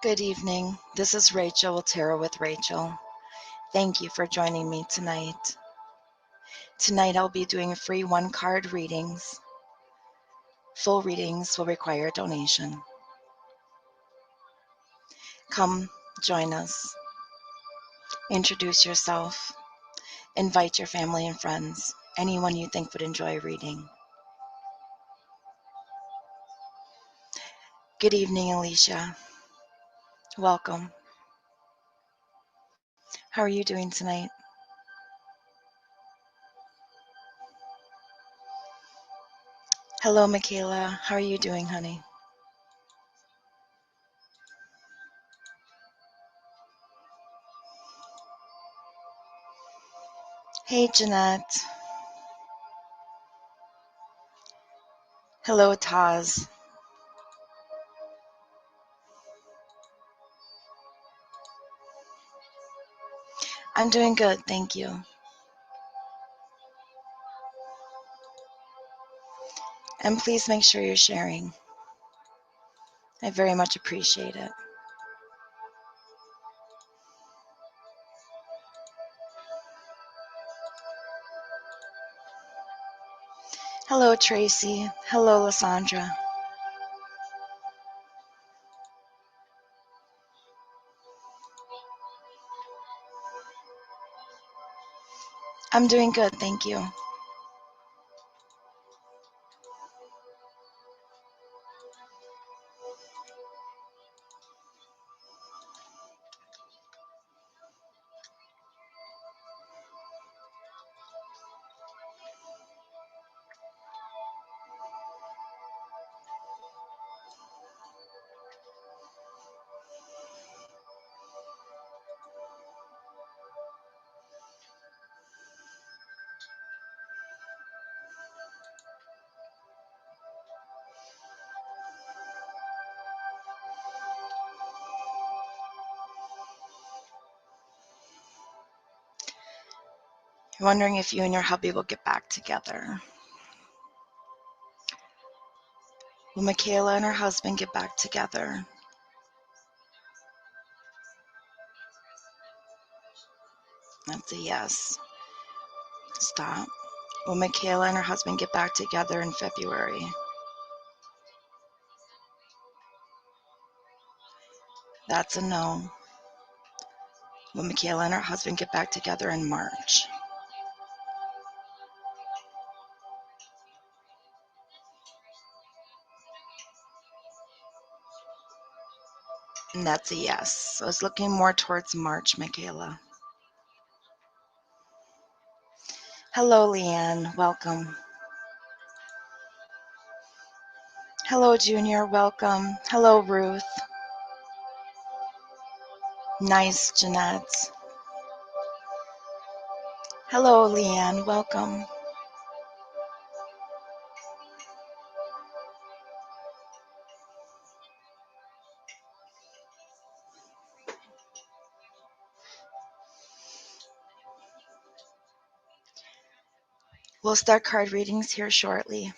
Good evening. This is Rachel with Tarot with Rachel. Thank you for joining me tonight. Tonight I'll be doing free one-card readings. Full readings will require a donation. Come, join us. Introduce yourself. Invite your family and friends, anyone you think would enjoy a reading. Good evening, Alicia. Welcome. How are you doing tonight? Hello, Michaela. How are you doing, honey? Hey, Jeanette. Hello, Taz. I'm doing good, thank you. And please make sure you're sharing. I very much appreciate it. Hello, Tracy. Hello, Lysandra. I'm doing good, thank you. You're wondering if you and your hubby will get back together. Will Michaela and her husband get back together? That's a yes. Stop. Will Michaela and her husband get back together in February? That's a no. Will Michaela and her husband get back together in March? And that's a yes. So it's looking more towards March, Michaela. Hello, Leanne. Welcome. Hello, Junior. Welcome. Hello, Ruth. Nice, Jeanette. Hello, Leanne. Welcome. We'll start card readings here shortly.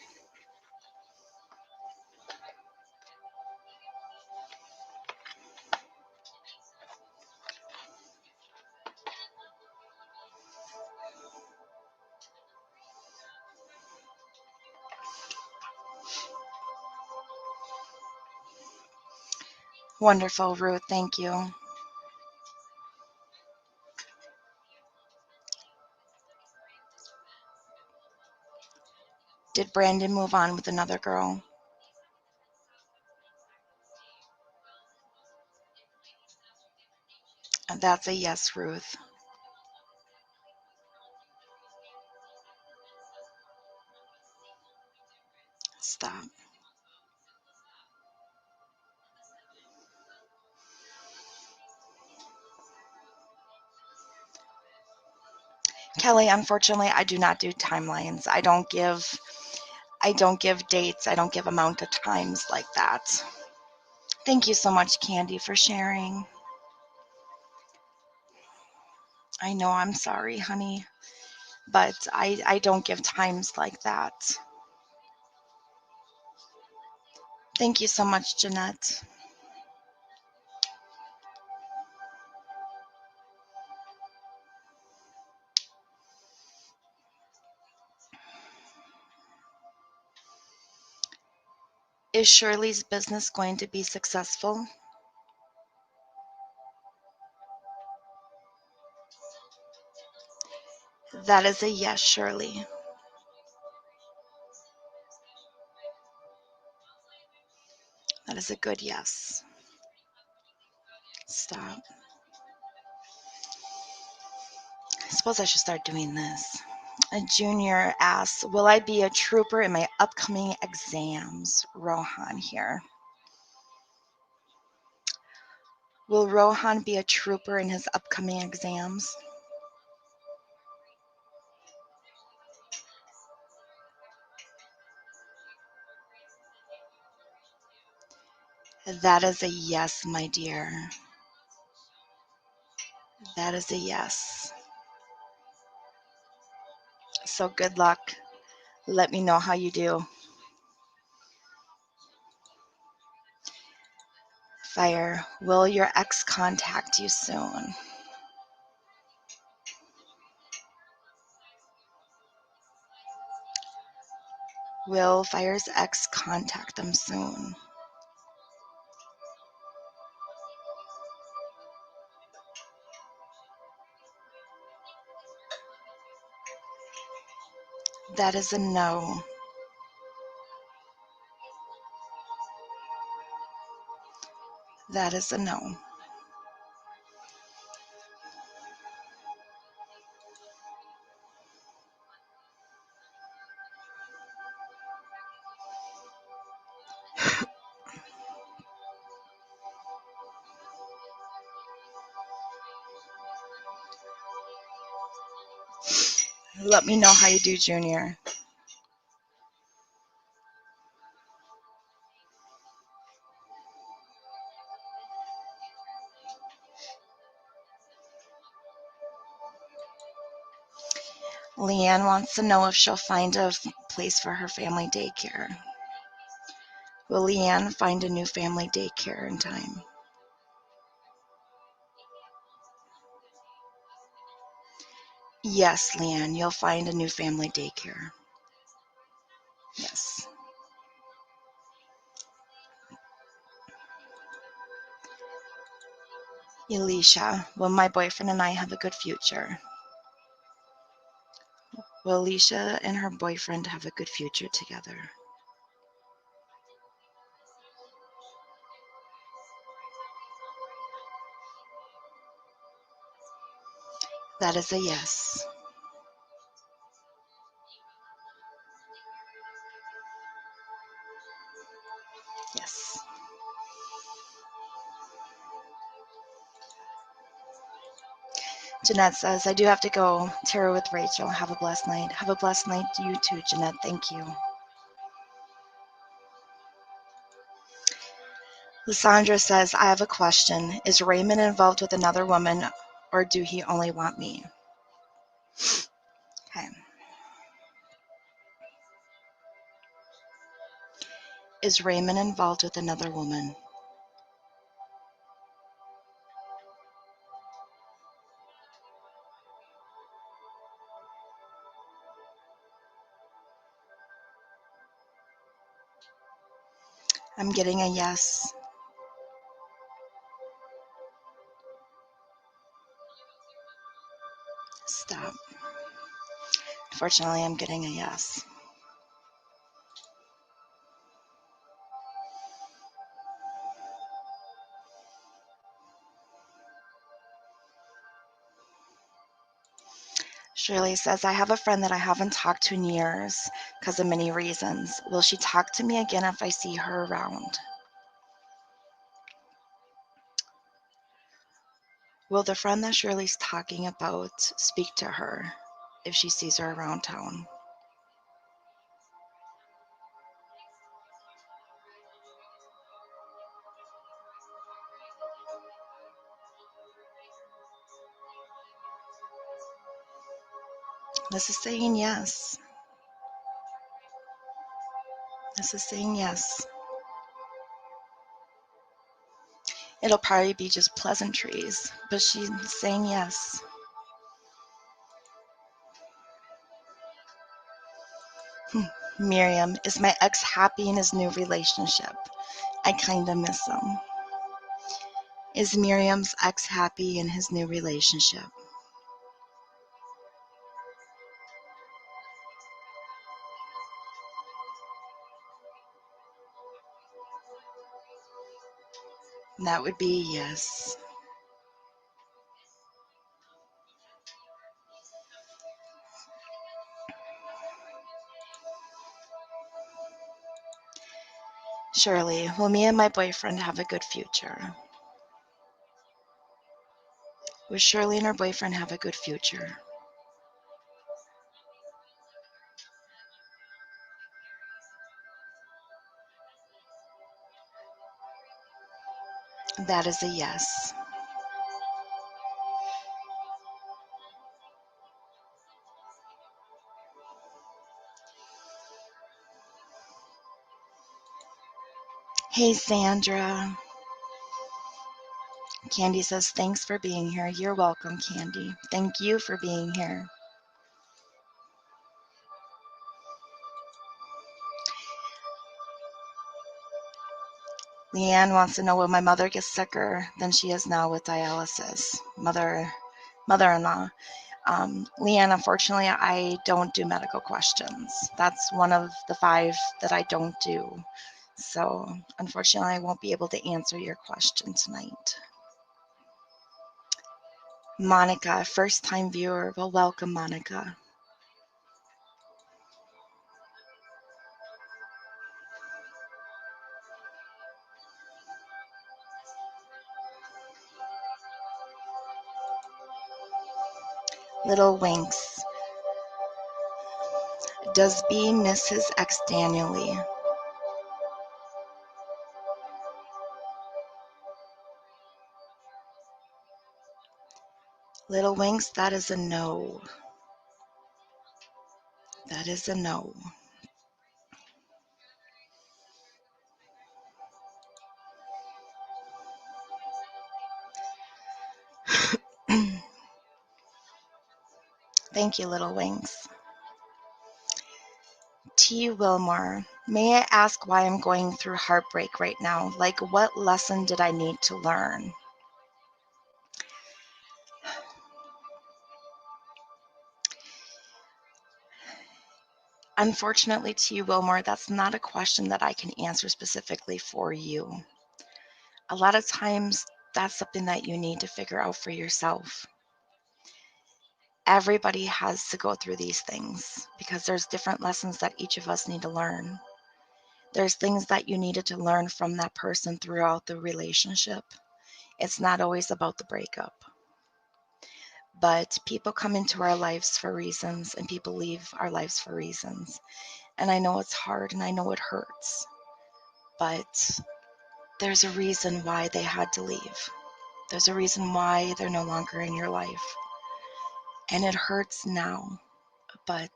Wonderful, Ruth. Thank you. Did Brandon move on with another girl? That's a yes, Ruth. Stop. Kelly, unfortunately, I do not do timelines. I don't give dates. I don't give amount of times like that. Thank you so much, Candy, for sharing. I know, I'm sorry, honey, but I don't give times like that. Thank you so much, Jeanette. Is Shirley's business going to be successful? That is a yes, Shirley. That is a good yes. Stop. I suppose I should start doing this. A junior asks, will I be a trooper in my upcoming exams? Rohan here. Will Rohan be a trooper in his upcoming exams? That is a yes, my dear. That is a yes. So good luck. Let me know how you do. Fire, will your ex contact you soon? Will Fire's ex contact them soon? That is a no. That is a no. Let me know how you do, Junior. Leanne wants to know if she'll find a place for her family daycare. Will Leanne find a new family daycare in time? Yes, Leanne, you'll find a new family daycare. Yes. Alicia, will my boyfriend and I have a good future? Will Alicia and her boyfriend have a good future together? That is a yes. Yes. Jeanette says, I do have to go. Tarot with Rachel. Have a blessed night. Have a blessed night, you too, Jeanette. Thank you. Lysandra says, I have a question. Is Raymond involved with another woman, or do he only want me? Okay. Is Raymond involved with another woman? I'm getting a yes. Stop. Fortunately, I'm getting a yes. Shirley says, I have a friend that I haven't talked to in years because of many reasons. Will she talk to me again if I see her around? Will the friend that Shirley's talking about speak to her if she sees her around town? This is saying yes. This is saying yes. It'll probably be just pleasantries, but she's saying yes. Miriam, is my ex happy in his new relationship? I kinda miss him. Is Miriam's ex happy in his new relationship? That would be yes. Shirley, will me and my boyfriend have a good future? Will Shirley and her boyfriend have a good future? That is a yes. Hey, Sandra. Candy says, thanks for being here. You're welcome, Candy. Thank you for being here. Leanne wants to know, will my mother get sicker than she is now with dialysis? Mother-in-law. Leanne, unfortunately, I don't do medical questions. That's one of the 5 that I don't do. So unfortunately, I won't be able to answer your question tonight. Monica, first time viewer. Well, welcome, Monica. Little Winks. Does B miss his ex Daniely? Little Winks, that is a no. That is a no. Thank you, Little Winks. T. Wilmore, may I ask why I'm going through heartbreak right now? Like, what lesson did I need to learn? Unfortunately, T. Wilmore, that's not a question that I can answer specifically for you. A lot of times, that's something that you need to figure out for yourself. Everybody has to go through these things because there's different lessons that each of us need to learn. There's things that you needed to learn from that person throughout the relationship. It's not always about the breakup. But people come into our lives for reasons and people leave our lives for reasons. And I know it's hard and I know it hurts. But there's a reason why they had to leave. There's a reason why they're no longer in your life. And it hurts now, but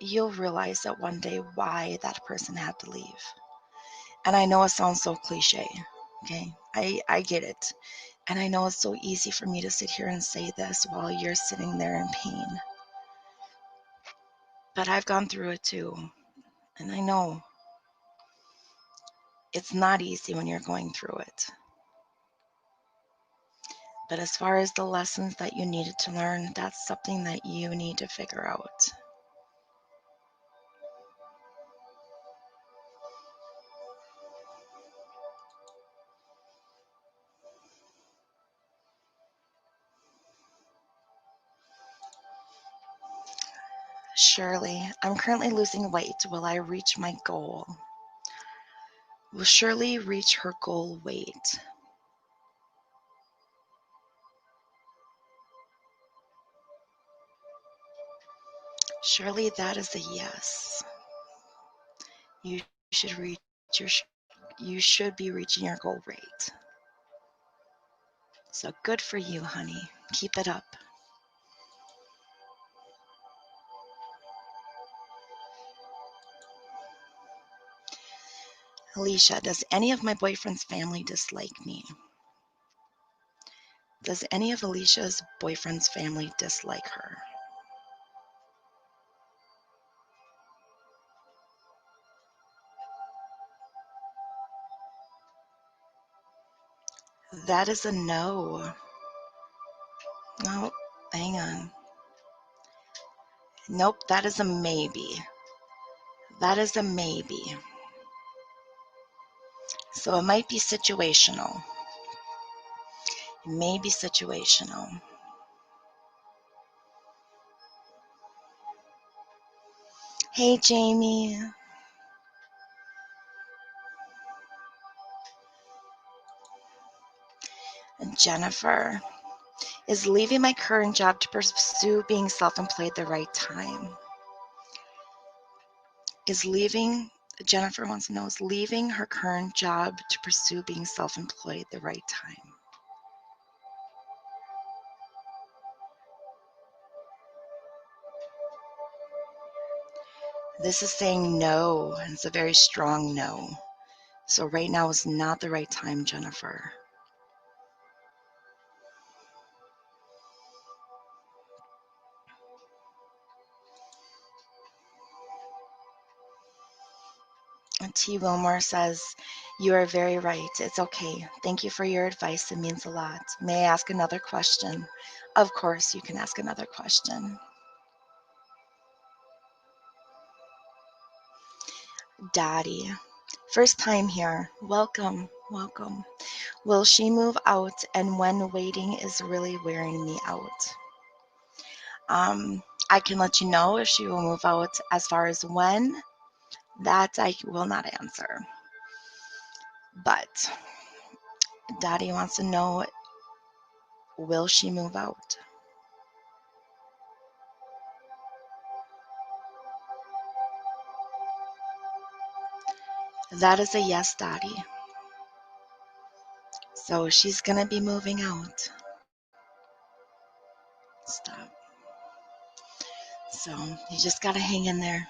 you'll realize that one day why that person had to leave. And I know it sounds so cliche, okay? I get it. And I know it's so easy for me to sit here and say this while you're sitting there in pain. But I've gone through it too. And I know it's not easy when you're going through it. But as far as the lessons that you needed to learn, that's something that you need to figure out. Shirley, I'm currently losing weight. Will I reach my goal? Will Shirley reach her goal weight? Shirley, that is a yes. You should reach your you should be reaching your goal rate. So good for you, honey. Keep it up. Alicia, does any of my boyfriend's family dislike me? Does any of Alicia's boyfriend's family dislike her? That is a no. No, hang on. Nope, that is a maybe. That is a maybe. So it might be situational. It may be situational. Hey, Jamie. Jennifer. Is leaving my current job to pursue being self-employed the right time? Jennifer wants to know, is leaving her current job to pursue being self-employed the right time? This is saying no, and it's a very strong no. So right now is not the right time, Jennifer. And T. Wilmore says, you are very right. It's okay. Thank you for your advice. It means a lot. May I ask another question? Of course, you can ask another question. Dottie, first time here. Welcome, welcome. Will she move out, and when waiting is really wearing me out? I can let you know if she will move out. As far as when, that I will not answer. But Dottie wants to know, will she move out? That is a yes, Dottie. So she's going to be moving out. Stop. So you just got to hang in there.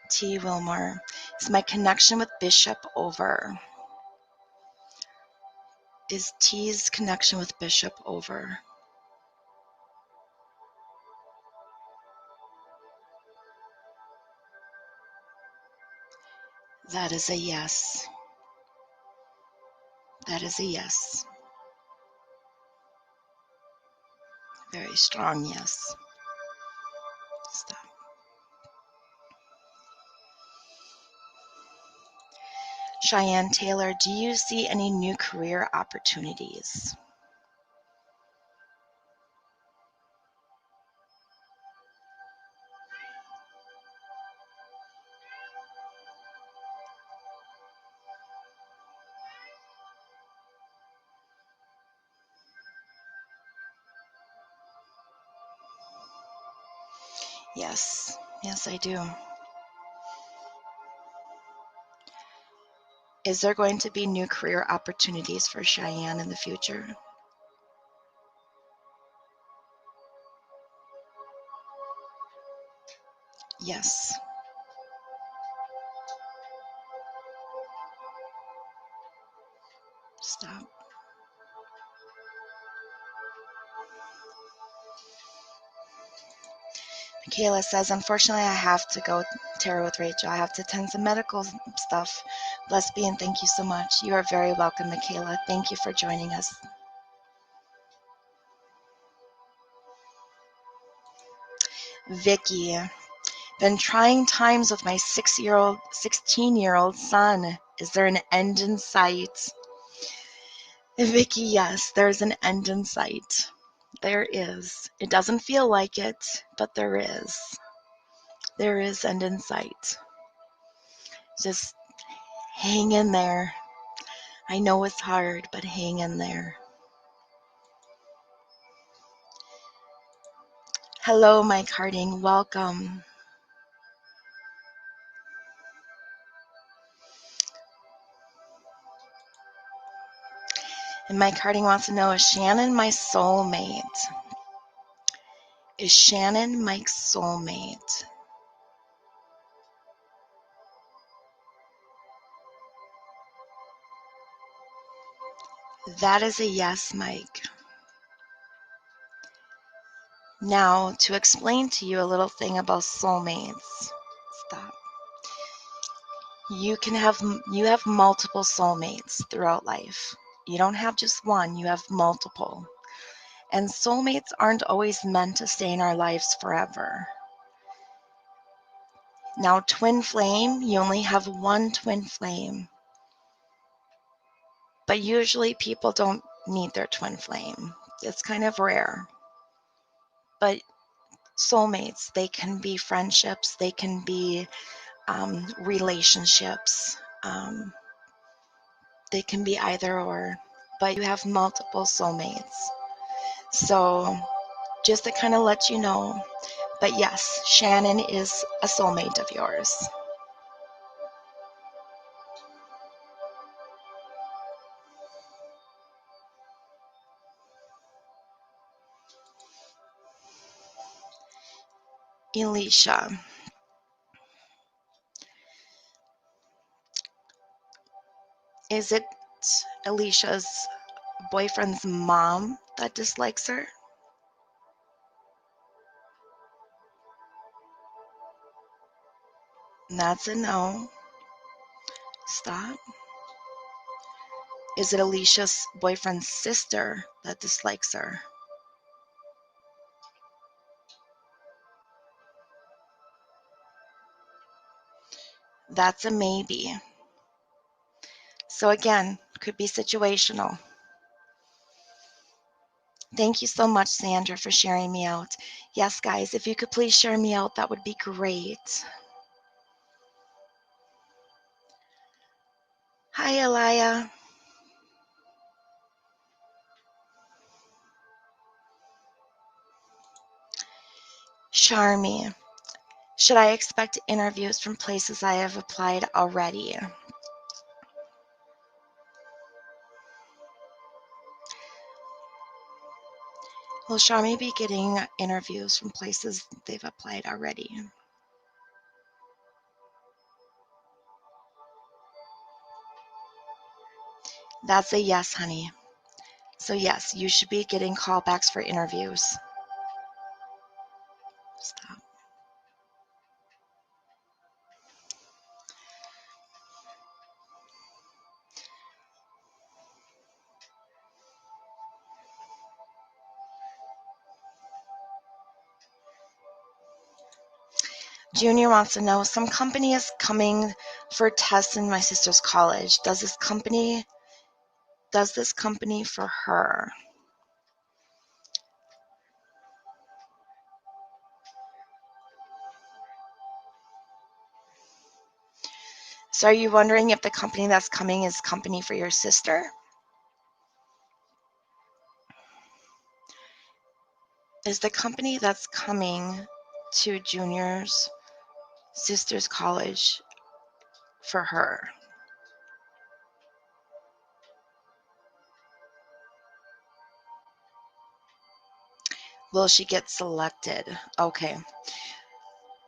T. Wilmore, is my connection with Bishop over? Is T's connection with Bishop over? That is a yes. That is a yes. Very strong yes. Stop. Cheyenne Taylor, do you see any new career opportunities? Yes. Yes, I do. Is there going to be new career opportunities for Cheyenne in the future? Yes. Stop. Michaela says, unfortunately, I have to go tarot with Rachel. I have to attend some medical stuff. Bless be and thank you so much. You are very welcome, Michaela. Thank you for joining us. Vicky, been trying times with my 16-year-old son. Is there an end in sight? Vicky, yes, there's an end in sight. There is. It doesn't feel like it, but there is. There is end in sight. Just hang in there. I know it's hard, but hang in there. Hello, Mike Harding. Welcome. And Mike Harding wants to know, is Shannon my soulmate? Is Shannon Mike's soulmate? That is a yes, Mike. Now, to explain to you a little thing about soulmates. Stop. You have multiple soulmates throughout life. You don't have just one, you have multiple. And soulmates aren't always meant to stay in our lives forever. Now, twin flame, you only have one twin flame. But usually people don't meet their twin flame. It's kind of rare. But soulmates, they can be friendships, they can be relationships, they can be either or. But you have multiple soulmates. So just to kind of let you know. But yes, Shannon is a soulmate of yours. Alicia. Is it Alicia's boyfriend's mom that dislikes her? That's a no. Stop. Is it Alicia's boyfriend's sister that dislikes her? That's a maybe. So again, could be situational. Thank you so much, Sandra, for sharing me out. Yes, guys, if you could please share me out, that would be great. Hi, Elia. Charmy. Should I expect interviews from places I have applied already? Will Charmy be getting interviews from places they've applied already? That's a yes, honey. So yes, you should be getting callbacks for interviews. Stop. Junior wants to know, some company is coming for tests in my sister's college. Does this company for her? So are you wondering if the company that's coming is company for your sister? Is the company that's coming to Junior's sister's college for her? Will she get selected? Okay.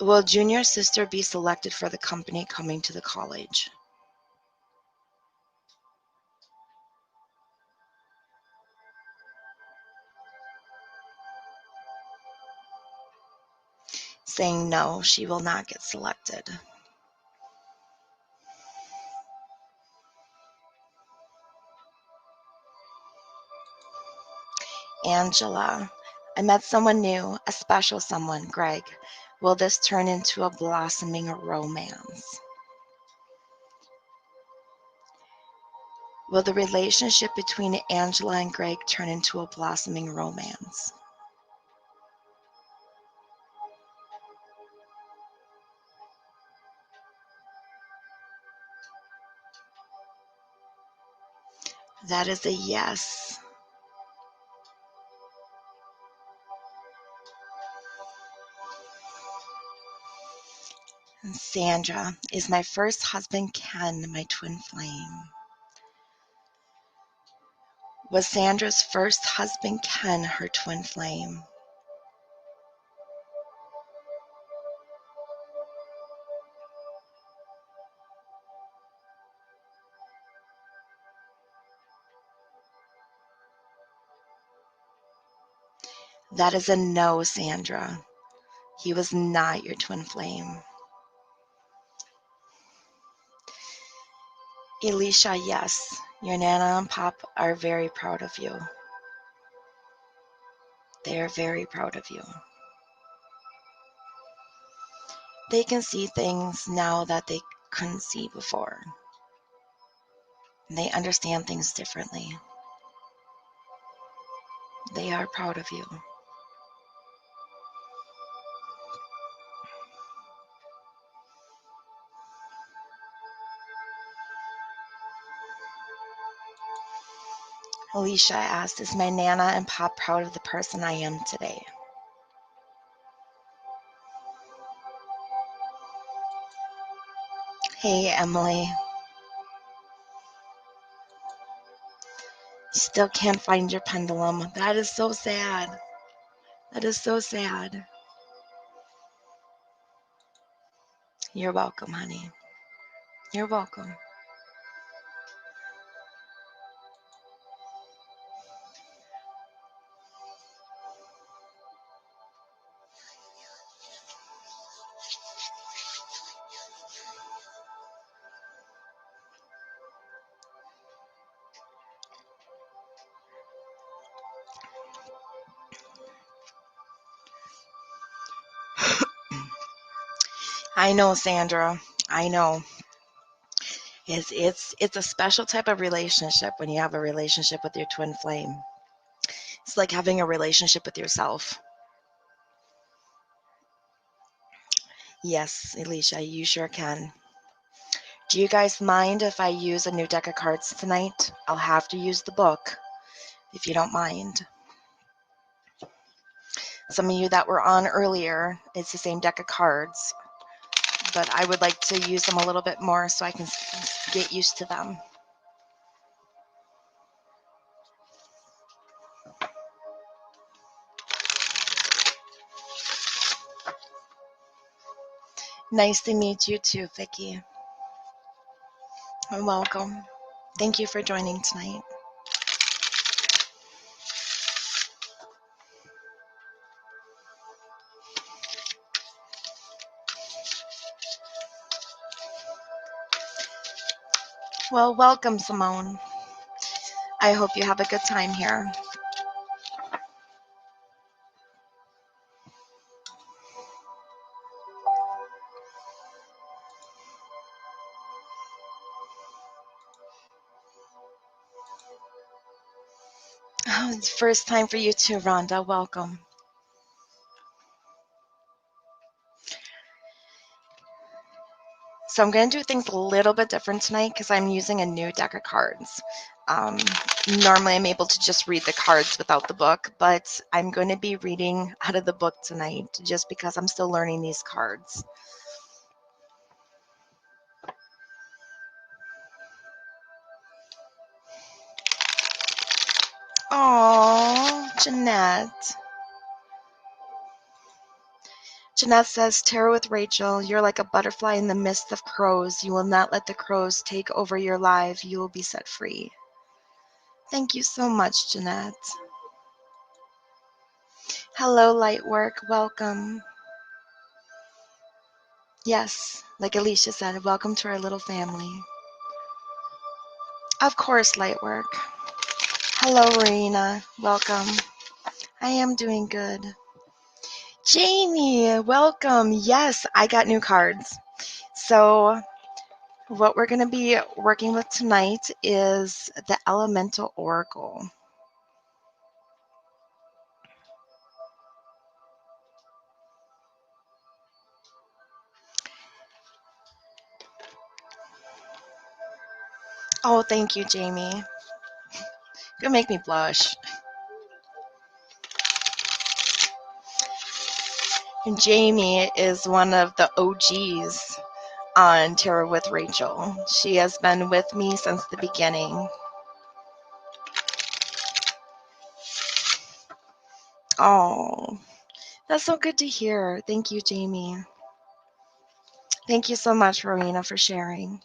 Will Junior's sister be selected for the company coming to the college? Saying no, she will not get selected. Angela, I met someone new, a special someone, Greg. Will this turn into a blossoming romance? Will the relationship between Angela and Greg turn into a blossoming romance? That is a yes. And Sandra, is my first husband Ken my twin flame? Was Sandra's first husband Ken her twin flame? That is a no, Sandra. He was not your twin flame. Elisha, yes, your Nana and Pop are very proud of you. They are very proud of you. They can see things now that they couldn't see before. They understand things differently. They are proud of you. Alicia asked, is my Nana and Pop proud of the person I am today? Hey, Emily. Still can't find your pendulum. That is so sad. That is so sad. You're welcome, honey. You're welcome. I know, Sandra. I know. It's a special type of relationship when you have a relationship with your twin flame. It's like having a relationship with yourself. Yes, Alicia, you sure can. Do you guys mind if I use a new deck of cards tonight? I'll have to use the book, if you don't mind. Some of you that were on earlier, it's the same deck of cards, but I would like to use them a little bit more so I can get used to them. Nice to meet you too, Vicky. Welcome. Thank you for joining tonight. Well, welcome, Simone. I hope you have a good time here. Oh, it's first time for you too, Rhonda. Welcome. So I'm going to do things a little bit different tonight because I'm using a new deck of cards. Normally I'm able to just read the cards without the book, but I'm going to be reading out of the book tonight just because I'm still learning these cards. Oh, Jeanette. Jeanette says, Tarot with Rachel, you're like a butterfly in the midst of crows. You will not let the crows take over your life. You will be set free. Thank you so much, Jeanette. Hello, Lightwork. Welcome. Yes, like Alicia said, welcome to our little family. Of course, Lightwork. Hello, Marina. Welcome. I am doing good. Jamie, welcome. Yes, I got new cards. So what we're going to be working with tonight is the Elemental Oracle. Oh, thank you, Jamie. You'll make me blush. And Jamie is one of the OGs on Tarot with Rachel. She has been with me since the beginning. Oh, that's so good to hear. Thank you, Jamie. Thank you so much, Rowena, for sharing.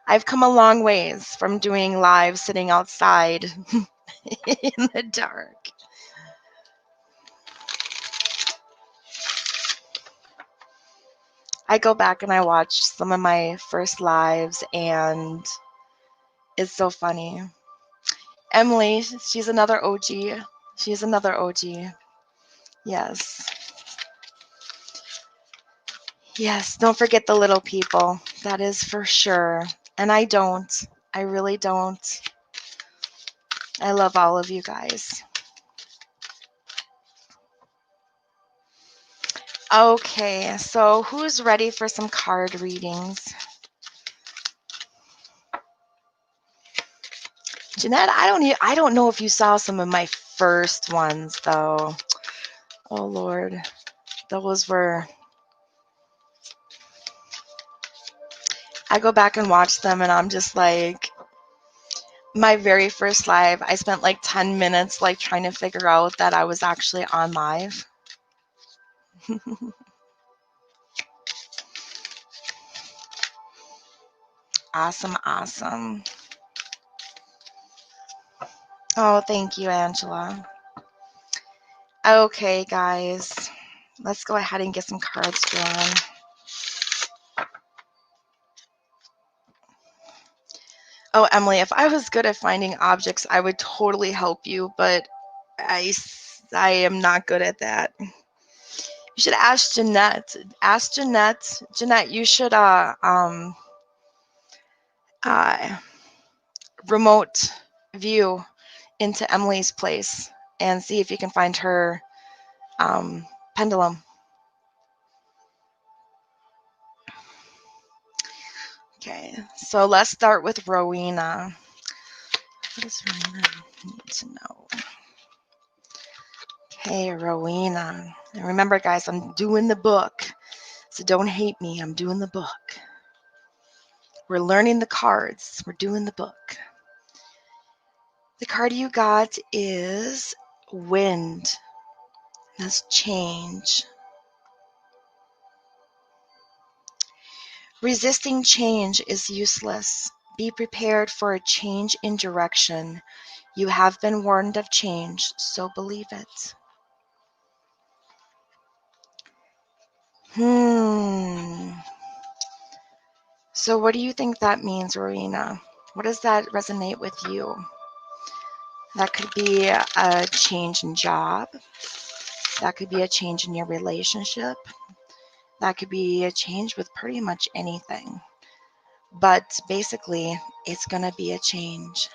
I've come a long ways from doing live sitting outside in the dark. I go back and I watch some of my first lives, and it's so funny. Emily, she's another OG. She's another OG. Yes. Yes, don't forget the little people. That is for sure. And I don't. I really don't. I love all of you guys. Okay, so who's ready for some card readings? Jeanette, I don't know if you saw some of my first ones though. Oh Lord. Those were, I go back and watch them and I'm just like, my very first live, I spent like 10 minutes like trying to figure out that I was actually on live. Awesome, awesome. Oh, thank you, Angela. Okay, guys, let's go ahead and get some cards drawn. Oh, Emily, if I was good at finding objects, I would totally help you, but I am not good at that. You should ask Jeanette. Ask Jeanette. Jeanette, you should remote view into Emily's place and see if you can find her pendulum. Okay, so let's start with Rowena. What does Rowena need to know? Okay, Rowena. And remember, guys, I'm doing the book, so don't hate me. I'm doing the book. We're learning the cards. We're doing the book. The card you got is Wind. That's change. Resisting change is useless. Be prepared for a change in direction. You have been warned of change, so believe it. So what do you think that means, Rowena? What does that resonate with you? That could be a change in job. That could be a change in your relationship. That could be a change with pretty much anything. But basically, it's going to be a change.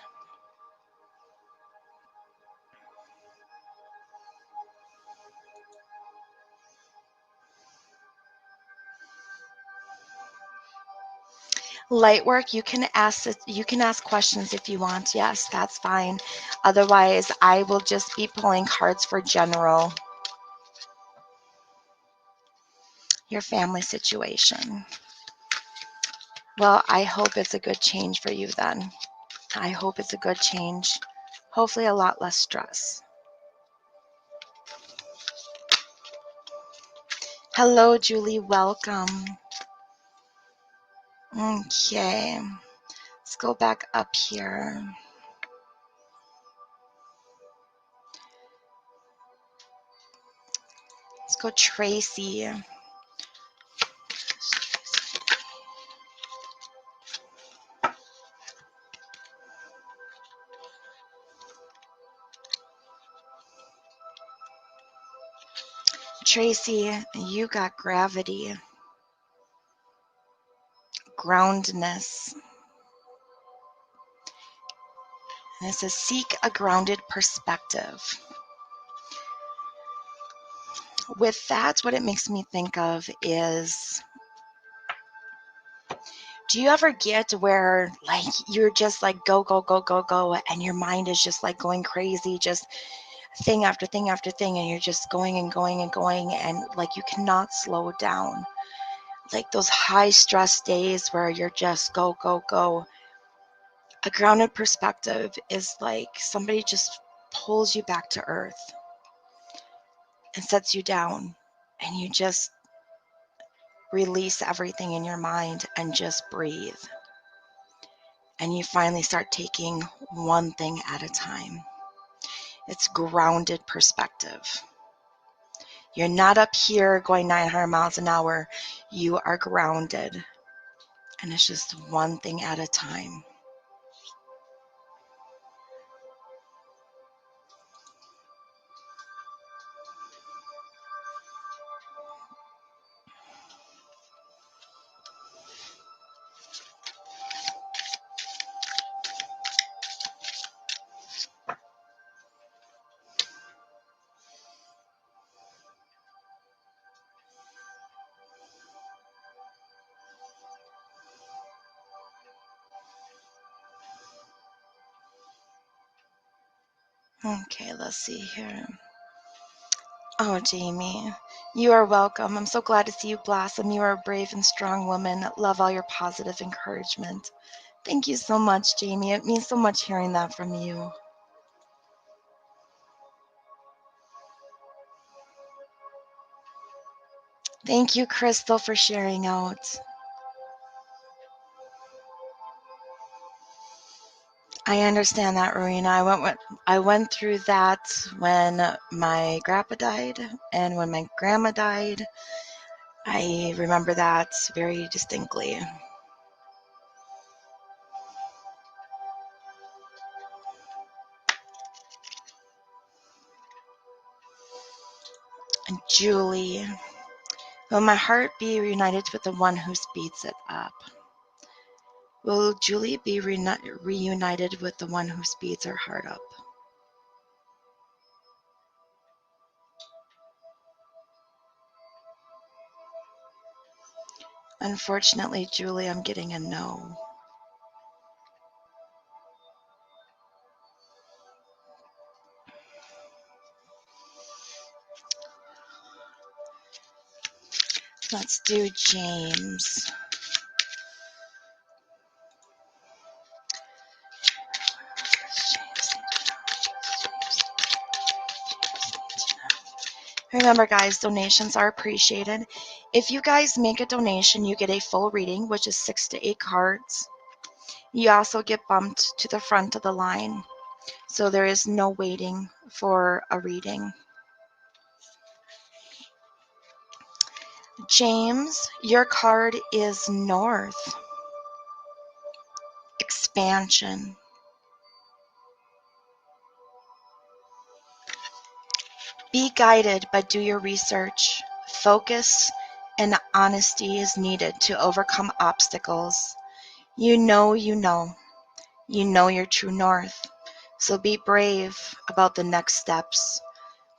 Light work, you can ask questions if you want. Yes, that's fine. Otherwise, I will just be pulling cards for general. Your family situation. Well, I hope it's a good change for you then. I hope it's a good change. Hopefully a lot less stress. Hello, Julie. Welcome. Okay. Let's go back up here. Let's go Tracy. Tracy, you got gravity, groundedness. And it says seek a grounded perspective. With that, what it makes me think of is, do you ever get where like you're just like go, go, go, go, go, and your mind is just like going crazy, just thing after thing after thing, and you're just going and going and going, and like you cannot slow down. Like those high stress days where you're just go, go, go. A grounded perspective is like somebody just pulls you back to earth and sets you down, and you just release everything in your mind and just breathe. And you finally start taking one thing at a time. It's grounded perspective. You're not up here going 900 miles an hour. You are grounded, and it's just one thing at a time. Okay, let's see here. Oh, Jamie, you are welcome. I'm so glad to see you blossom. You are a brave and strong woman. Love all your positive encouragement. Thank you so much, Jamie. It means so much hearing that from you. Thank you, Crystal, for sharing out. I understand that, Rowena. I went through that when my grandpa died and when my grandma died. I remember that very distinctly. And Julie, will my heart be reunited with the one who speeds it up? Will Julie be reunited with the one who speeds her heart up? Unfortunately, Julie, I'm getting a no. Let's do James. Remember, guys, donations are appreciated. If you guys make a donation, you get a full reading, which is 6 to 8 cards. You also get bumped to the front of the line, so there is no waiting for a reading. James, your card is North. Expansion. Be guided, but do your research. Focus and honesty is needed to overcome obstacles. You know your true north. So be brave about the next steps.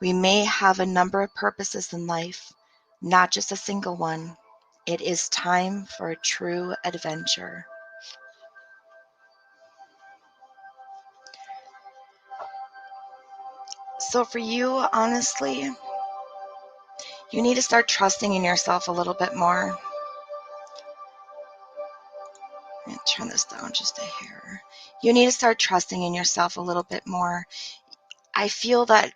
We may have a number of purposes in life, not just a single one. It is time for a true adventure. So for you, honestly, you need to start trusting in yourself a little bit more. I'm going to turn this down just a hair. You need to start trusting in yourself a little bit more. I feel that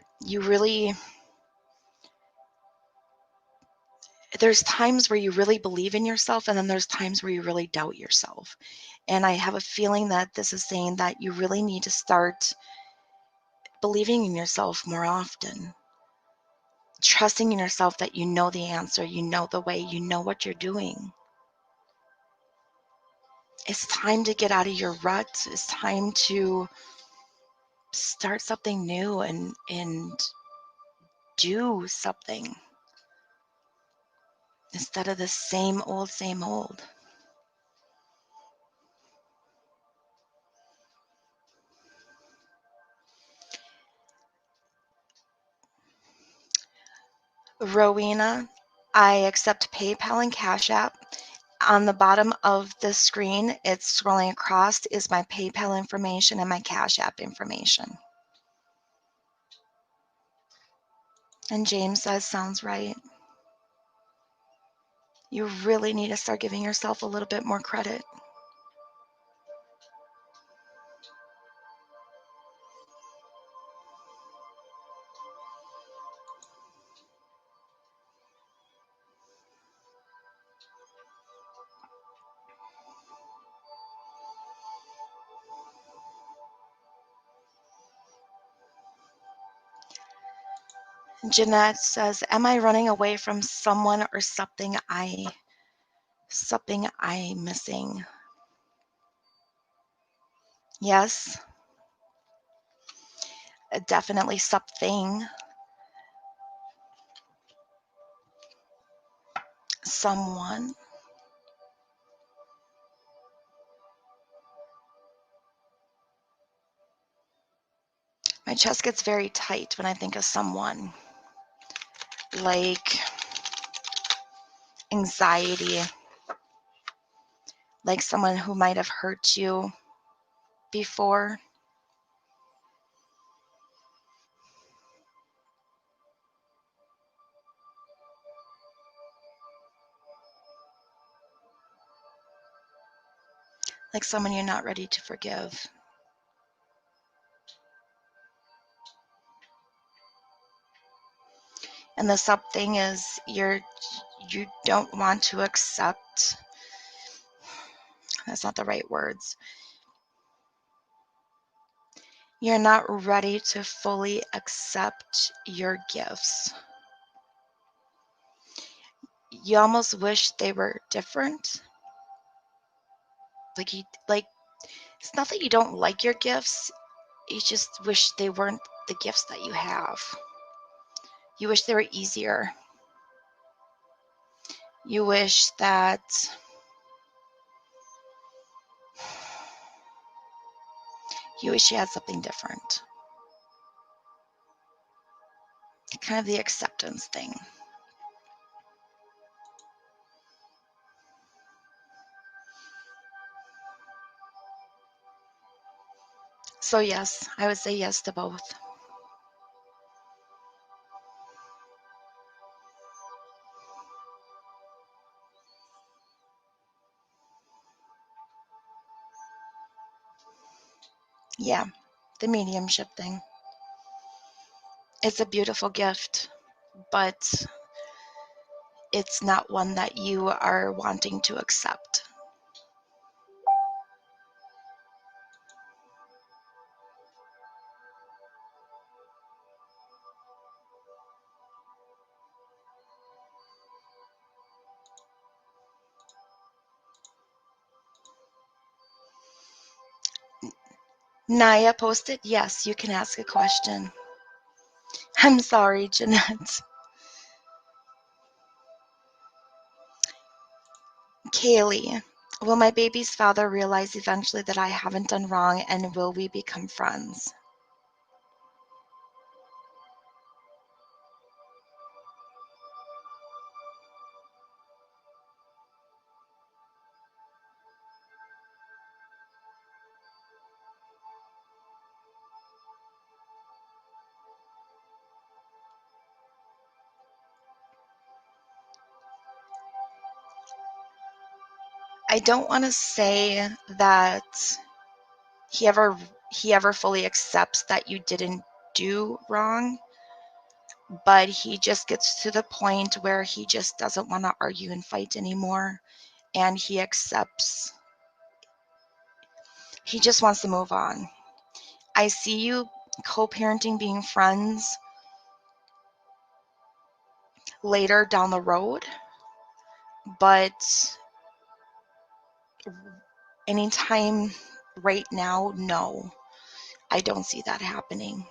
there's times where you really believe in yourself, and then there's times where you really doubt yourself. And I have a feeling that this is saying that you really need to start believing in yourself more often. Trusting in yourself that you know the answer, you know the way, you know what you're doing. It's time to get out of your rut. It's time to start something new and do something instead of the same old, same old. Rowena, I accept PayPal and Cash App. On the bottom of the screen, it's scrolling across, is my PayPal information and my Cash App information. And James says, sounds right. You really need to start giving yourself a little bit more credit. Jeanette says, am I running away from someone or something? I Something I'm missing. Yes, definitely something. Someone. My chest gets very tight when I think of someone. Like anxiety. Like someone who might have hurt you before. Like someone you're not ready to forgive. And the something is you don't want to accept. That's not the right words. You're not ready to fully accept your gifts. You almost wish they were different. Like it's not that you don't like your gifts. You just wish they weren't the gifts that you have. You wish they were easier. You wish that you had something different. Kind of the acceptance thing. So yes, I would say yes to both. Yeah, the mediumship thing. It's a beautiful gift, but it's not one that you are wanting to accept. Naya posted, yes, you can ask a question. I'm sorry, Jeanette. Kaylee, will my baby's father realize eventually that I haven't done wrong, and will we become friends? I don't want to say that he ever fully accepts that you didn't do wrong, but he just gets to the point where he just doesn't want to argue and fight anymore, and he just wants to move on. I see you co-parenting, being friends later down the road, but anytime right now, no, I don't see that happening.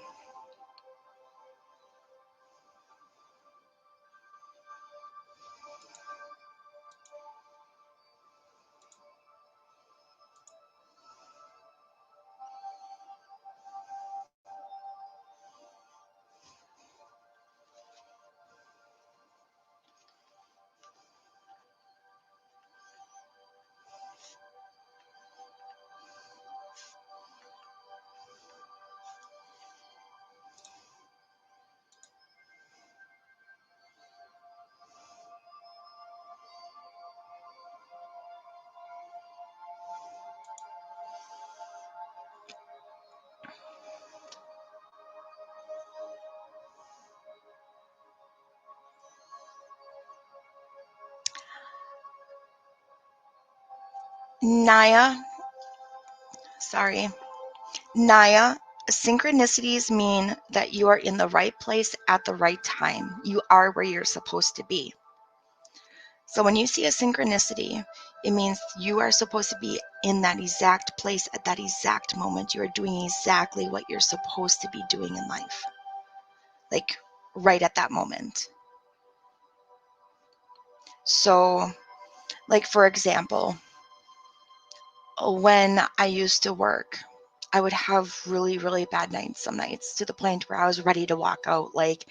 Naya, synchronicities mean that you are in the right place at the right time. You are where you're supposed to be. So when you see a synchronicity, it means you are supposed to be in that exact place at that exact moment. You are doing exactly what you're supposed to be doing in life, like right at that moment. So, like for example, when I used to work, I would have really, really bad nights some nights, to the point where I was ready to walk out, like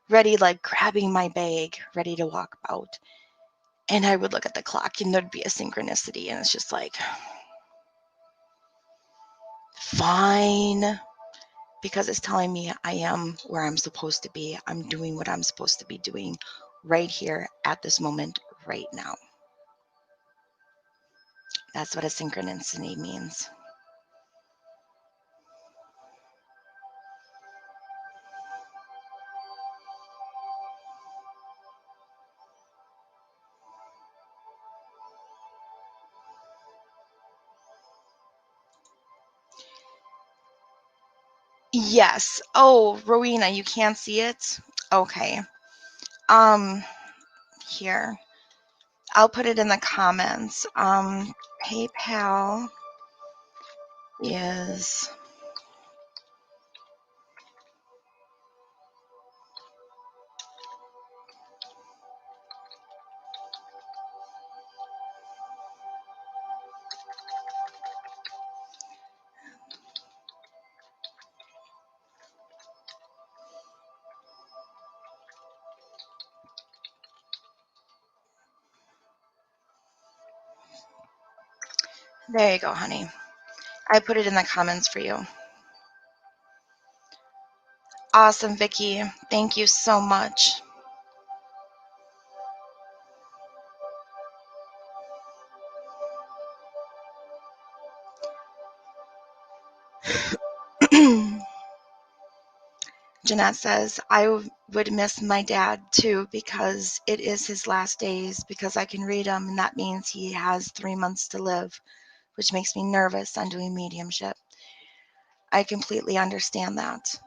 grabbing my bag, ready to walk out. And I would look at the clock and there'd be a synchronicity, and it's just like, fine, because it's telling me I am where I'm supposed to be. I'm doing what I'm supposed to be doing right here at this moment, right now. That's what a synchronicity means. Yes. Oh, Rowena, you can't see it? Okay. Here. I'll put it in the comments. PayPal is there you go, honey. I put it in the comments for you. Awesome, Vicky. Thank you so much. Jeanette says, I would miss my dad too, because it is his last days, because I can read him, and that means he has 3 months to live, which makes me nervous on doing mediumship. I completely understand that.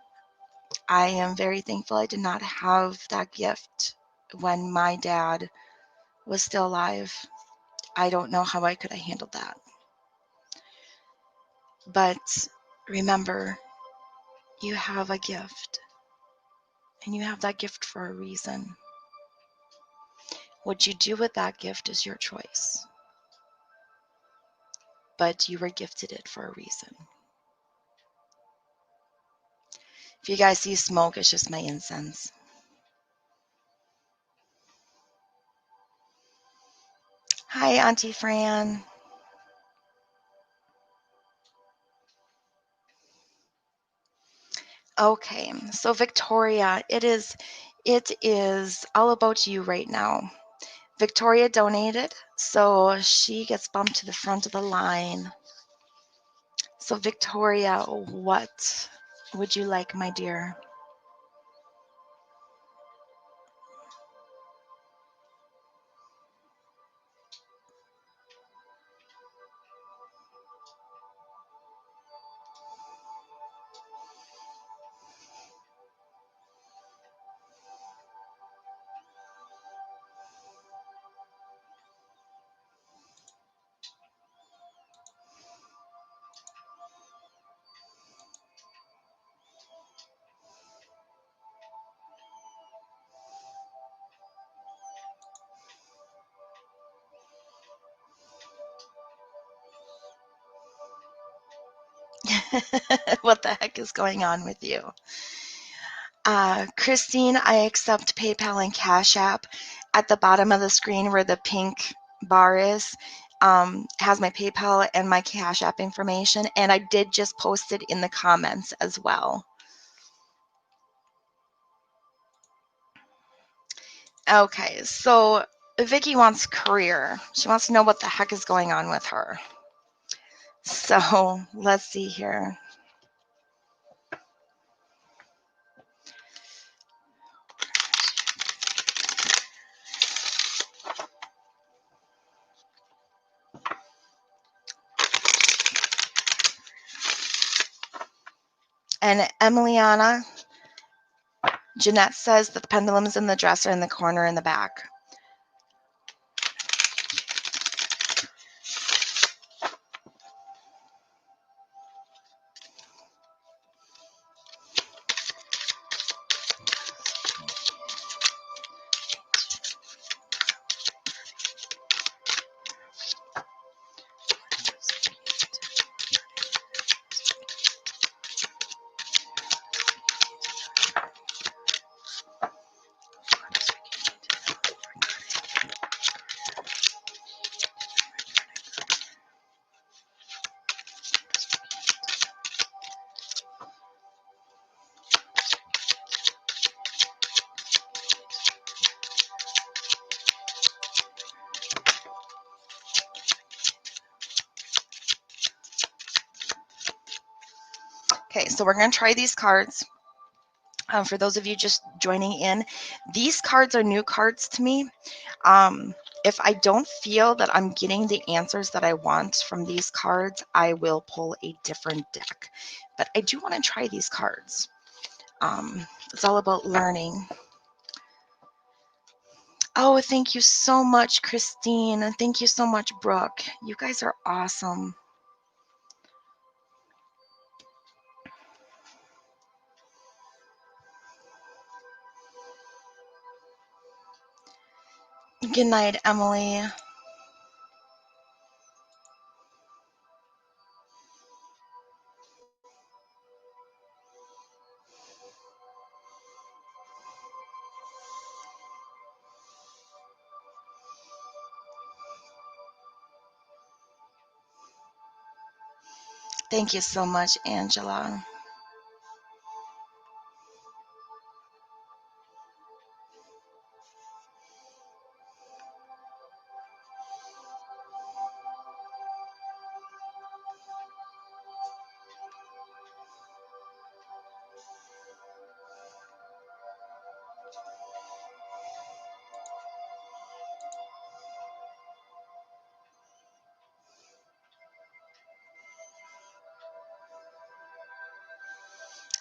I am very thankful I did not have that gift when my dad was still alive. I don't know how I could have handled that. But remember, you have a gift, and you have that gift for a reason. What you do with that gift is your choice. But you were gifted it for a reason. If you guys see smoke, it's just my incense. Hi, Auntie Fran. Okay, so Victoria, it is all about you right now. Victoria donated, so she gets bumped to the front of the line. So Victoria, what would you like, my dear? What the heck is going on with you? Christine, I accept PayPal and Cash App. At the bottom of the screen where the pink bar is, has my PayPal and my Cash App information, and I did just post it in the comments as well. Okay, so Vicky wants career. She wants to know what the heck is going on with her. So let's see here. And Emiliana, Jeanette says that the pendulum is in the dresser in the corner in the back. Okay, so we're going to try these cards. For those of you just joining in, these cards are new cards to me. If I don't feel that I'm getting the answers that I want from these cards, I will pull a different deck. But I do want to try these cards. It's all about learning. Oh, thank you so much, Christine. And thank you so much, Brooke. You guys are awesome. Good night, Emily. Thank you so much, Angela.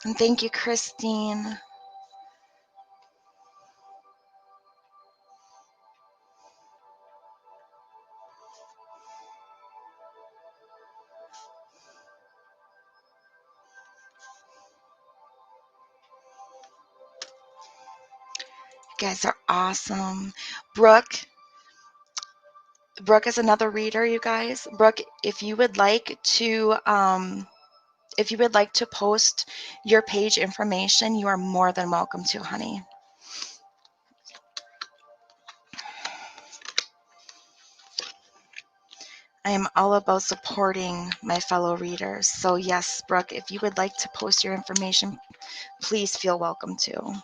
And thank you, Christine. You guys are awesome. Brooke is another reader, you guys. Brooke, if you would like to post your page information, you are more than welcome to, honey. I am all about supporting my fellow readers. So yes, Brooke, if you would like to post your information, please feel welcome to.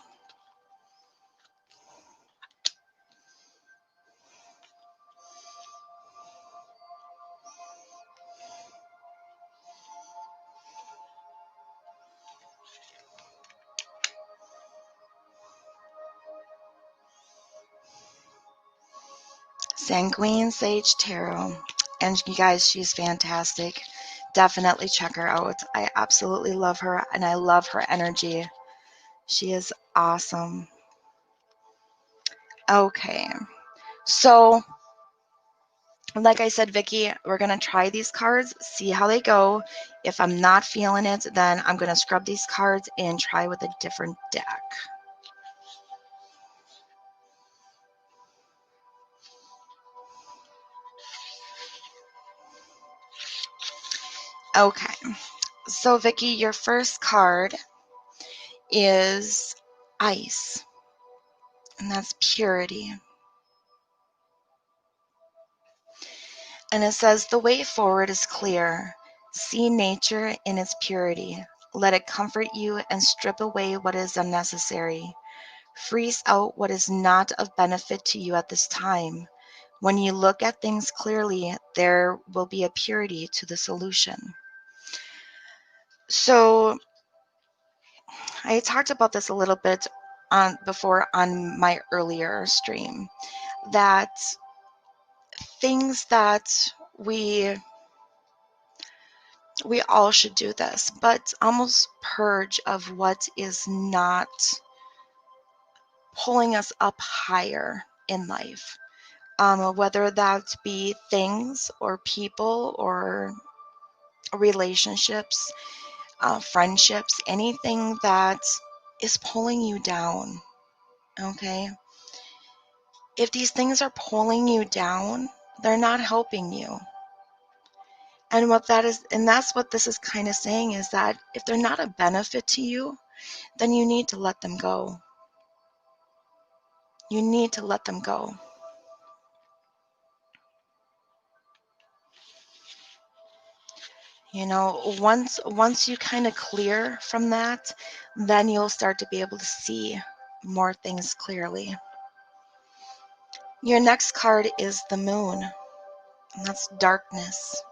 Sanguine Sage Tarot. And you guys, she's fantastic. Definitely check her out. I absolutely love her, and I love her energy. She is awesome. Okay, so like I said, Vicky, we're going to try these cards, see how they go. If I'm not feeling it, then I'm going to scrub these cards and try with a different deck. Okay, so Vicky, your first card is ice, and that's purity. And it says, the way forward is clear. See nature in its purity. Let it comfort you and strip away what is unnecessary. Freeze out what is not of benefit to you at this time. When you look at things clearly, there will be a purity to the solution. So I talked about this a little bit before on my earlier stream, that things that we all should do this, but almost purge of what is not pulling us up higher in life. Whether that be things or people or relationships, friendships, anything that is pulling you down, okay? If these things are pulling you down, they're not helping you. And that's what this is kind of saying, is that if they're not a benefit to you, then you need to let them go. You need to let them go. You know, once you kind of clear from that, then you'll start to be able to see more things clearly. Your next card is the moon, and that's darkness.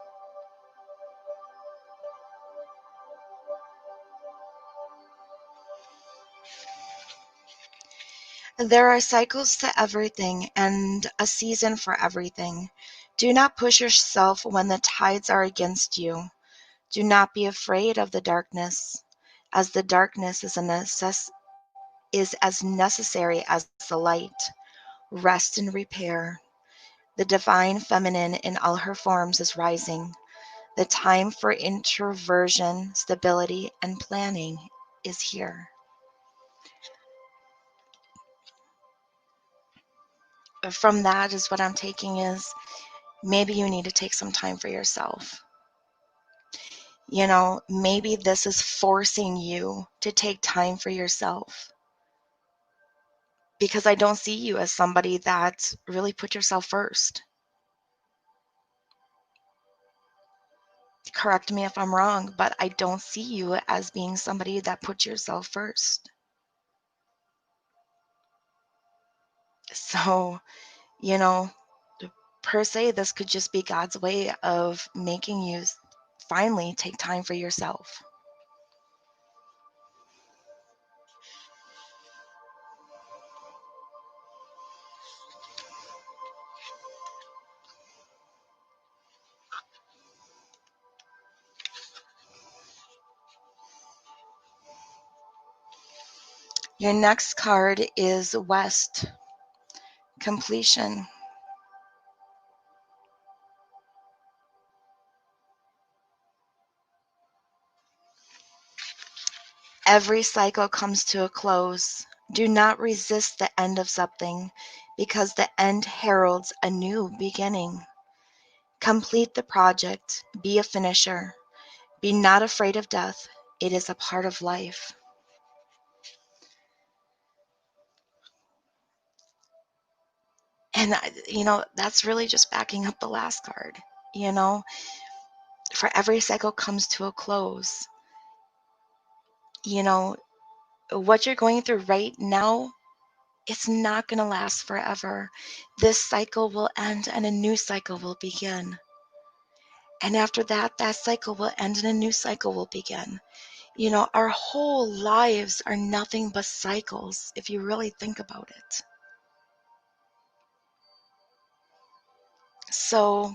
There are cycles to everything and a season for everything. Do not push yourself when the tides are against you. Do not be afraid of the darkness, as the darkness is as necessary as the light. Rest and repair. The divine feminine in all her forms is rising. The time for introversion, stability, and planning is here. From that is what I'm taking is maybe you need to take some time for yourself. Maybe this is forcing you to take time for yourself. Because I don't see you as somebody that really put yourself first. Correct me if I'm wrong, but I don't see you as being somebody that put yourself first. So, you know, per se, this could just be God's way of making you finally take time for yourself. Your next card is West, completion. Every cycle comes to a close. Do not resist the end of something, because the end heralds a new beginning. Complete the project. Be a finisher. Be not afraid of death. It is a part of life. And, that's really just backing up the last card. For every cycle comes to a close. What you're going through right now, it's not going to last forever. This cycle will end and a new cycle will begin. And after that, that cycle will end and a new cycle will begin. Our whole lives are nothing but cycles, if you really think about it. So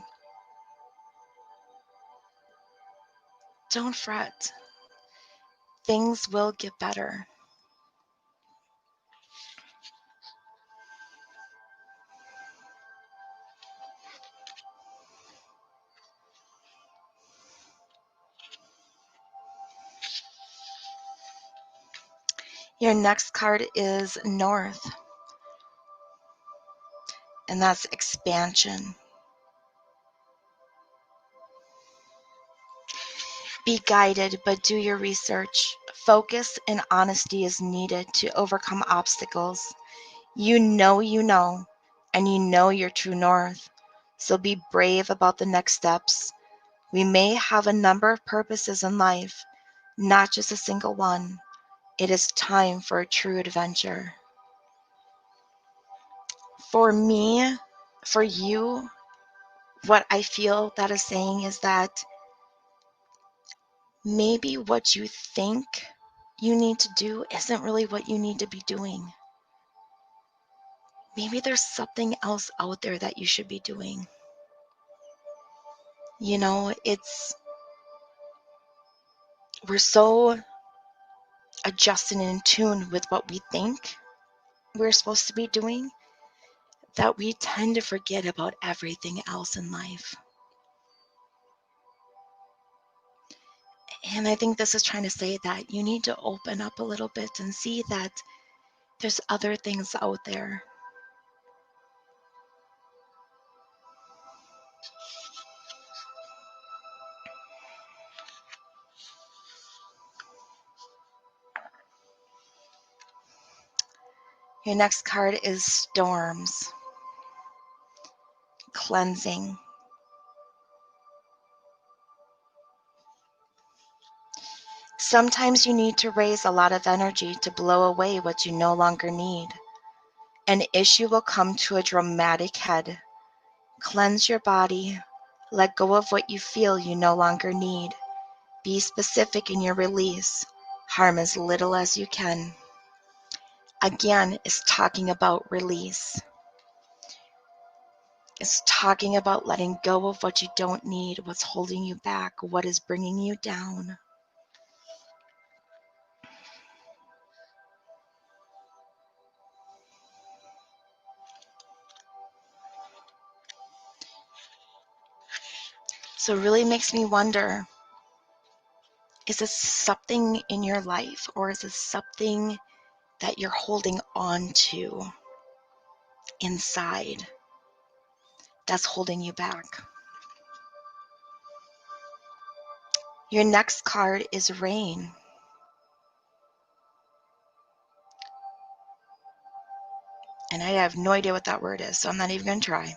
don't fret. Things will get better. Your next card is North, and that's expansion. Be guided, but do your research. Focus and honesty is needed to overcome obstacles. You know, and you know your true north. So be brave about the next steps. We may have a number of purposes in life, not just a single one. It is time for a true adventure. For me, for you, what I feel that is saying is that maybe what you think you need to do isn't really what you need to be doing. Maybe there's something else out there that you should be doing. We're so adjusted and in tune with what we think we're supposed to be doing that we tend to forget about everything else in life. And I think this is trying to say that you need to open up a little bit and see that there's other things out there. Your next card is Storms, cleansing. Sometimes you need to raise a lot of energy to blow away what you no longer need. An issue will come to a dramatic head. Cleanse your body. Let go of what you feel you no longer need. Be specific in your release. Harm as little as you can. again, is talking about release. It's talking about letting go of what you don't need, what's holding you back, what is bringing you down. So it really makes me wonder, is this something in your life, or is this something that you're holding on to inside that's holding you back? Your next card is Rain. And I have no idea what that word is, so I'm not even going to try.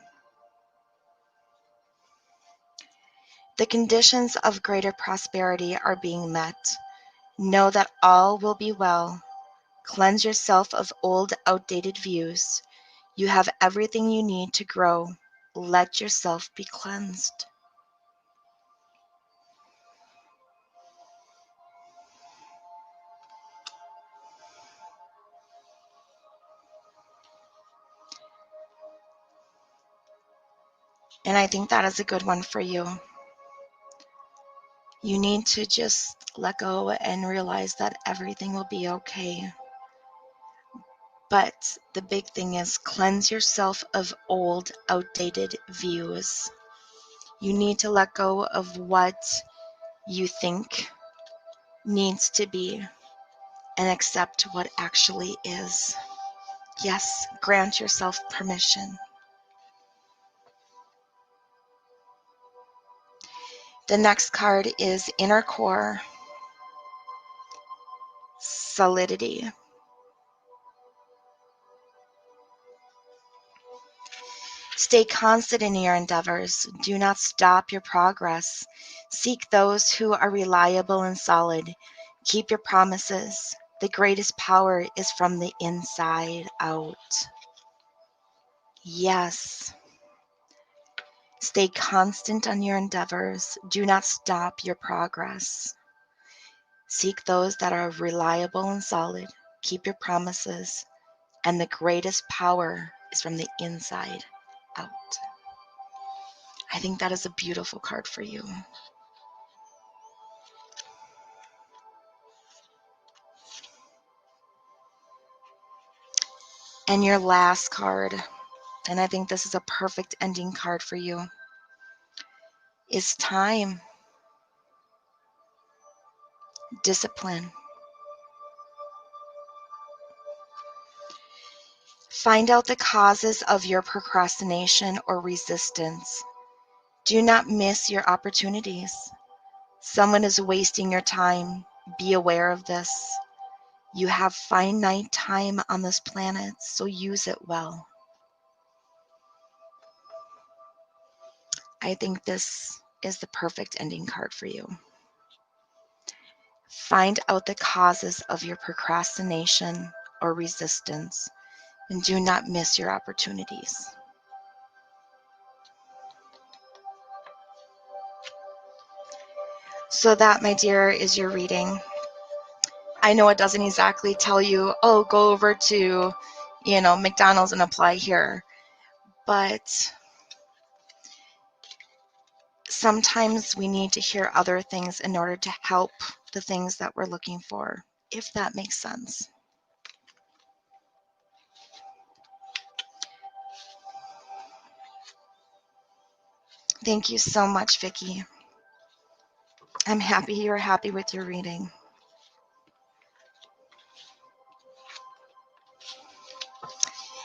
The conditions of greater prosperity are being met. Know that all will be well. Cleanse yourself of old, outdated views. You have everything you need to grow. Let yourself be cleansed. And I think that is a good one for you. You need to just let go and realize that everything will be okay. But the big thing is cleanse yourself of old, outdated views. You need to let go of what you think needs to be and accept what actually is. Yes, grant yourself permission. The next card is Inner Core, Solidity. Stay constant in your endeavors. Do not stop your progress. Seek those who are reliable and solid. Keep your promises. The greatest power is from the inside out. Yes. Stay constant on your endeavors. Do not stop your progress. Seek those that are reliable and solid. Keep your promises. And the greatest power is from the inside out. I think that is a beautiful card for you. And your last card, and I think this is a perfect ending card for you, is Time, Discipline. Find out the causes of your procrastination or resistance. Do not miss your opportunities. Someone is wasting your time. Be aware of this. You have finite time on this planet, so use it well. I think this is the perfect ending card for you. Find out the causes of your procrastination or resistance, and do not miss your opportunities. So that, my dear, is your reading. I know it doesn't exactly tell you, oh, go over to, McDonald's and apply here. But sometimes we need to hear other things in order to help the things that we're looking for, if that makes sense. Thank you so much, Vicki. I'm happy you're happy with your reading.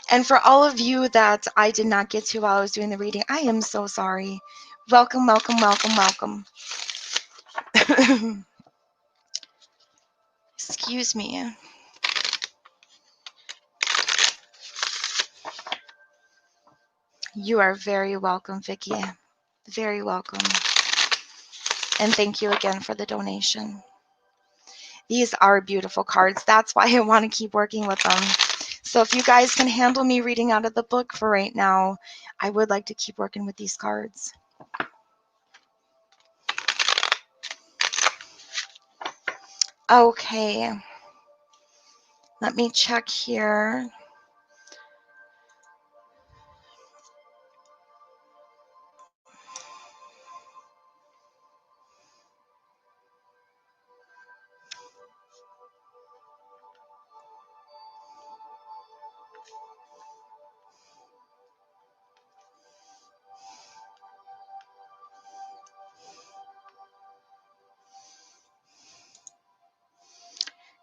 And for all of you that I did not get to while I was doing the reading, I am so sorry. Welcome, welcome, welcome, welcome. Excuse me. You are very welcome, Vicki. Very welcome. And thank you again for the donation. These are beautiful cards. That's why I want to keep working with them. So if you guys can handle me reading out of the book for right now, I would like to keep working with these cards. Okay. Let me check here.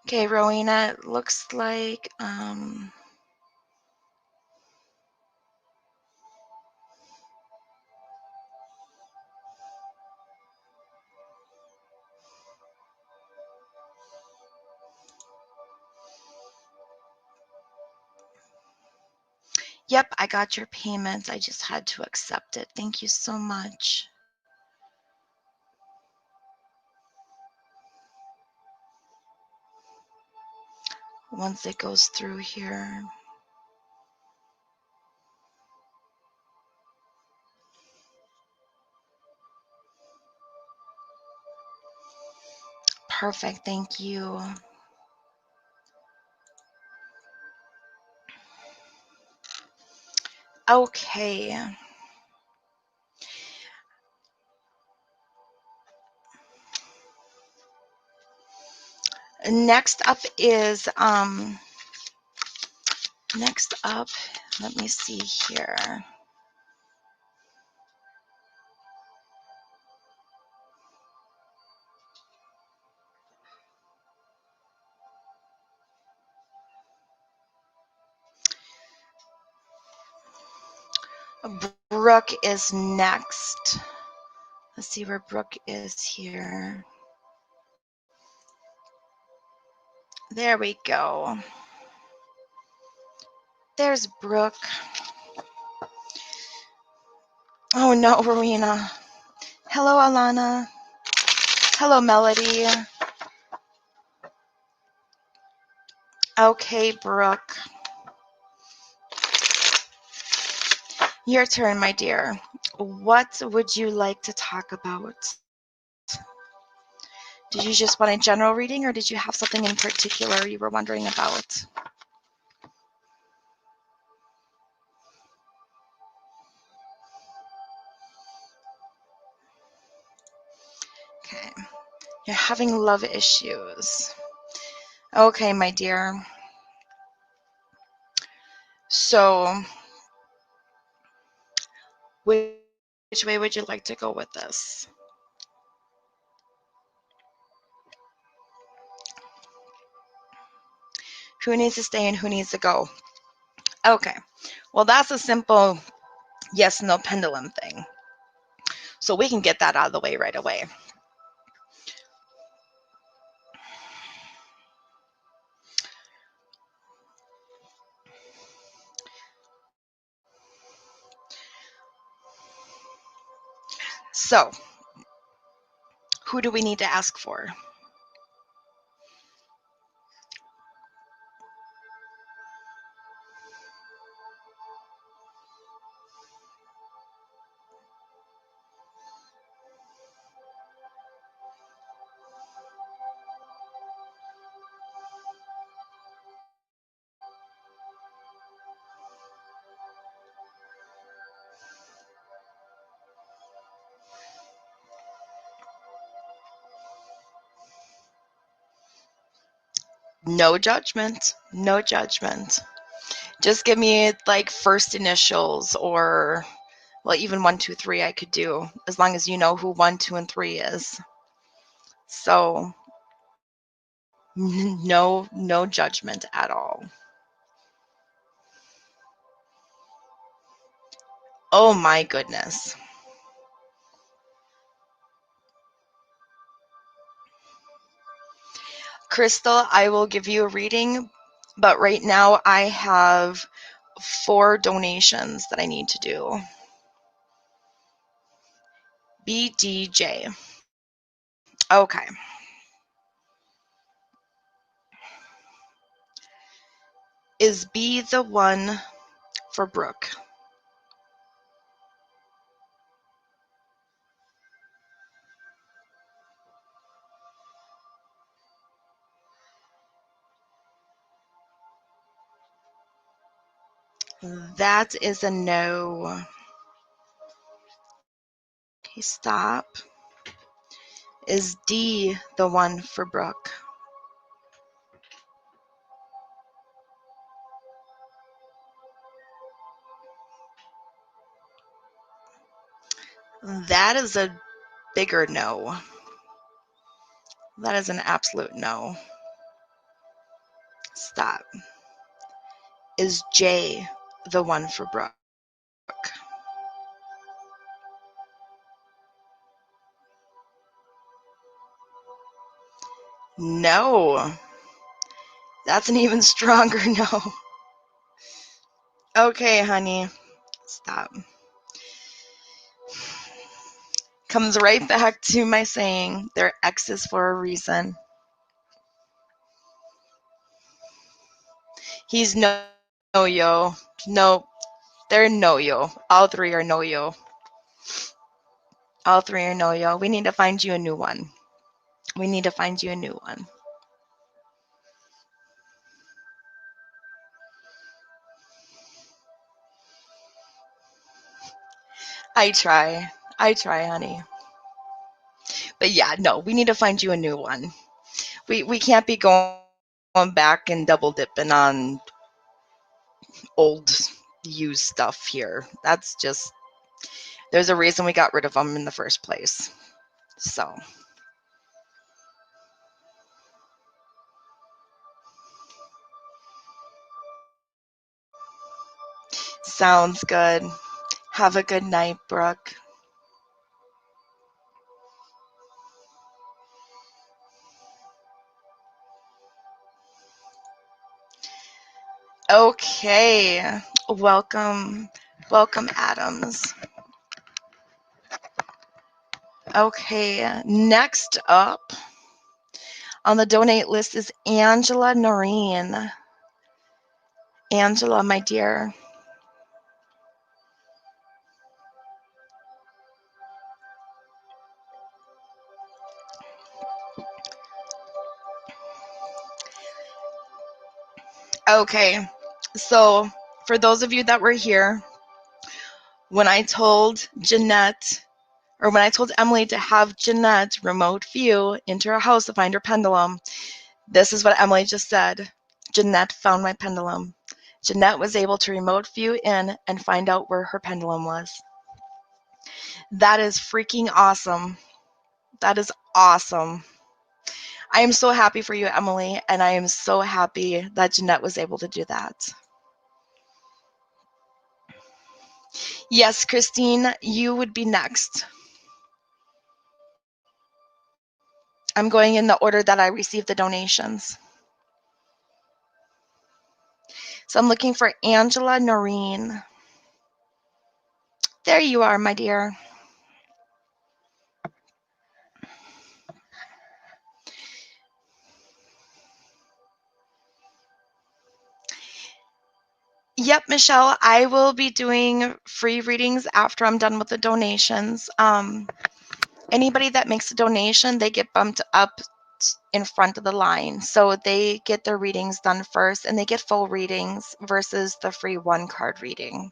Okay, Rowena, it looks like yep, I got your payment. I just had to accept it. Thank you so much. Once it goes through here. Perfect, thank you. Okay. Next up, let me see here. Brooke is next. Let's see where Brooke is here. There we go. There's Brooke. Oh no, Rowena. Hello, Alana. Hello, Melody. Okay, Brooke. Your turn, my dear. What would you like to talk about? Did you just want a general reading, or did you have something in particular you were wondering about? Okay. You're having love issues. Okay, my dear. So, which way would you like to go with this? Who needs to stay and who needs to go? Okay. Well, that's a simple yes, no pendulum thing. So we can get that out of the way right away. So, who do we need to ask for? No judgment. No judgment. Just give me like first initials, or well, even 1, 2, 3 I could do, as long as you know who 1, 2, and 3 is. So no judgment at all. Oh my goodness. Crystal, I will give you a reading, but right now I have 4 donations that I need to do. BDJ. Okay. Is B the one for Brooke? That is a no. Okay, stop. Is D the one for Brooke? That is a bigger no. That is an absolute no. Stop. Is J the one for Brooke? No. That's an even stronger no. Okay, honey. Stop. Comes right back to my saying they're exes for a reason. He's no-yo. No, they're no-yo. All three are no-yo. All three are no-yo. We need to find you a new one. We need to find you a new one. I try, honey. But yeah, no, we need to find you a new one. We can't be going back and double dipping on old used stuff here. That's just, there's a reason we got rid of them in the first place. So. Sounds good. Have a good night, Brooke. Okay. Welcome, Adams. Okay, next up on the donate list is Angela Noreen. Angela, my dear. Okay, so for those of you that were here, when I told Emily to have Jeanette remote view into her house to find her pendulum, this is what Emily just said. Jeanette found my pendulum. Jeanette was able to remote view in and find out where her pendulum was. That is freaking awesome. That is awesome. I am so happy for you, Emily, and I am so happy that Jeanette was able to do that. Yes, Christine, you would be next. I'm going in the order that I received the donations. So I'm looking for Angela Noreen. There you are, my dear. Yep, Michelle, I will be doing free readings after I'm done with the donations. Anybody that makes a donation, they get bumped up in front of the line. So they get their readings done first and they get full readings versus the free one card reading.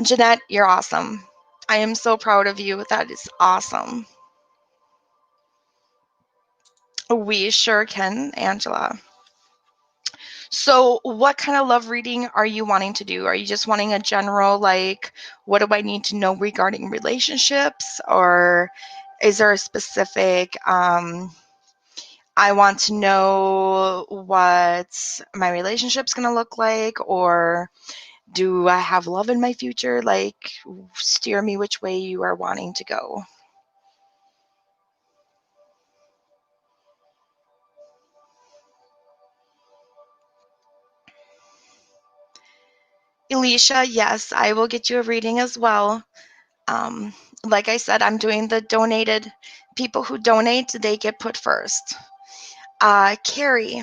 Jeanette, you're awesome. I am so proud of you. That is awesome. We sure can, Angela. So what kind of love reading are you wanting to do? Are you just wanting a general, like, what do I need to know regarding relationships? Or is there a specific, I want to know what my relationship's going to look like? Or do I have love in my future? Like, steer me which way you are wanting to go. Alicia, yes, I will get you a reading as well. Like I said, I'm doing the donated. People who donate, they get put first. Carrie,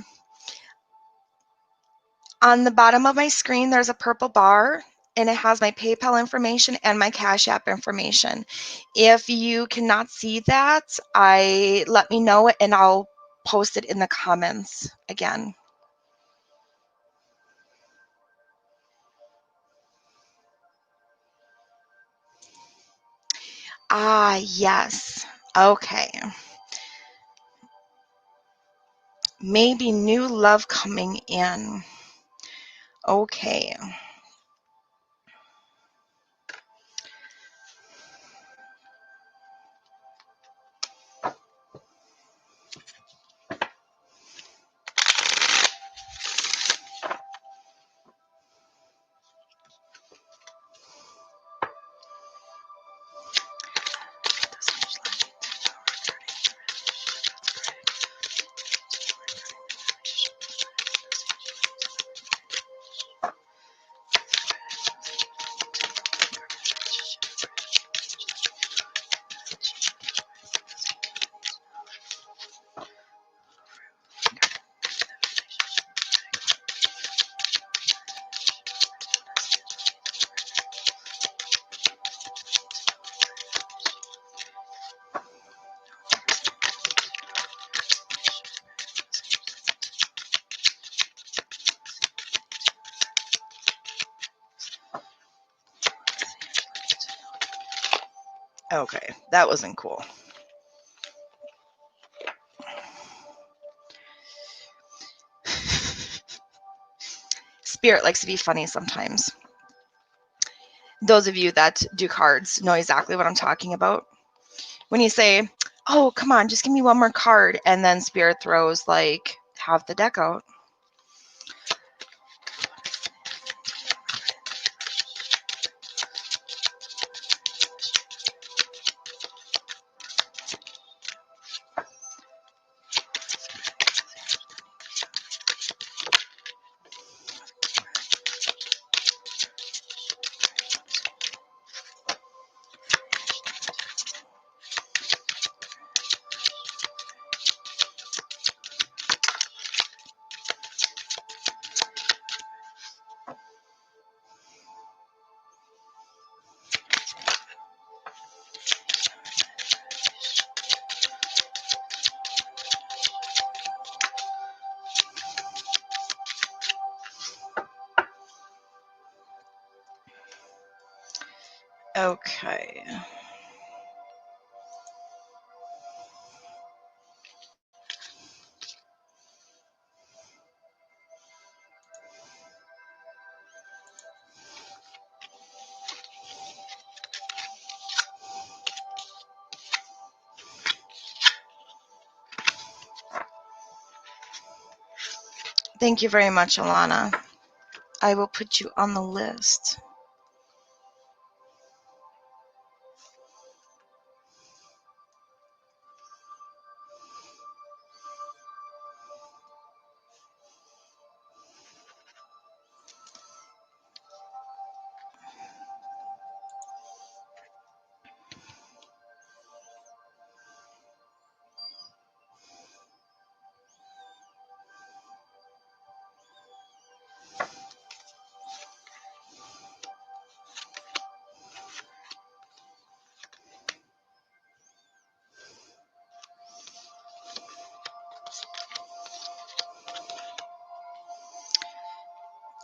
on the bottom of my screen, there's a purple bar, and it has my PayPal information and my Cash App information. If you cannot see that, let me know, and I'll post it in the comments again. Ah, yes. Okay. Maybe new love coming in. Okay. Okay, that wasn't cool. Spirit likes to be funny sometimes. Those of you that do cards know exactly what I'm talking about. When you say, oh, come on, just give me one more card, and then Spirit throws like half the deck out. Okay. Thank you very much, Alana. I will put you on the list.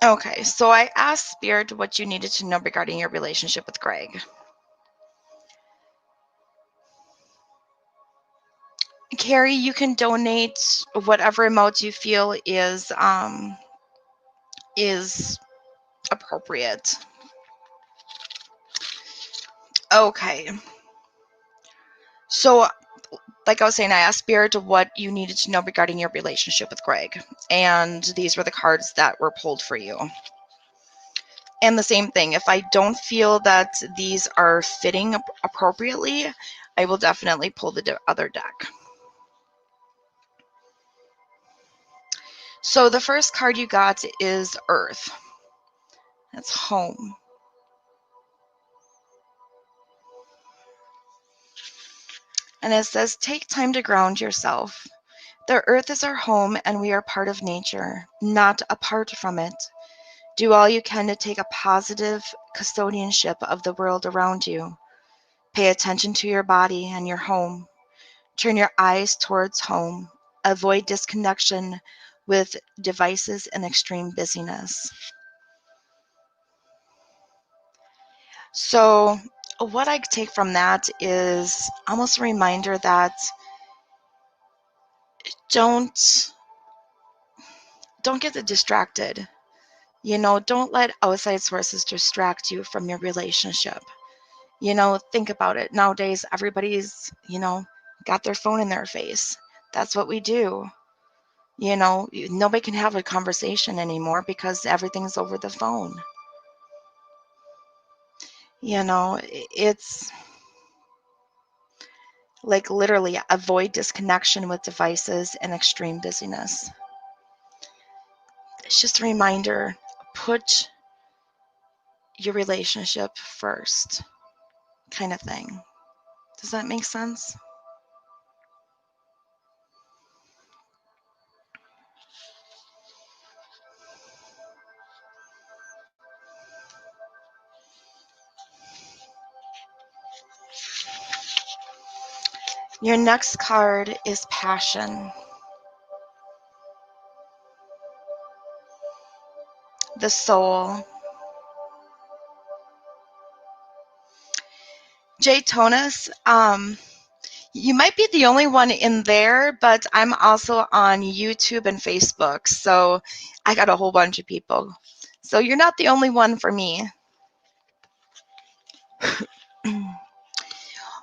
Okay, so I asked Spirit what you needed to know regarding your relationship with Greg. Carrie, you can donate whatever amount you feel is appropriate. Okay. So, like I was saying, I asked Spirit what you needed to know regarding your relationship with Greg, and these were the cards that were pulled for you. And the same thing, if I don't feel that these are fitting appropriately, I will definitely pull the other deck. So the first card you got is Earth. That's home. And it says, take time to ground yourself. The earth is our home and we are part of nature, not apart from it. Do all you can to take a positive custodianship of the world around you. Pay attention to your body and your home. Turn your eyes towards home. Avoid disconnection with devices and extreme busyness. So what I take from that is almost a reminder that don't get distracted. Don't let outside sources distract you from your relationship. Think about it. Nowadays, everybody's, got their phone in their face. That's what we do. Nobody can have a conversation anymore because everything's over the phone. It's like literally avoid disconnection with devices and extreme busyness. It's just a reminder, put your relationship first, kind of thing. Does that make sense? Your next card is passion. The soul. Jay Tonis, you might be the only one in there, but I'm also on YouTube and Facebook, so I got a whole bunch of people. So you're not the only one for me.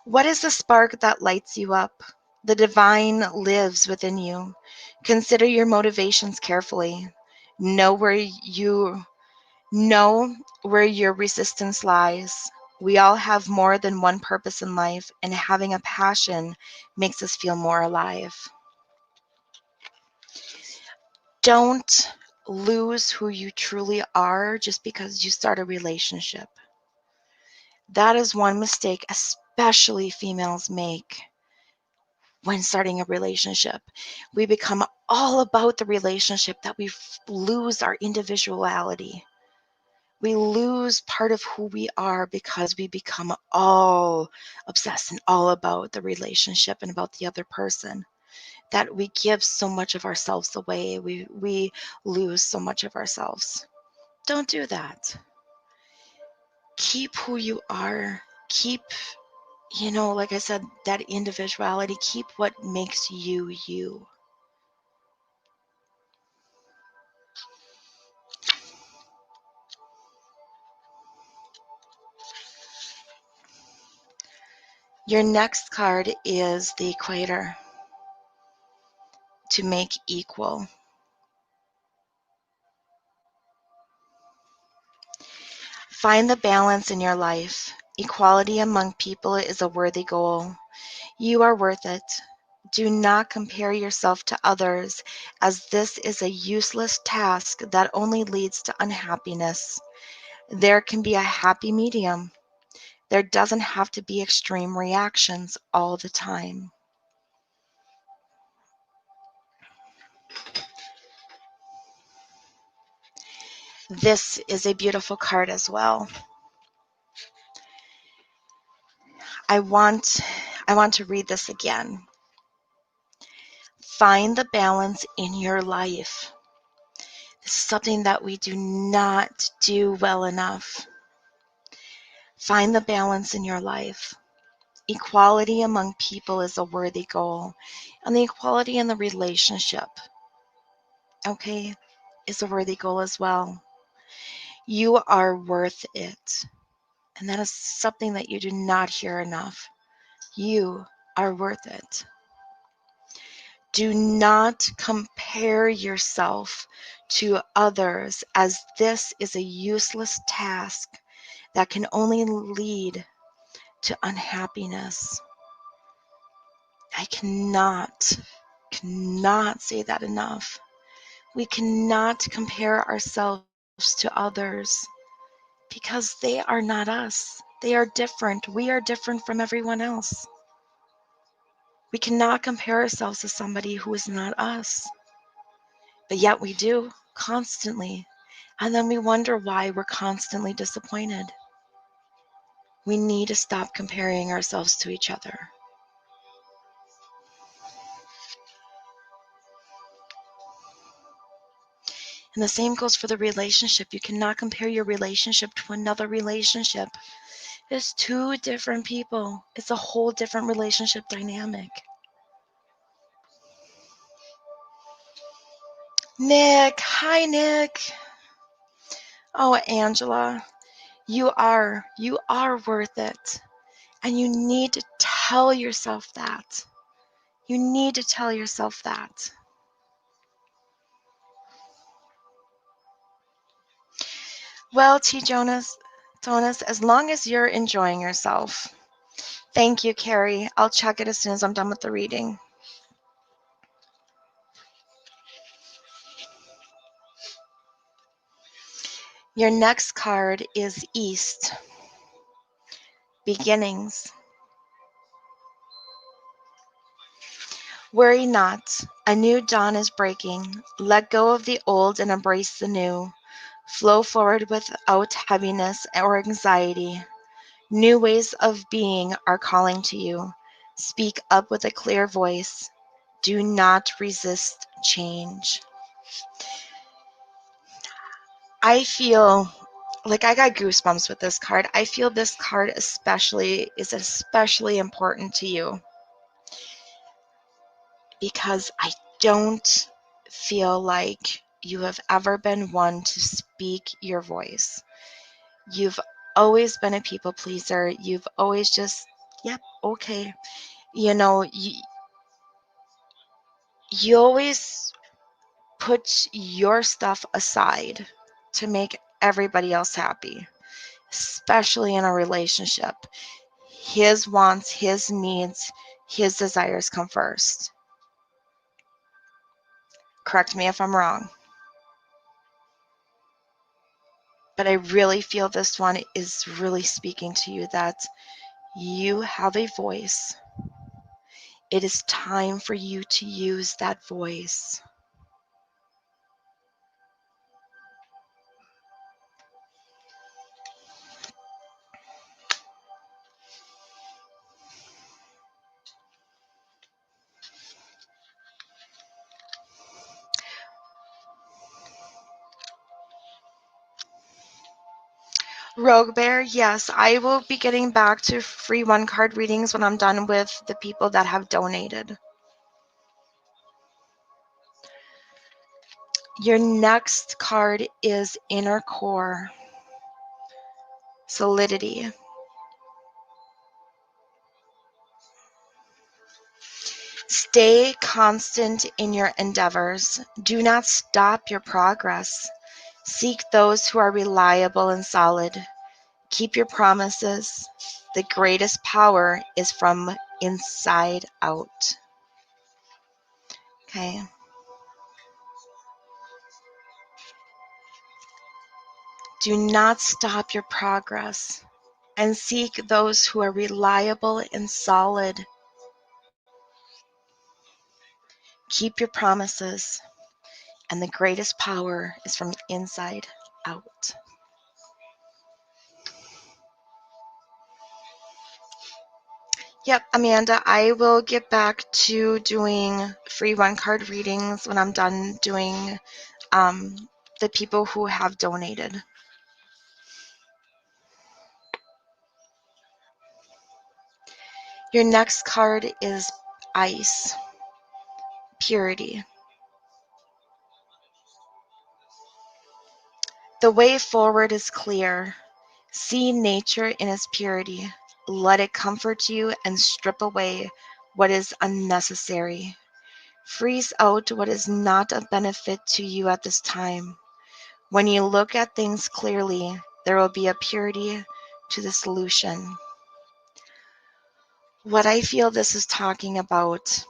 What is the spark that lights you up? The divine lives within you. Consider your motivations carefully. Know where your resistance lies. We all have more than one purpose in life, and having a passion makes us feel more alive. Don't lose who you truly are just because you start a relationship. That is one mistake especially females make when starting a relationship. We become all about the relationship that we lose our individuality. We lose part of who we are because we become all obsessed and all about the relationship and about the other person, that we give so much of ourselves away. We lose so much of ourselves. Don't do that. Keep who you are. Keep, like I said, that individuality. Keep what makes you you. Your next card is the equator. To make equal. Find the balance in your life. Equality among people is a worthy goal. You are worth it. Do not compare yourself to others, as this is a useless task that only leads to unhappiness. There can be a happy medium. There doesn't have to be extreme reactions all the time. This is a beautiful card as well. I want to read this again. Find the balance in your life. This is something that we do not do well enough. Find the balance in your life. Equality among people is a worthy goal. And the equality in the relationship, okay, is a worthy goal as well. You are worth it. And that is something that you do not hear enough. You are worth it. Do not compare yourself to others, as this is a useless task that can only lead to unhappiness. I cannot say that enough. We cannot compare ourselves to others because they are not us. They are different. We are different from everyone else. We cannot compare ourselves to somebody who is not us. But yet we do constantly. And then we wonder why we're constantly disappointed. We need to stop comparing ourselves to each other. And the same goes for the relationship. You cannot compare your relationship to another relationship There's two different people. It's a whole different relationship dynamic. Nick, hi Nick. Oh, Angela, you are worth it. And you need to tell yourself that. You need to tell yourself that. Well, Jonas, as long as you're enjoying yourself. Thank you, Carrie. I'll check it as soon as I'm done with the reading. Your next card is East. Beginnings. Worry not. A new dawn is breaking. Let go of the old and embrace the new. Flow forward without heaviness or anxiety. New ways of being are calling to you. Speak up with a clear voice. Do not resist change. I feel like I got goosebumps with this card. I feel this card is especially important to you because I don't feel like you have ever been one to speak your voice. You've always been a people pleaser. You've always just, yep, okay. You know, you always put your stuff aside to make everybody else happy, especially in a relationship. His wants, his needs, his desires come first. Correct me if I'm wrong. But I really feel this one is really speaking to you that you have a voice. It is time for you to use that voice. Rogue Bear, yes, I will be getting back to free one card readings when I'm done with the people that have donated. Your next card is Inner Core, Solidity. Stay constant in your endeavors. Do not stop your progress. Seek those who are reliable and solid. Keep your promises. The greatest power is from inside out. Okay. Do not stop your progress and seek those who are reliable and solid. Keep your promises, and the greatest power is from inside out. Yep, Amanda, I will get back to doing free one card readings when I'm done doing the people who have donated. Your next card is Ice, Purity. The way forward is clear. See nature in its purity. Let it comfort you and strip away what is unnecessary. Freeze out what is not of benefit to you at this time. When you look at things clearly, there will be a purity to the solution. What I feel this is talking about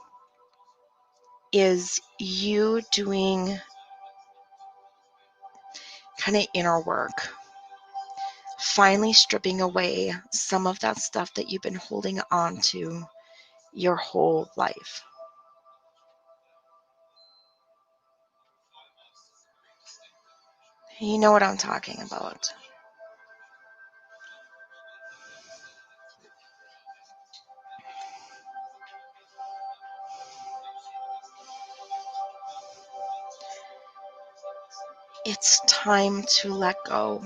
is you doing kind of inner work, finally stripping away some of that stuff that you've been holding on to your whole life. You know what I'm talking about. It's time to let go.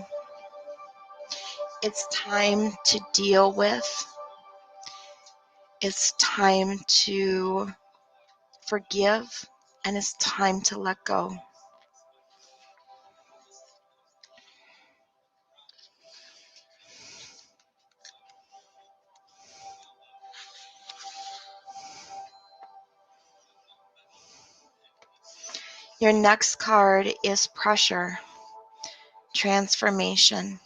It's time to deal with. It's time to forgive, and it's time to let go. Your next card is pressure, transformation.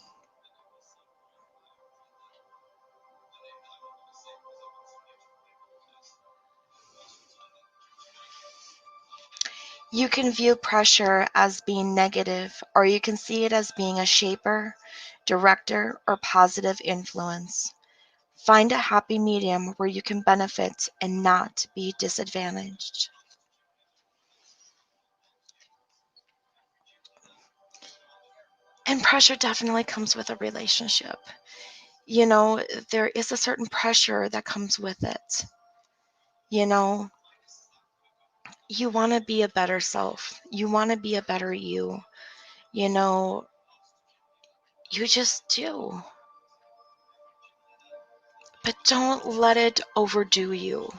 You can view pressure as being negative, or you can see it as being a shaper, director, or positive influence. Find a happy medium where you can benefit and not be disadvantaged. And pressure definitely comes with a relationship. You know, there is a certain pressure that comes with it. You know, you want to be a better self, you want to be a better you. You know, you just do. But don't let it overdo you.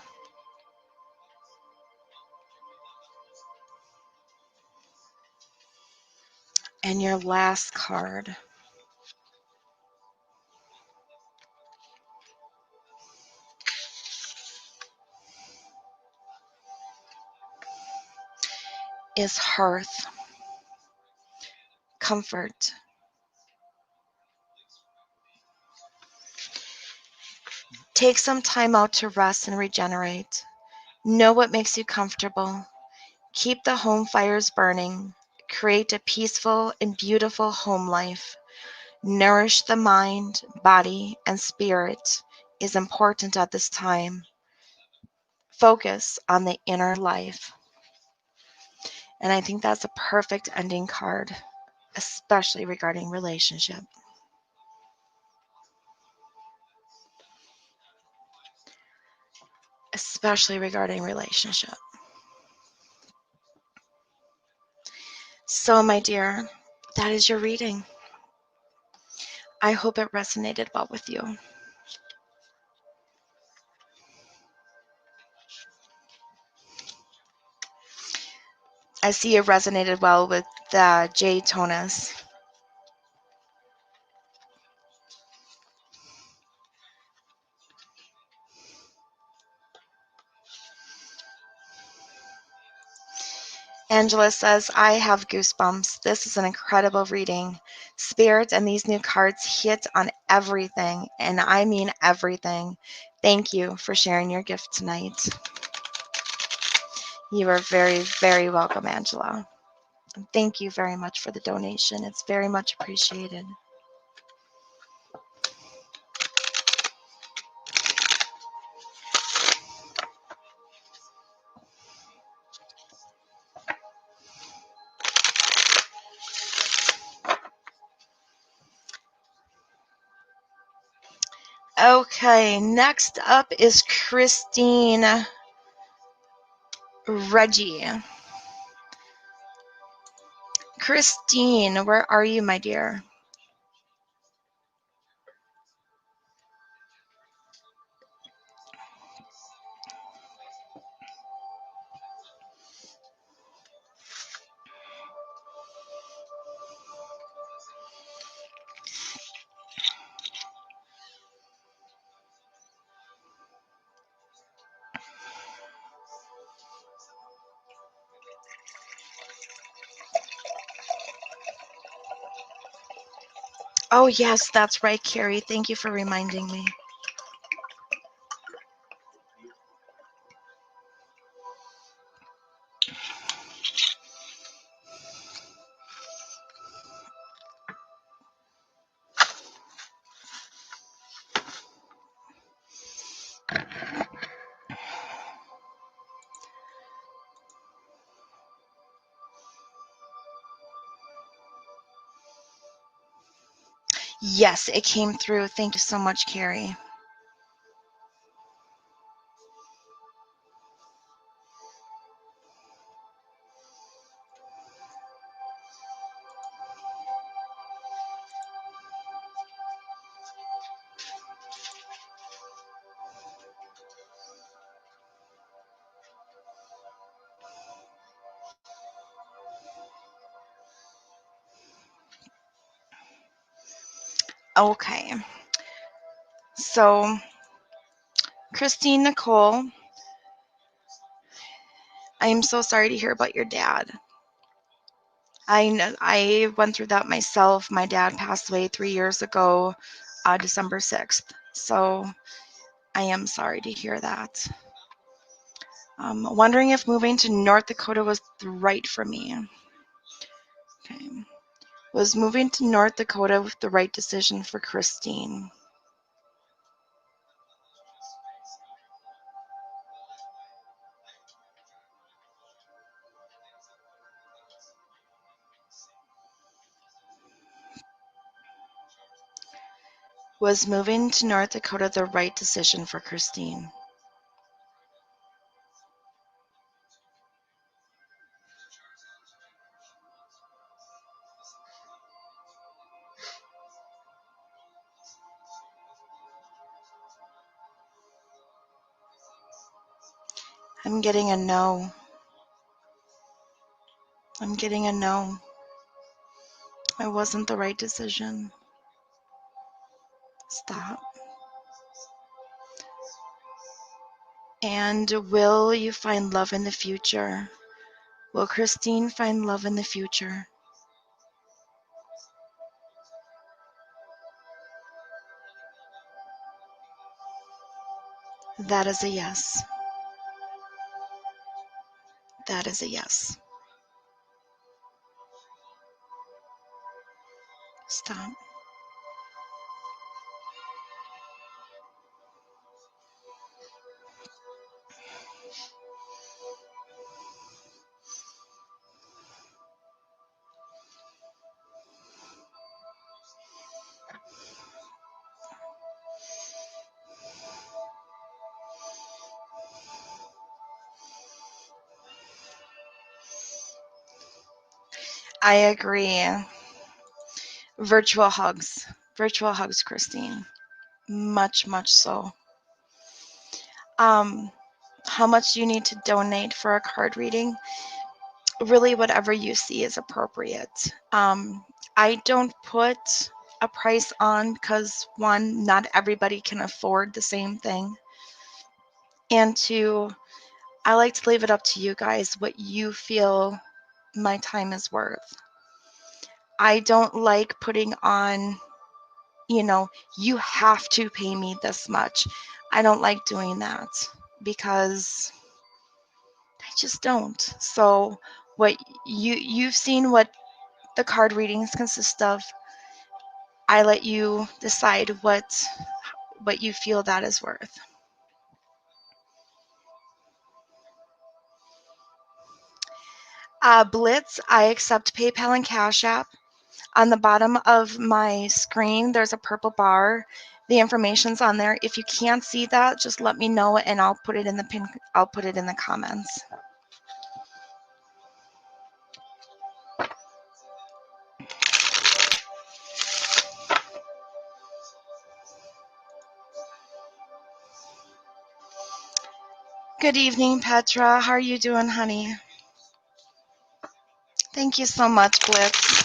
And your last card is hearth, comfort. Take some time out to rest and regenerate. Know what makes you comfortable. Keep the home fires burning. Create a peaceful and beautiful home life. Nourish the mind, body, and spirit is important at this time. Focus on the inner life. And I think that's a perfect ending card, especially regarding relationship. Especially regarding relationship. So, my dear, that is your reading. I hope it resonated well with you. I see it resonated well with Jay Tonus. Angela says, I have goosebumps. This is an incredible reading. Spirit and these new cards hit on everything, and I mean everything. Thank you for sharing your gift tonight. You are very, very welcome, Angela. And thank you very much for the donation. It's very much appreciated. Okay, next up is Christine Reggie. Christine, where are you, my dear? Oh, yes, that's right, Carrie. Thank you for reminding me. Yes, it came through. Thank you so much, Carrie. Okay. So, Christine Nicole, I am so sorry to hear about your dad. I know I went through that myself. My dad passed away 3 years ago, December 6th. So I am sorry to hear that. Wondering if moving to North Dakota was right for me. Okay. Was moving to North Dakota the right decision for Christine? Was moving to North Dakota the right decision for Christine? I'm getting a no. I'm getting a no. It wasn't the right decision. Stop. And will you find love in the future? Will Christine find love in the future? That is a yes. That is a yes. Stop. I agree. Virtual hugs. Virtual hugs, Christine. Much, much so. Um, how much do you need to donate for a card reading? Really, whatever you see is appropriate. I don't put a price on because one, not everybody can afford the same thing. And two, I like to leave it up to you guys what you feel my time is worth. I don't like putting on, you have to pay me this much. I don't like doing that because I just don't. So what you've seen what the card readings consist of. I let you decide what you feel that is worth. Blitz, I accept PayPal and Cash App. On the bottom of my screen, there's a purple bar. The information's on there. If you can't see that, just let me know and I'll put it in the pin. I'll put it in the comments. Good evening, Petra. How are you doing, honey? Thank you so much, Blitz.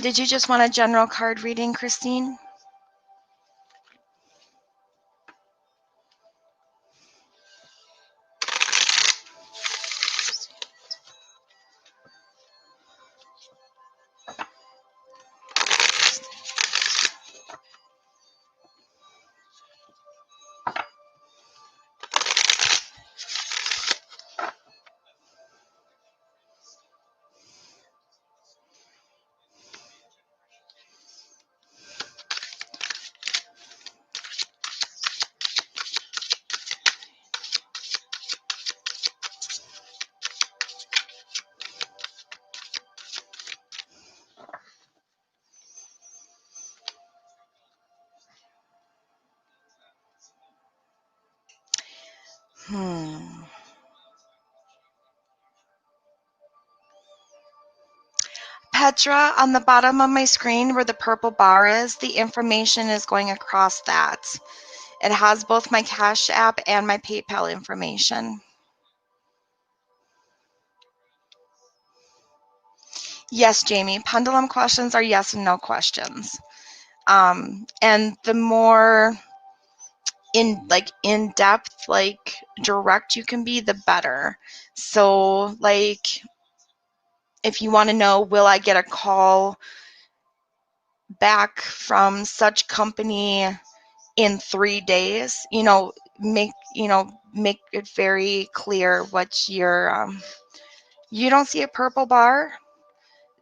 Did you just want a general card reading, Christine? Petra, on the bottom of my screen where the purple bar is, the information is going across that. It has both my Cash App and my PayPal information. Yes, Jamie, pendulum questions are yes and no questions. And the more in depth, like direct you can be, the better. So like, if you want to know, will I get a call back from such company in 3 days? Make make it very clear what your you don't see a purple bar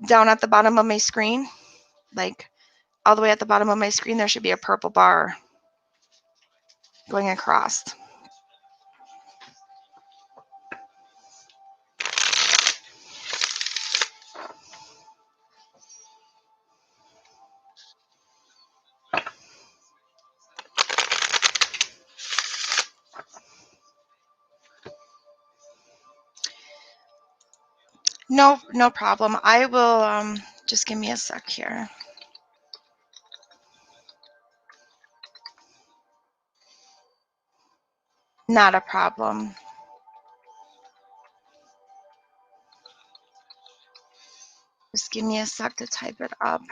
down at the bottom of my screen? Like, all the way at the bottom of my screen, there should be a purple bar going across. No problem. I will, just give me a sec here. Not a problem. Just give me a sec to type it up.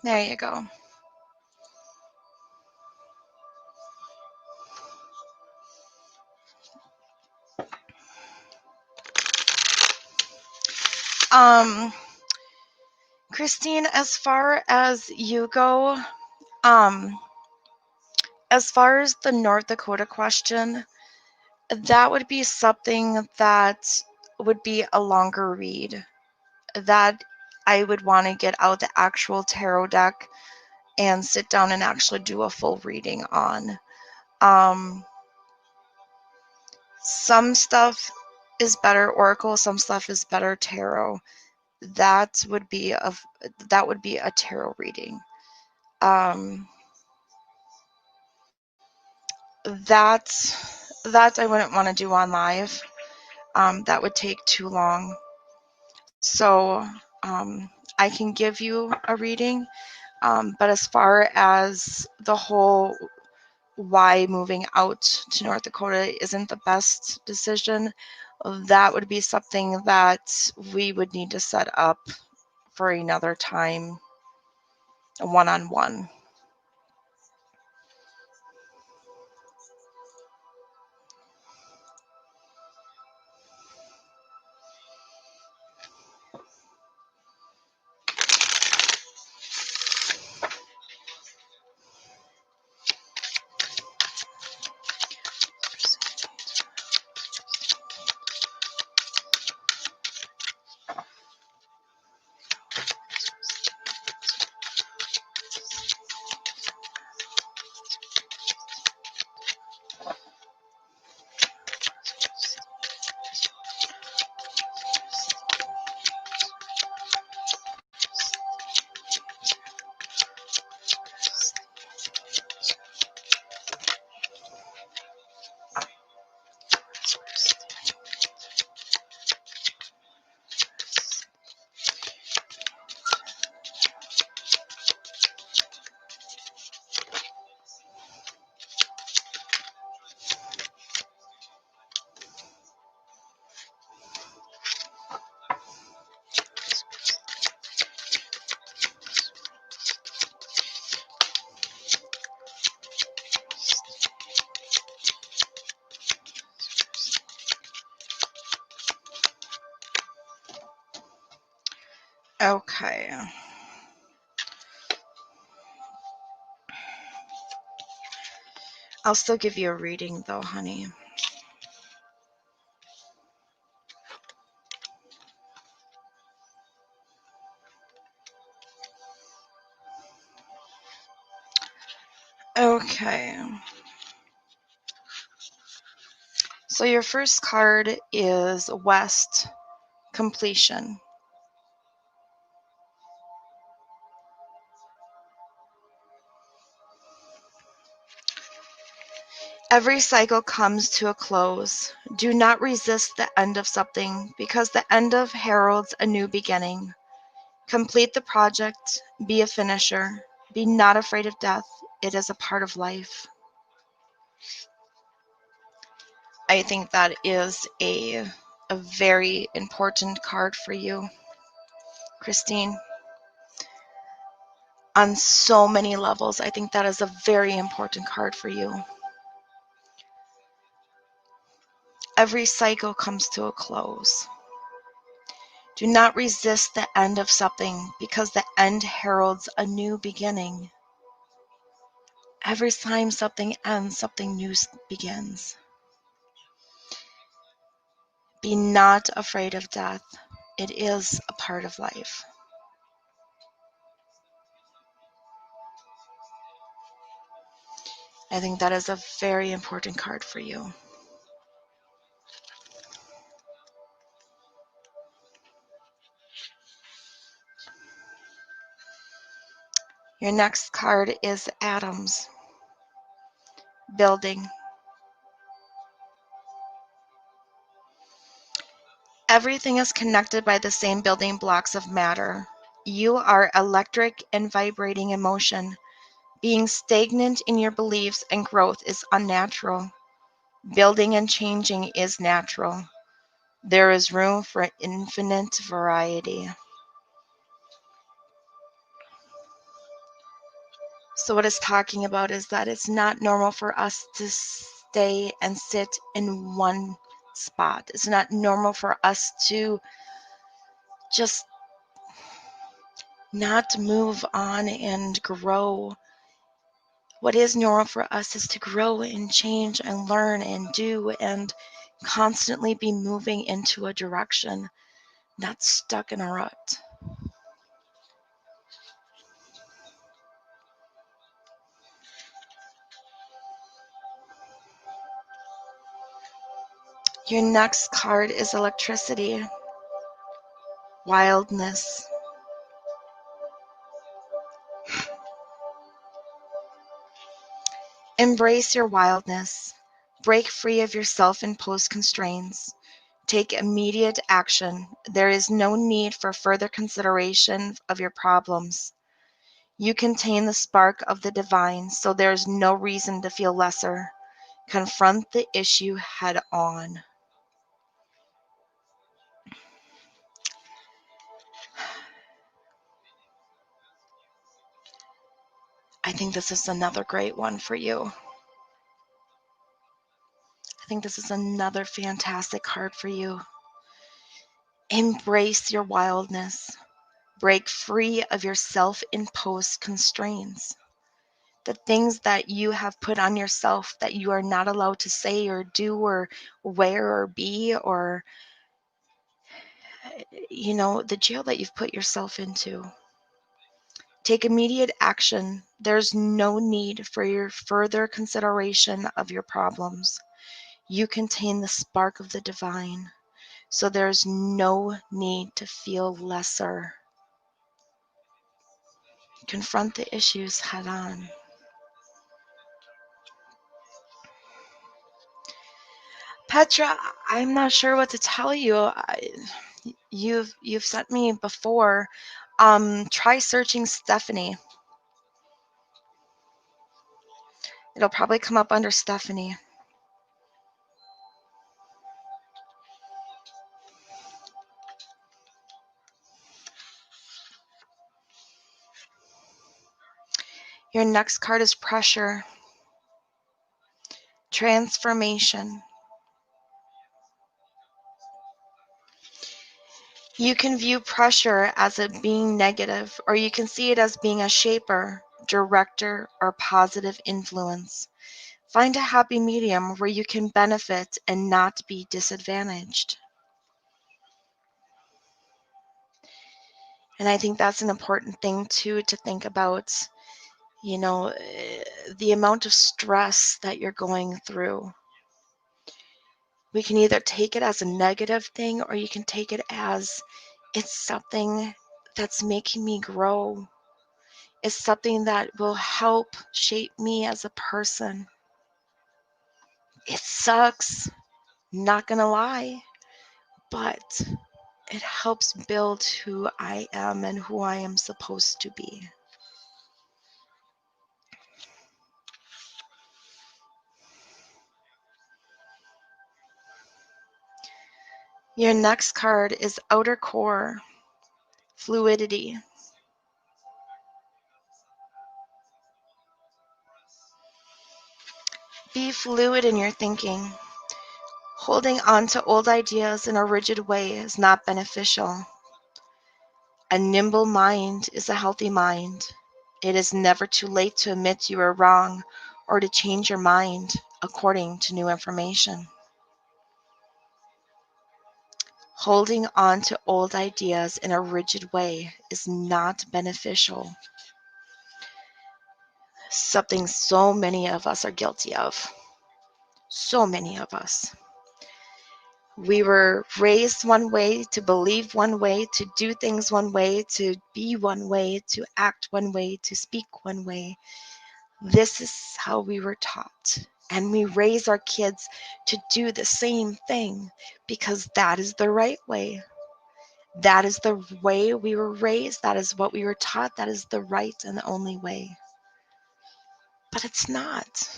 There you go. Christine, as far as you go, as far as the North Dakota question, that would be something that would be a longer read. That I would want to get out the actual tarot deck and sit down and actually do a full reading on. Some stuff is better Oracle, some stuff is better Tarot. That would be a tarot reading. That I wouldn't want to do on live. That would take too long. So I can give you a reading, but as far as the whole why moving out to North Dakota isn't the best decision, that would be something that we would need to set up for another time, a one-on-one. Okay. I'll still give you a reading though, honey. Okay. So your first card is West, completion. Every cycle comes to a close. Do not resist the end of something, because the end of heralds a new beginning. Complete the project. Be a finisher. Be not afraid of death. It is a part of life. I think that is a very important card for you, Christine. On so many levels, I think that is a very important card for you. Every cycle comes to a close. Do not resist the end of something, because the end heralds a new beginning. Every time something ends, something new begins. Be not afraid of death. It is a part of life. I think that is a very important card for you. Your next card is atoms. Building. Everything is connected by the same building blocks of matter. You are electric and vibrating in motion. Being stagnant in your beliefs and growth is unnatural. Building and changing is natural. There is room for infinite variety. So what it's talking about is that it's not normal for us to stay and sit in one spot. It's not normal for us to just not move on and grow. What is normal for us is to grow and change and learn and do and constantly be moving into a direction, not stuck in a rut. Your next card is electricity, wildness. Embrace your wildness. Break free of your self-imposed constraints. Take immediate action. There is no need for further consideration of your problems. You contain the spark of the divine, so there is no reason to feel lesser. Confront the issue head on. I think this is another great one for you. I think this is another fantastic card for you. Embrace your wildness. Break free of your self-imposed constraints. The things that you have put on yourself that you are not allowed to say or do or wear or be, or, the jail that you've put yourself into. Take immediate action. There's no need for your further consideration of your problems. You contain the spark of the divine, so there's no need to feel lesser. Confront the issues head on. Petra, I'm not sure what to tell you. You've sent me before. Try searching Stephanie. It'll probably come up under Stephanie. Your next card is pressure. Transformation. You can view pressure as it being negative, or you can see it as being a shaper, director, or positive influence. Find a happy medium where you can benefit and not be disadvantaged. And I think that's an important thing too to think about, the amount of stress that you're going through. We can either take it as a negative thing, or you can take it as it's something that's making me grow. It's something that will help shape me as a person. It sucks, not gonna lie, but It helps build who I am and who I am supposed to be. Your next card is Outer Core, Fluidity. Be fluid in your thinking. Holding on to old ideas in a rigid way is not beneficial. A nimble mind is a healthy mind. It is never too late to admit you are wrong or to change your mind according to new information. Holding on to old ideas in a rigid way is not beneficial. Something so many of us are guilty of. So many of us. We were raised one way, to believe one way, to do things one way, to be one way, to act one way, to speak one way. This is how we were taught. And we raise our kids to do the same thing because that is the right way. That is the way we were raised. That is what we were taught. That is the right and the only way. But it's not.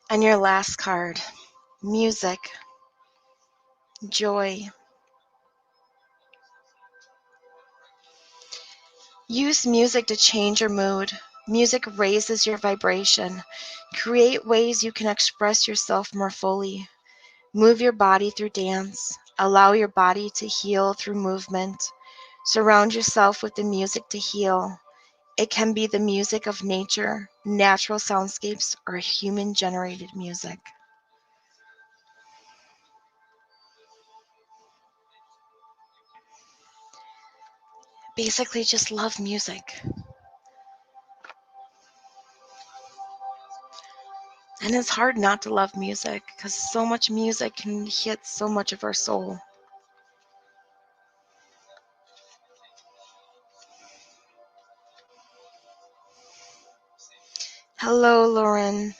And your last card, music, joy. Use music to change your mood. Music raises your vibration. Create ways you can express yourself more fully. Move your body through dance. Allow your body to heal through movement. Surround yourself with the music to heal. It can be the music of nature, natural soundscapes, or human generated music. Basically, just love music. And it's hard not to love music because so much music can hit so much of our soul. Hello, Lauren.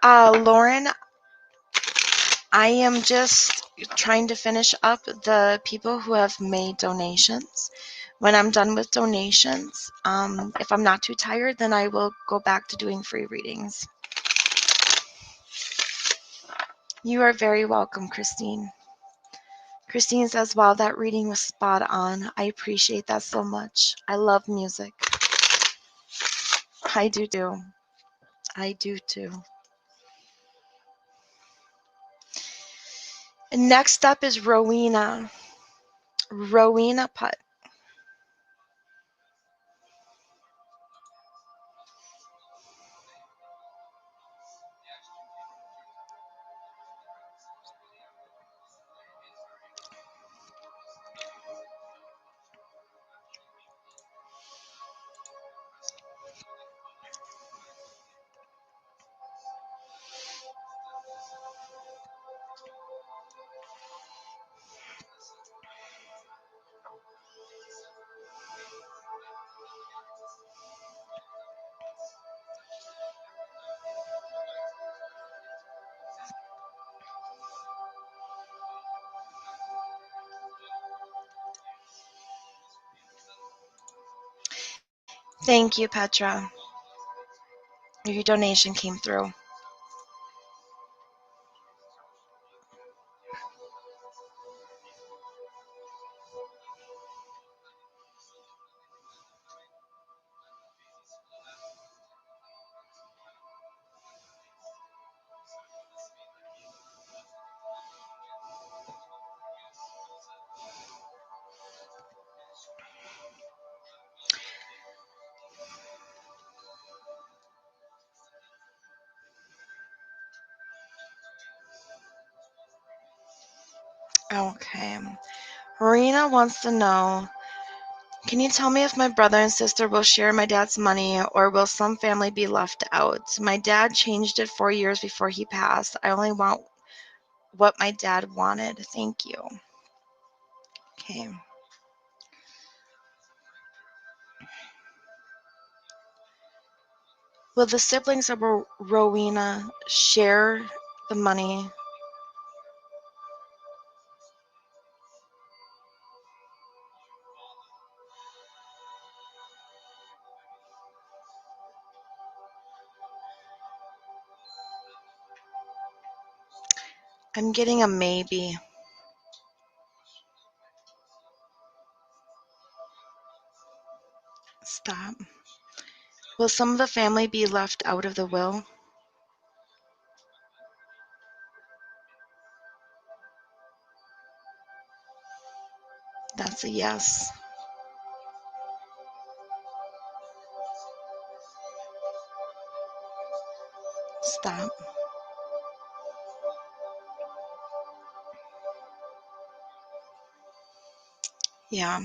Lauren, I am just trying to finish up the people who have made donations. When I'm done with donations, if I'm not too tired, then I will go back to doing free readings. You are very welcome, Christine. Christine says, wow, that reading was spot on. I appreciate that so much. I love music. I do too. I do too. And next up is Rowena. Rowena Putt. Thank you, Petra. Your donation came through. Okay. Marina wants to know, Can you tell me if my brother and sister will share my dad's money or will some family be left out? My dad changed it 4 years before he passed. I only want what my dad wanted. Thank you. Okay. Will the siblings of Rowena share the money? I'm getting a maybe. Stop. Will some of the family be left out of the will? That's a yes. Stop. Yeah.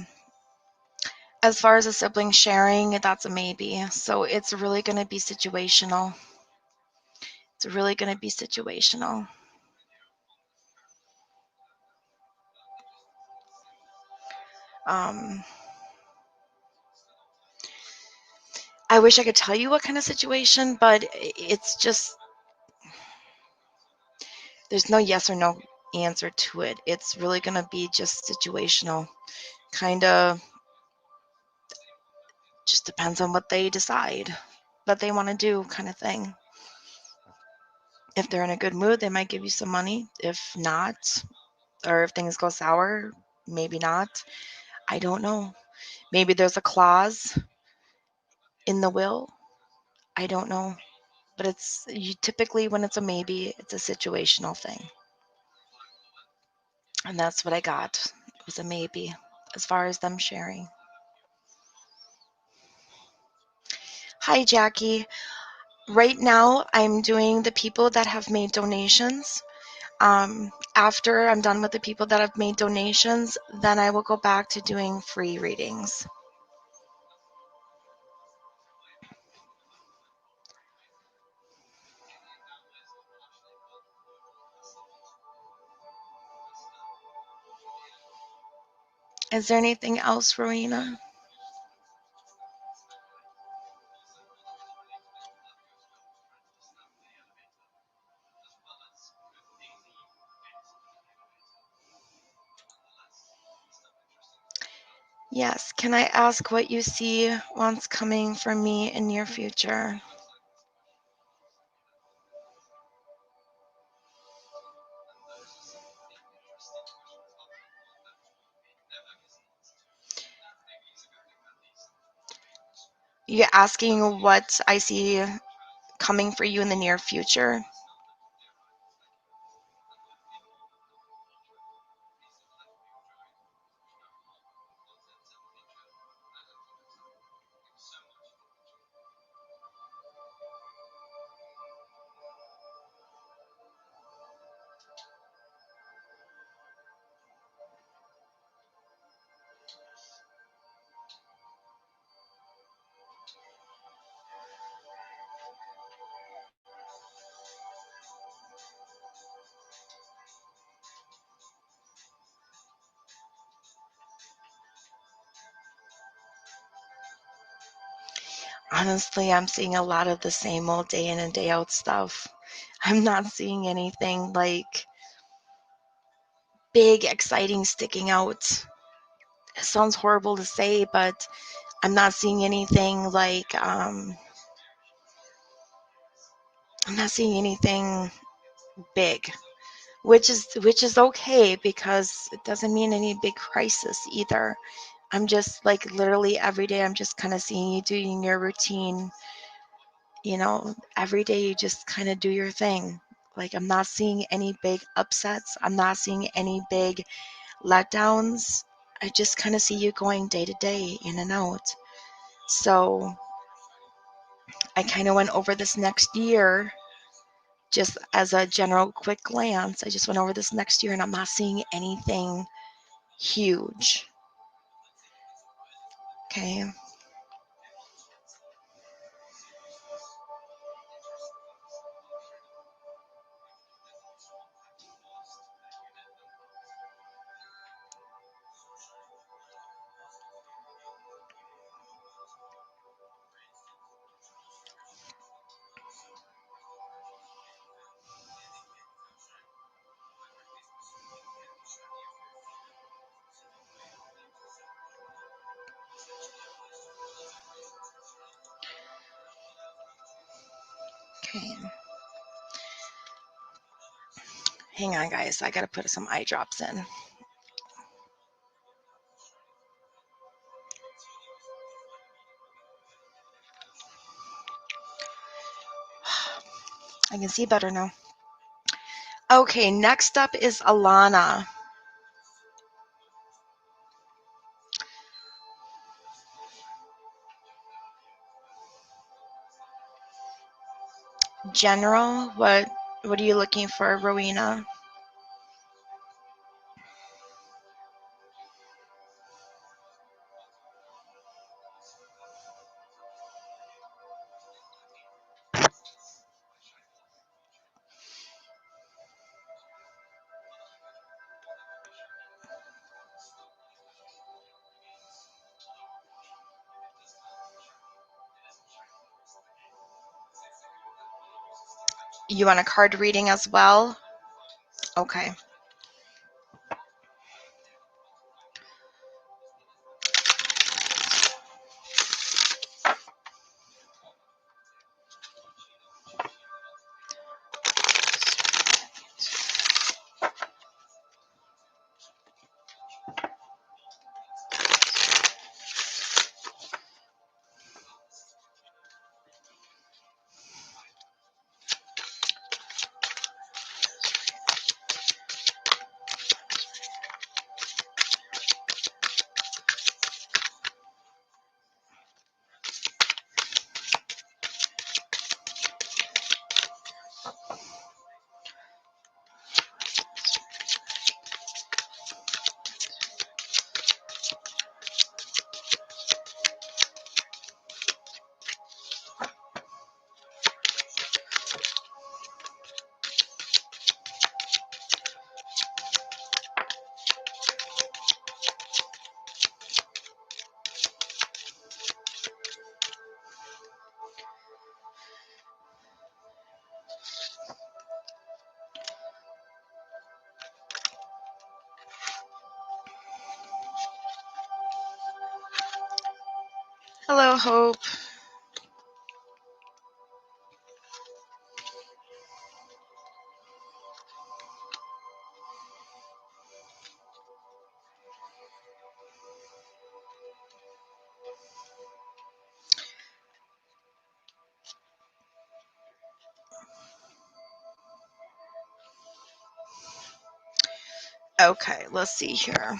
As far as a sibling sharing, that's a maybe. So it's really going to be situational. It's really going to be situational. I wish I could tell you what kind of situation, but it's just, there's no yes or no answer to it. It's really going to be just situational. Kind of just depends on what they decide that they want to do, kind of thing. If they're in a good mood, they might give you some money. If not, or if things go sour, maybe not. I don't know. Maybe there's a clause in the will. I don't know. But it's typically when it's a maybe, it's a situational thing. And that's what I got. It was a maybe as far as them sharing. Hi, Jackie. Right now, I'm doing the people that have made donations. After I'm done with the people that have made donations, then I will go back to doing free readings. Is there anything else, Rowena? Yes. Can I ask what you see once coming for me in near future? You're asking what I see coming for you in the near future? Honestly, I'm seeing a lot of the same old day in and day out stuff. I'm not seeing anything like big, exciting sticking out. It sounds horrible to say, but I'm not seeing anything like I'm not seeing anything big, which is okay because it doesn't mean any big crisis either. I'm just like literally every day I'm just kind of seeing you doing your routine. Every day you just kind of do your thing. Like I'm not seeing any big upsets. I'm not seeing any big letdowns. I just kind of see you going day to day in and out. So I kind of went over this next year just as a general quick glance. I just went over this next year and I'm not seeing anything huge. Okay. Okay. Hang on, guys. I gotta put some eye drops in. I can see better now. Okay, next up is Alana. General, what are you looking for, Rowena? You want a card reading as well? Okay. Hello, Hope. Okay, let's see here.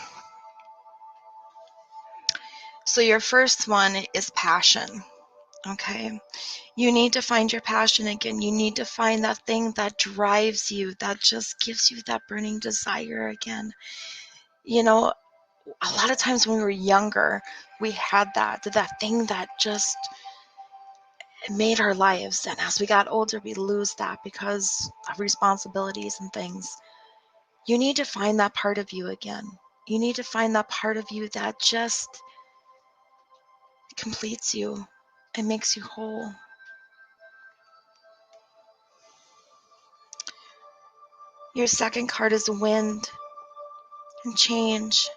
So your first one is passion. Okay. You need to find your passion again. You need to find that thing that drives you, that just gives you that burning desire again. You know, a lot of times when we were younger, we had that thing that just made our lives. And as we got older, we lose that because of responsibilities and things. You need to find that part of you again. You need to find that part of you that just completes you and makes you whole. Your second card is wind and change.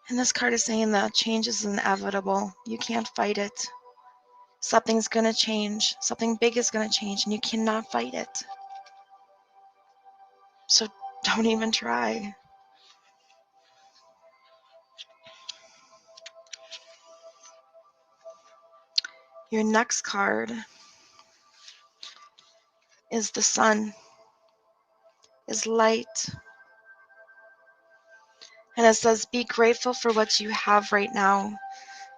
And this card is saying that change is inevitable. You can't fight it. Something's going to change. Something big is going to change, and you cannot fight it. So don't even try. Your next card is the sun, is light. And it says, be grateful for what you have right now.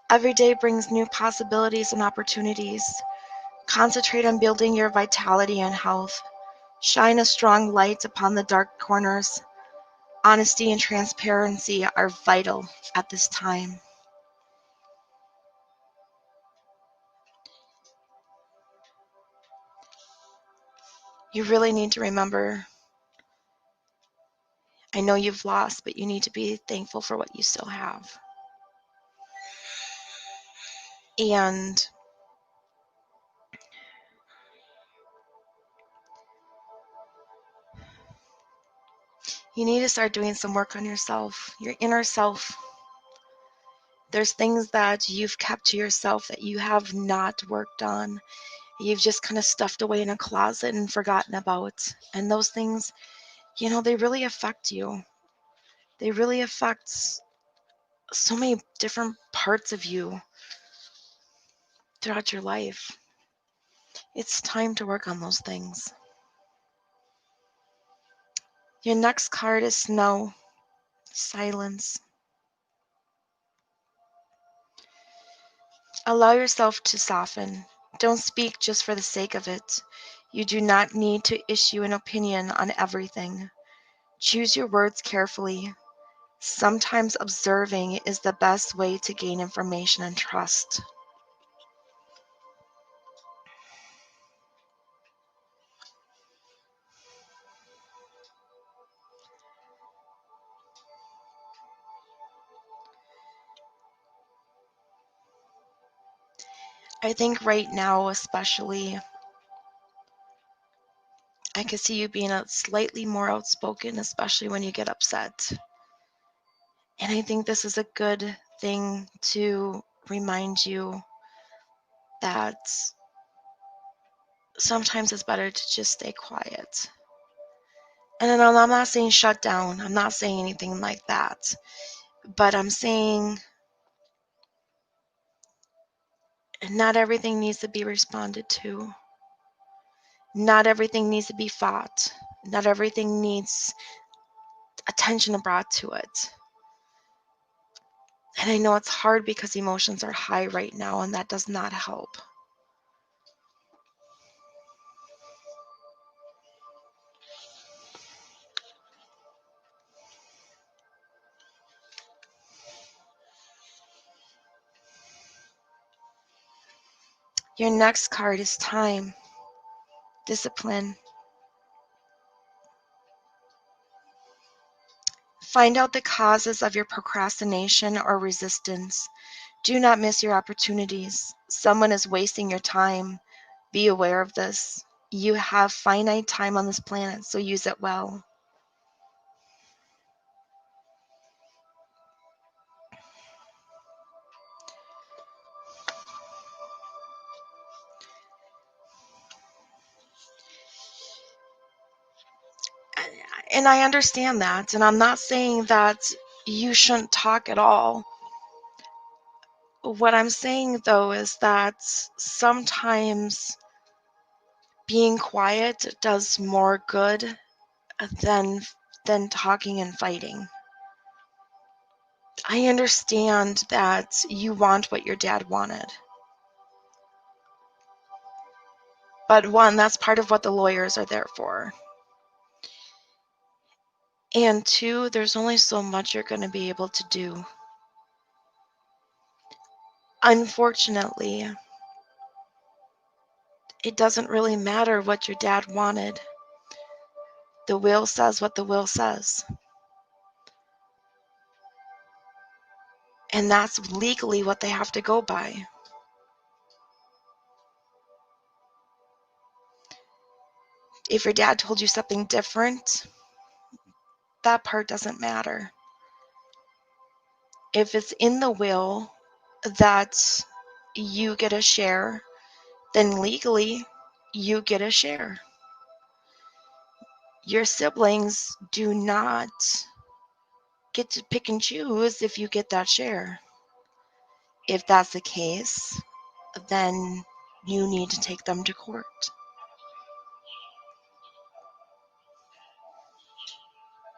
Every day brings new possibilities and opportunities. Concentrate on building your vitality and health. Shine a strong light upon the dark corners. Honesty and transparency are vital at this time. You really need to remember, I know you've lost, but you need to be thankful for what you still have. And you need to start doing some work on yourself, your inner self. There's things that you've kept to yourself that you have not worked on. You've just kind of stuffed away in a closet and forgotten about. And those things, they really affect you. They really affect so many different parts of you throughout your life. It's time to work on those things. Your next card is Snow, Silence. Allow yourself to soften. Don't speak just for the sake of it. You do not need to issue an opinion on everything. Choose your words carefully. Sometimes observing is the best way to gain information and trust. I think right now, especially, I could see you being slightly more outspoken, especially when you get upset. And I think this is a good thing to remind you that sometimes it's better to just stay quiet. And I'm not saying shut down. I'm not saying anything like that. But I'm saying not everything needs to be responded to. Not everything needs to be fought. Not everything needs attention brought to it. And I know it's hard because emotions are high right now, and that does not help. Your next card is Time, Discipline. Find out the causes of your procrastination or resistance. Do not miss your opportunities. Someone is wasting your time. Be aware of this. You have finite time on this planet, so use it well. And I understand that, and I'm not saying that you shouldn't talk at all. What I'm saying, though, is that sometimes being quiet does more good than talking and fighting. I understand that you want what your dad wanted. But one, that's part of what the lawyers are there for. And two, there's only so much you're going to be able to do. Unfortunately, it doesn't really matter what your dad wanted. The will says what the will says. And that's legally what they have to go by. If your dad told you something different, that part doesn't matter. If it's in the will that you get a share, then legally you get a share. Your siblings do not get to pick and choose if you get that share. If that's the case, then you need to take them to court.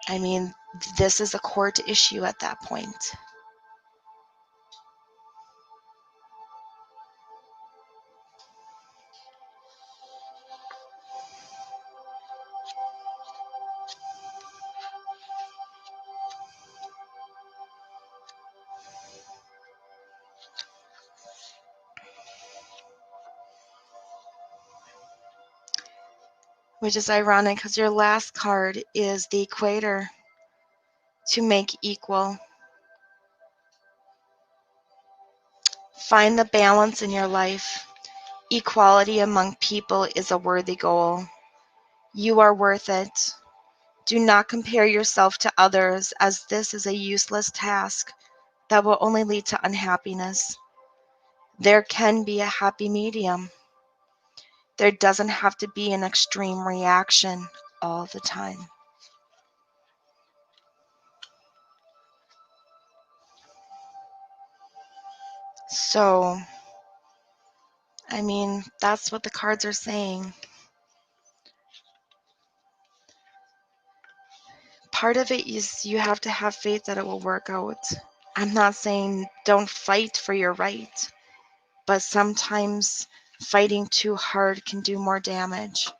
I mean, this is a court issue at that point. which is ironic because your last card is the equator, to make equal. Find the balance in your life. Equality among people is a worthy goal. You are worth it. Do not compare yourself to others, as this is a useless task that will only lead to unhappiness. There can be a happy medium. There doesn't have to be an extreme reaction all the time. So, I mean, that's what the cards are saying. Part of it is you have to have faith that it will work out. I'm not saying don't fight for your right, but sometimes fighting too hard can do more damage.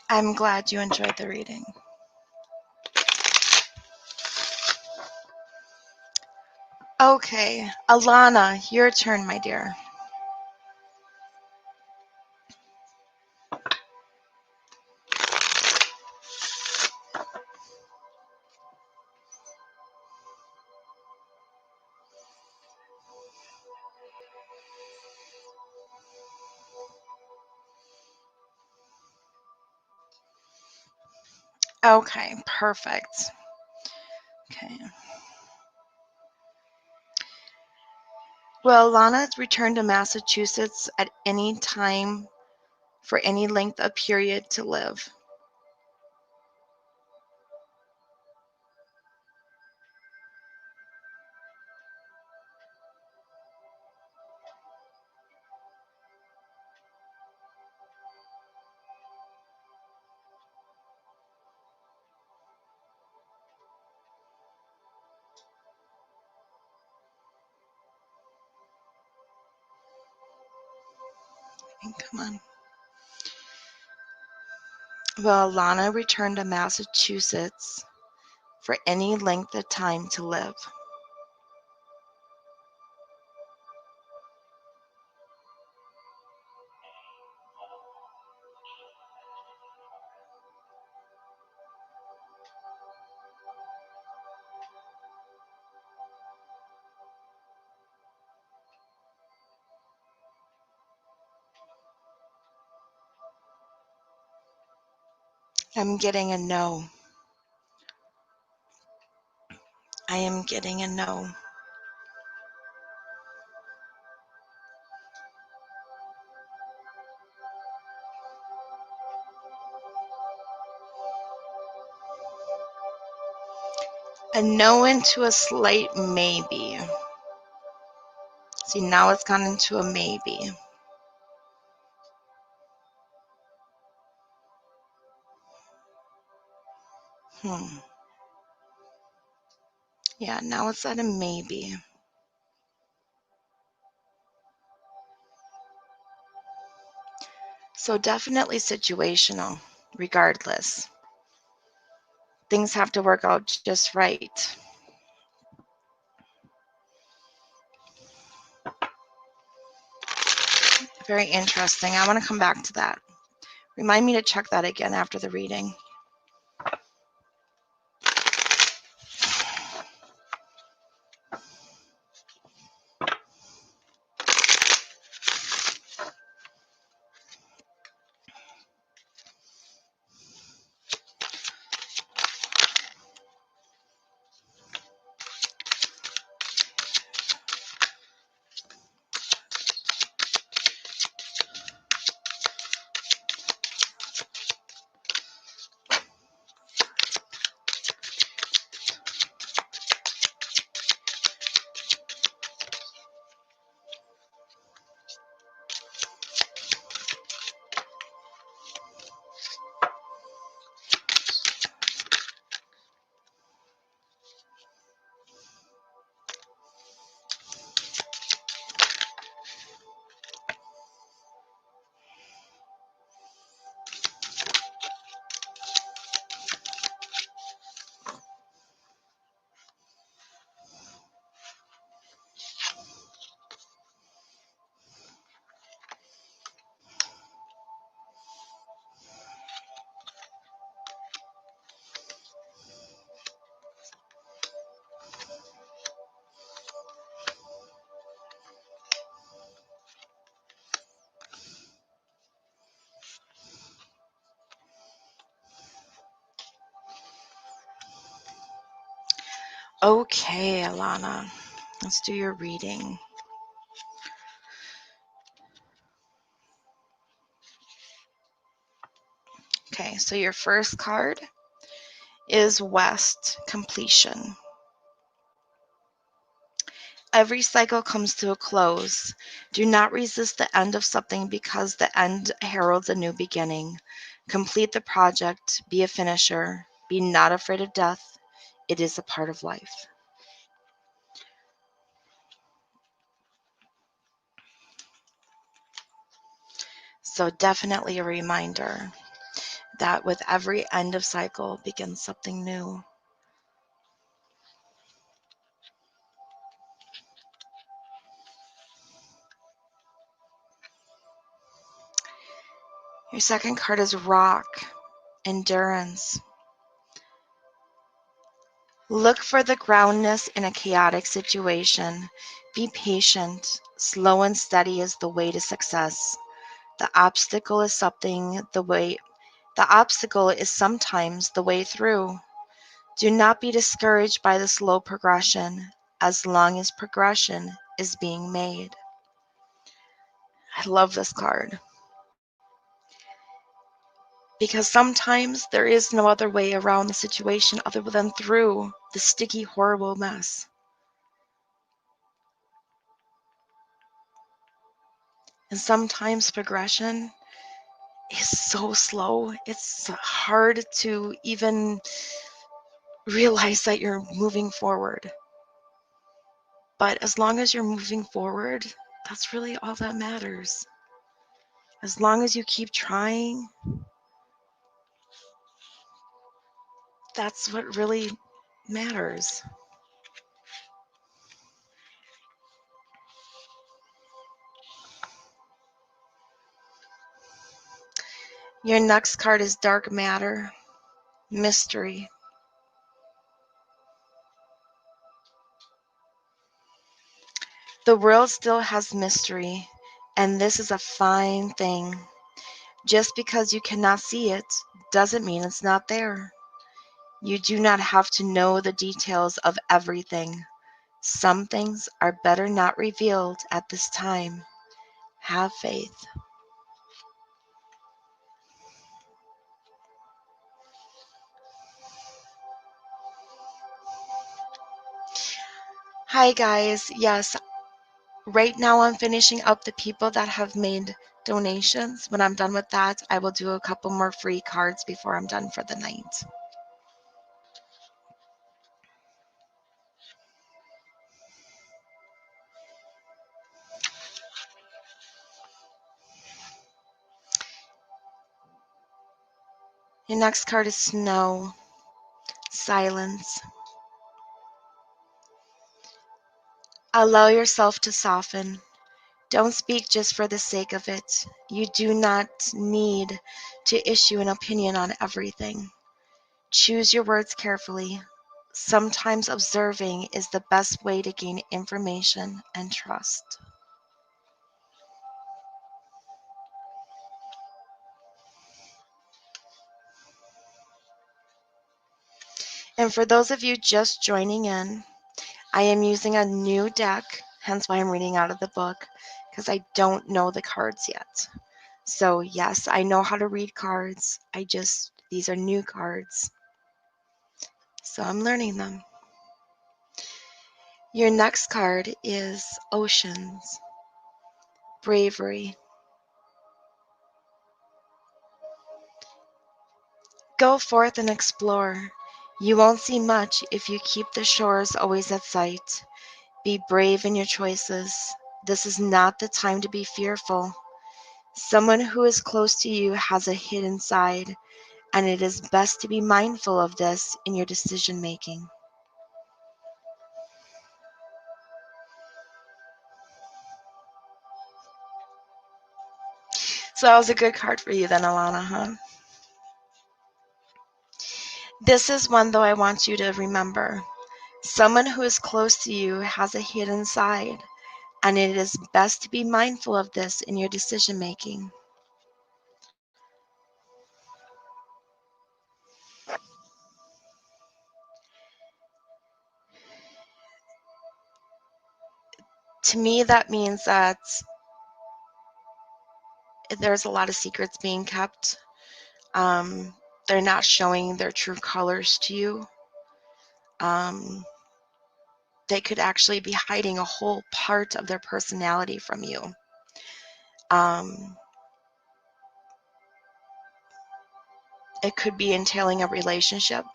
I'm glad you enjoyed the reading. Okay, Alana, your turn, my dear. Okay, perfect. Okay. Will Alana return to Massachusetts at any time for any length of period to live? Come on. Will Alana return to Massachusetts for any length of time to live? I'm getting a no. I am getting a no. A no into a slight maybe. See, now it's gone into a maybe. Yeah, now it's at a maybe. So definitely situational, regardless. Things have to work out just right. Very interesting. I want to come back to that. Remind me to check that again after the reading. Okay, Alana, let's do your reading. Okay, so your first card is West, completion. Every cycle comes to a close. Do not resist the end of something because the end heralds a new beginning. Complete the project, be a finisher, be not afraid of death. It is a part of life. So definitely a reminder that with every end of cycle begins something new. Your second card is Rock, endurance. Look for the groundness in a chaotic situation. Be patient. Slow and steady is the way to success. The obstacle is sometimes the way through. Do not be discouraged by the slow progression, as long as progression is being made. I love this card because sometimes there is no other way around the situation other than through the sticky, horrible mess. And sometimes progression is so slow, it's hard to even realize that you're moving forward. But as long as you're moving forward, that's really all that matters. As long as you keep trying, that's what really matters. Your next card is Dark Matter, mystery. The world still has mystery, and this is a fine thing. Just because you cannot see it doesn't mean it's not there. You do not have to know the details of everything. Some things are better not revealed at this time. Have faith. Hi guys, yes, right now I'm finishing up the people that have made donations. When I'm done with that, I will do a couple more free cards before I'm done for the night. Your next card is Snow, silence. Allow yourself to soften. Don't speak just for the sake of it. You do not need to issue an opinion on everything. Choose your words carefully. Sometimes observing is the best way to gain information and trust. And for those of you just joining in, I am using a new deck, hence why I'm reading out of the book, because I don't know the cards yet. So yes, I know how to read cards. These are new cards. So I'm learning them. Your next card is Oceans, bravery. Go forth and explore. You won't see much if you keep the shores always at sight. Be brave in your choices. This is not the time to be fearful. Someone who is close to you has a hidden side, and it is best to be mindful of this in your decision making. So that was a good card for you then, Alana, huh? This is one, though, I want you to remember. Someone who is close to you has a hidden side, and it is best to be mindful of this in your decision making. To me, that means that there's a lot of secrets being kept. They're not showing their true colors to you. They could actually be hiding a whole part of their personality from you. It could be entailing a relationship,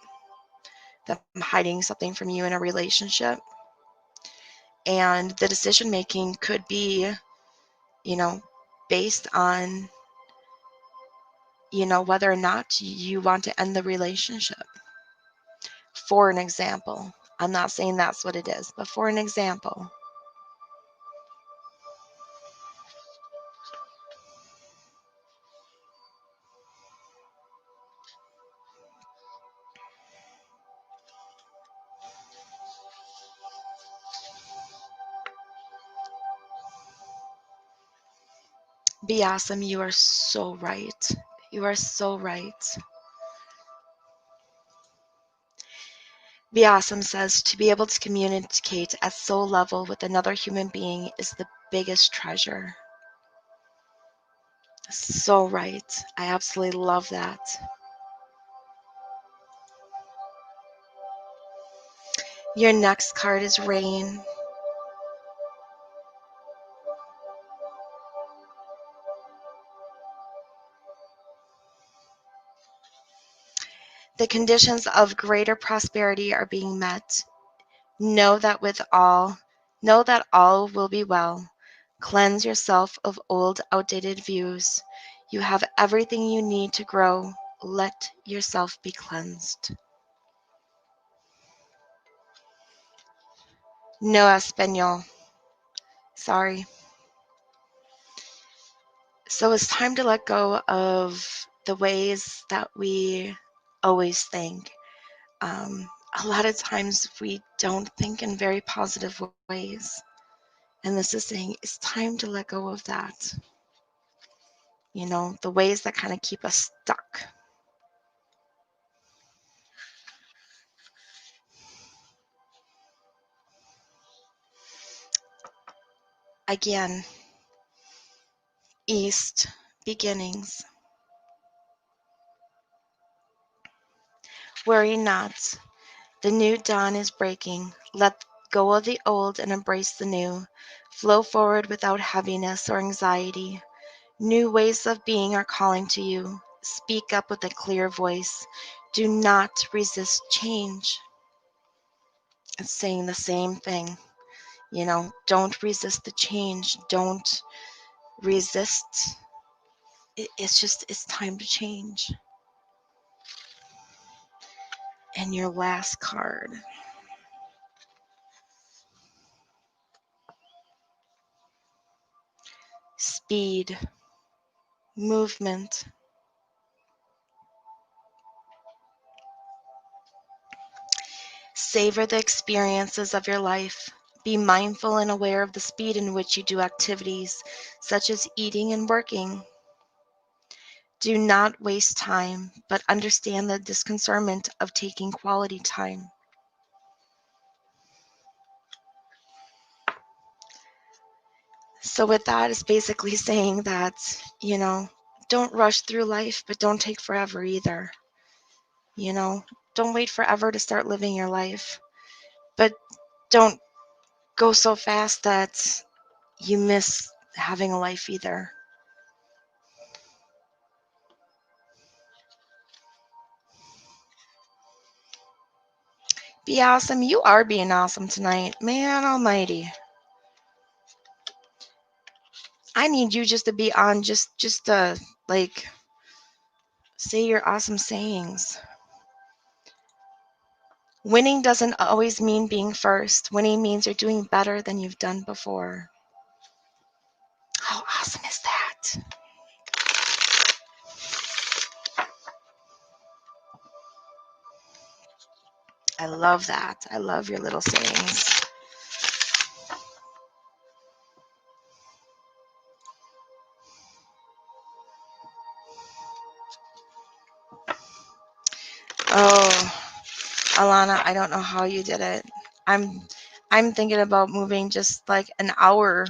them hiding something from you in a relationship. And the decision making could be, based on, whether or not you want to end the relationship. For an example, I'm not saying that's what it is, but for an example. Be awesome. You are so right. You are so right. Be awesome says to be able to communicate at soul level with another human being is the biggest treasure. So right. I absolutely love that. Your next card is Rain. The conditions of greater prosperity are being met. Know that all will be well. Cleanse yourself of old, outdated views. You have everything you need to grow. Let yourself be cleansed. No español. Sorry. So it's time to let go of the ways that we always think. A lot of times we don't think in very positive ways. And this is saying it's time to let go of that. The ways that kind of keep us stuck. Again, East beginnings. Worry not. The new dawn is breaking. Let go of the old and embrace the new. Flow forward without heaviness or anxiety. New ways of being are calling to you. Speak up with a clear voice. Do not resist change. It's saying the same thing. Don't resist the change. Don't resist. It's time to change. And your last card. Speed. Movement. Savor the experiences of your life. Be mindful and aware of the speed in which you do activities, such as eating and working. Do not waste time, but understand the disconcernment of taking quality time. So with that, it's basically saying that, don't rush through life, but don't take forever either. Don't wait forever to start living your life, but don't go so fast that you miss having a life either. Be awesome. You are being awesome tonight. Man almighty. I need you just to be on, just to, say your awesome sayings. Winning doesn't always mean being first. Winning means you're doing better than you've done before. How awesome is that? I love that. I love your little sayings. Oh, Alana, I don't know how you did it. I'm thinking about moving just like an hour,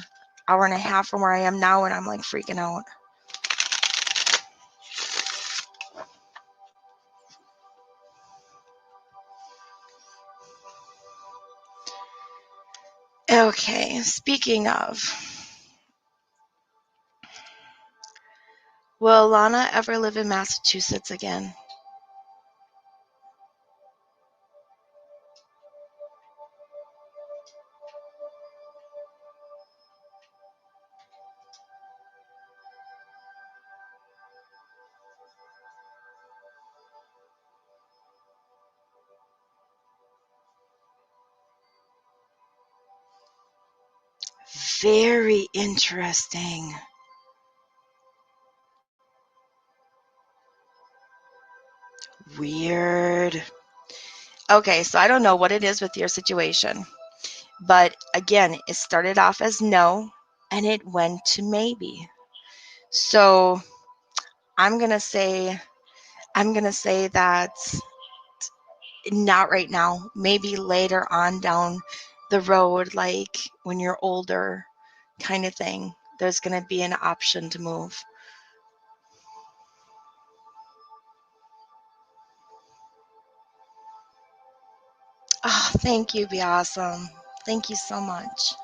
hour and a half from where I am now, and I'm like freaking out. Okay, speaking of, will Lana ever live in Massachusetts again? Very interesting. Weird. Okay, so I don't know what it is with your situation, but again, it started off as no and it went to maybe. So I'm going to say that not right now, maybe later on down the road, like when you're older, kind of thing. There's going to be an option to move. Oh, thank you, be awesome. Thank you so much.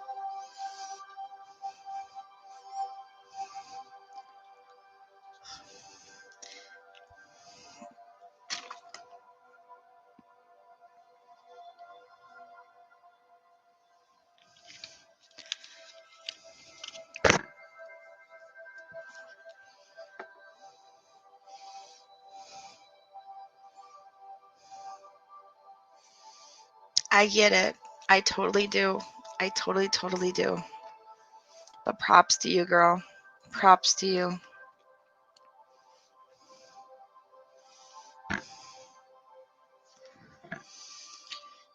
I get it. I totally do. I totally do. But props to you, girl. Props to you.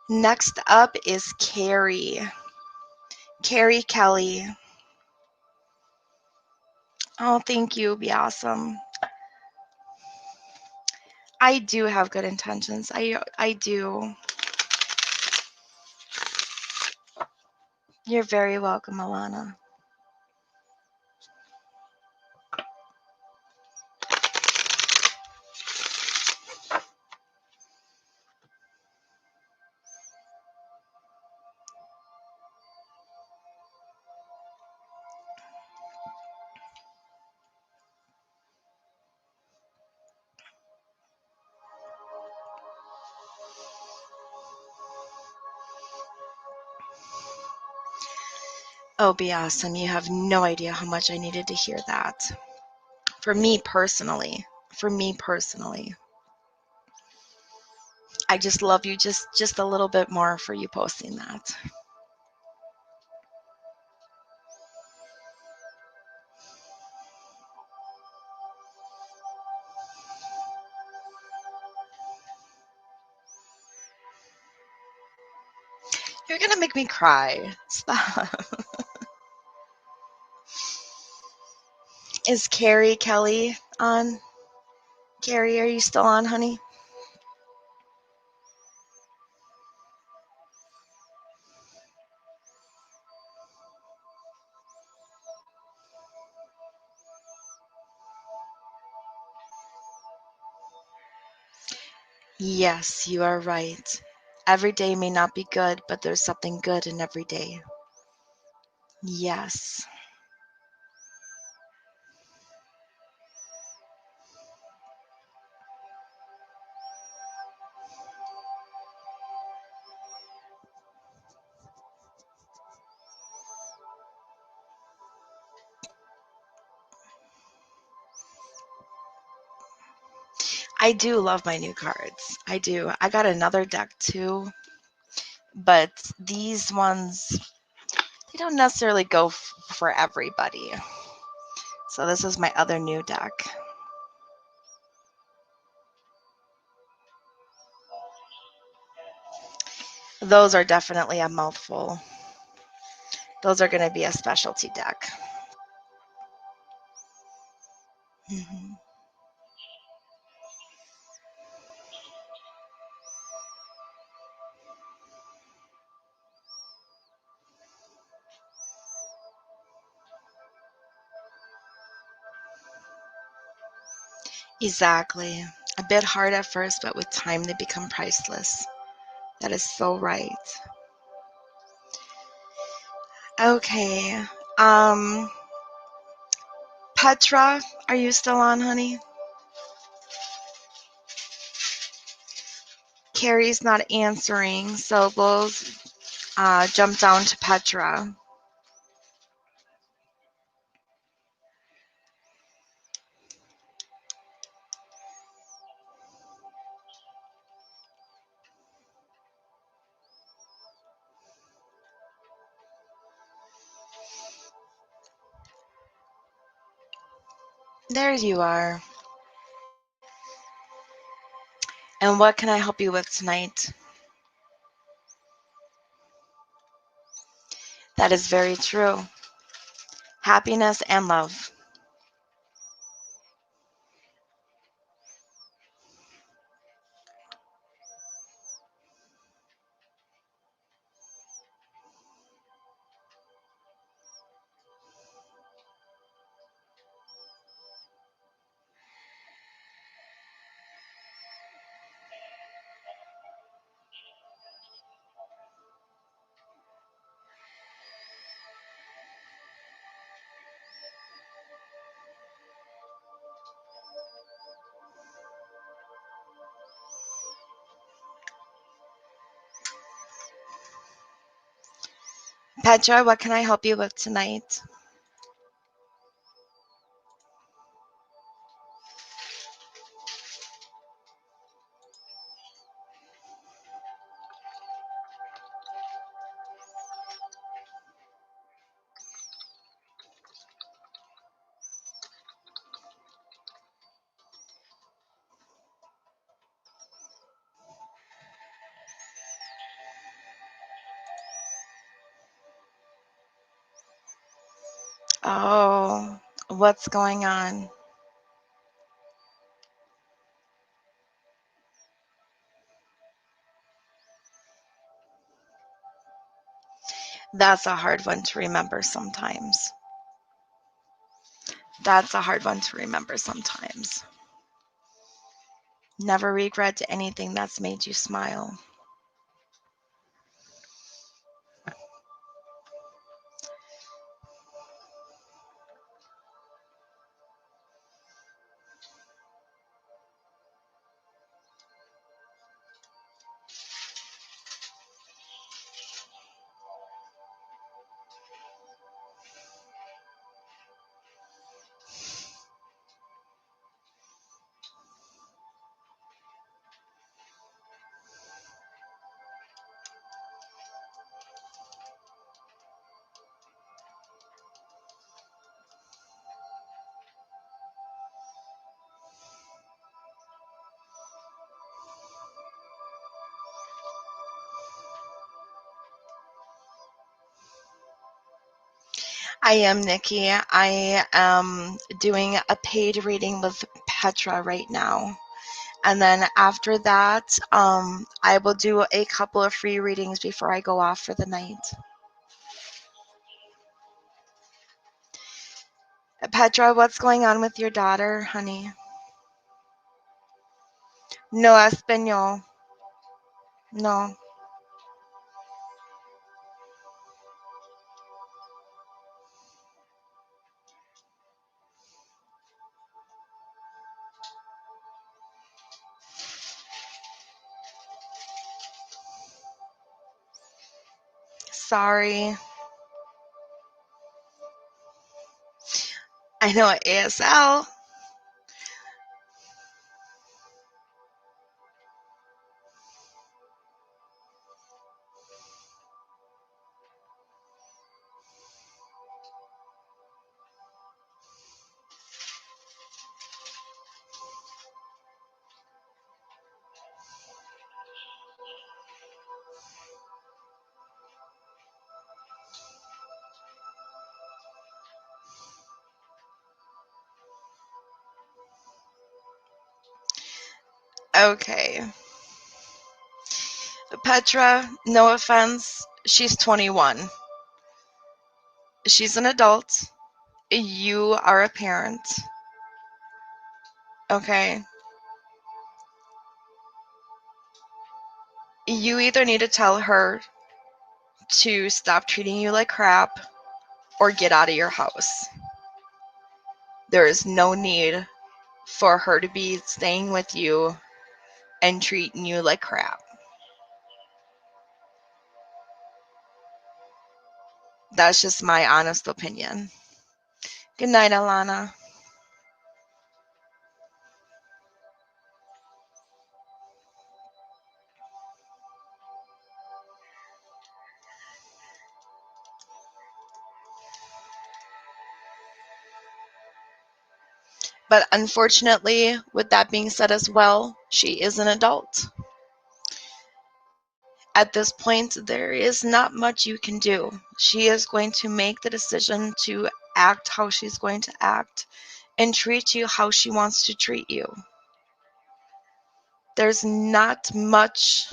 Next up is Carrie. Carrie Kelly. Oh, thank you. Be awesome. I do have good intentions. I do. You're very welcome, Alana. Oh, be awesome. You have no idea how much I needed to hear that. For me personally. For me personally. I just love you just a little bit more for you posting that. You're gonna make me cry. Stop. Is Carrie Kelly on? Carrie, are you still on, honey? Yes, you are right. Every day may not be good, but there's something good in every day. Yes. I do love my new cards. I do. I got another deck too, but these ones, they don't necessarily go for everybody. So this is my other new deck. Those are definitely a mouthful. Those are going to be a specialty deck. Mhm. Exactly. A bit hard at first, but with time they become priceless. That is so right. Okay. Um, Petra, are you still on, honey? Carrie's not answering, so we'll jump down to Petra. There you are. And what can I help you with tonight? That is very true. Happiness and love. Petra, what can I help you with tonight? Oh, what's going on? That's a hard one to remember sometimes. That's a hard one to remember sometimes. Never regret anything that's made you smile. I am Nikki. I am doing a paid reading with Petra right now. And then after that, I will do a couple of free readings before I go off for the night. Petra, what's going on with your daughter, honey? No español. No. Sorry. I know ASL. Okay. Petra, no offense, she's 21. She's an adult. You are a parent. Okay? You either need to tell her to stop treating you like crap or get out of your house. There is no need for her to be staying with you and treating you like crap. That's just my honest opinion. Good night, Alana. But unfortunately, with that being said as well, she is an adult. At this point, there is not much you can do. She is going to make the decision to act how she's going to act and treat you how she wants to treat you. There's not much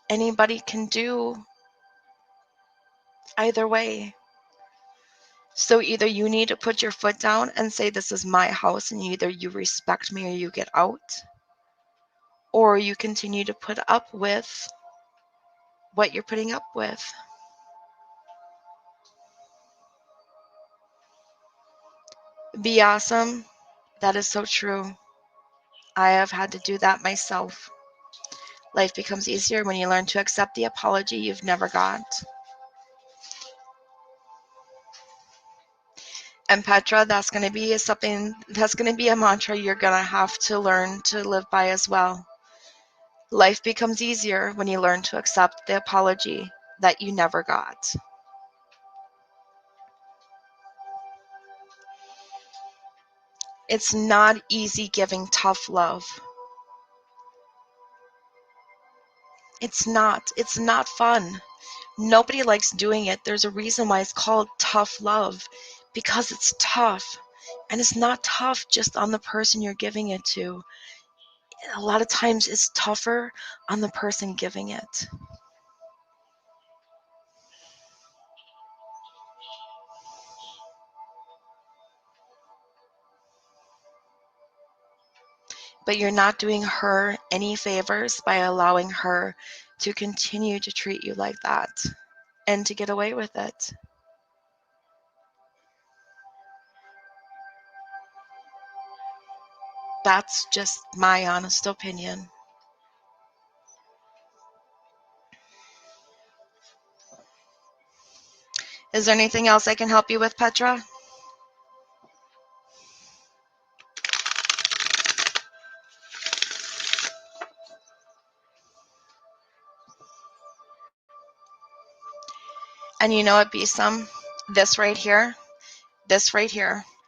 anybody can do either way. So either you need to put your foot down and say, this is my house, and either you respect me or you get out, or you continue to put up with what you're putting up with. Be awesome. That is so true. I have had to do that myself. Life becomes easier when you learn to accept the apology you've never got. And Petra, that's going to be a mantra you're going to have to learn to live by as well. Life becomes easier when you learn to accept the apology that you never got. It's not easy giving tough love. It's not. It's not fun. Nobody likes doing it. There's a reason why it's called tough love, because it's tough. And it's not tough just on the person you're giving it to. A lot of times it's tougher on the person giving it. But you're not doing her any favors by allowing her to continue to treat you like that and to get away with it. That's just my honest opinion. Is there anything else I can help you with, Petra? And you know what, Bisam? This right here,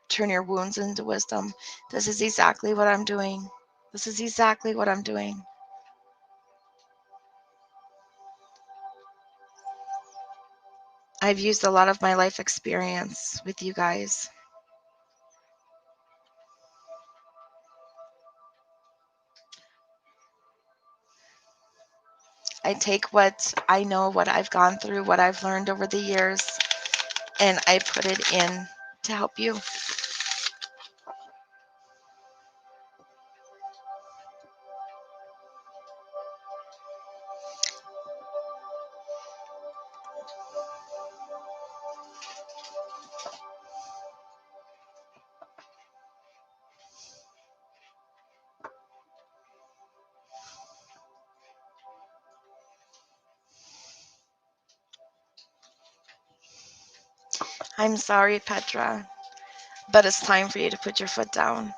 turn your wounds into wisdom. This is exactly what I'm doing. This is exactly what I'm doing. I've used a lot of my life experience with you guys. I take what I know, what I've gone through, what I've learned over the years, and I put it in to help you. I'm sorry, Petra, but it's time for you to put your foot down.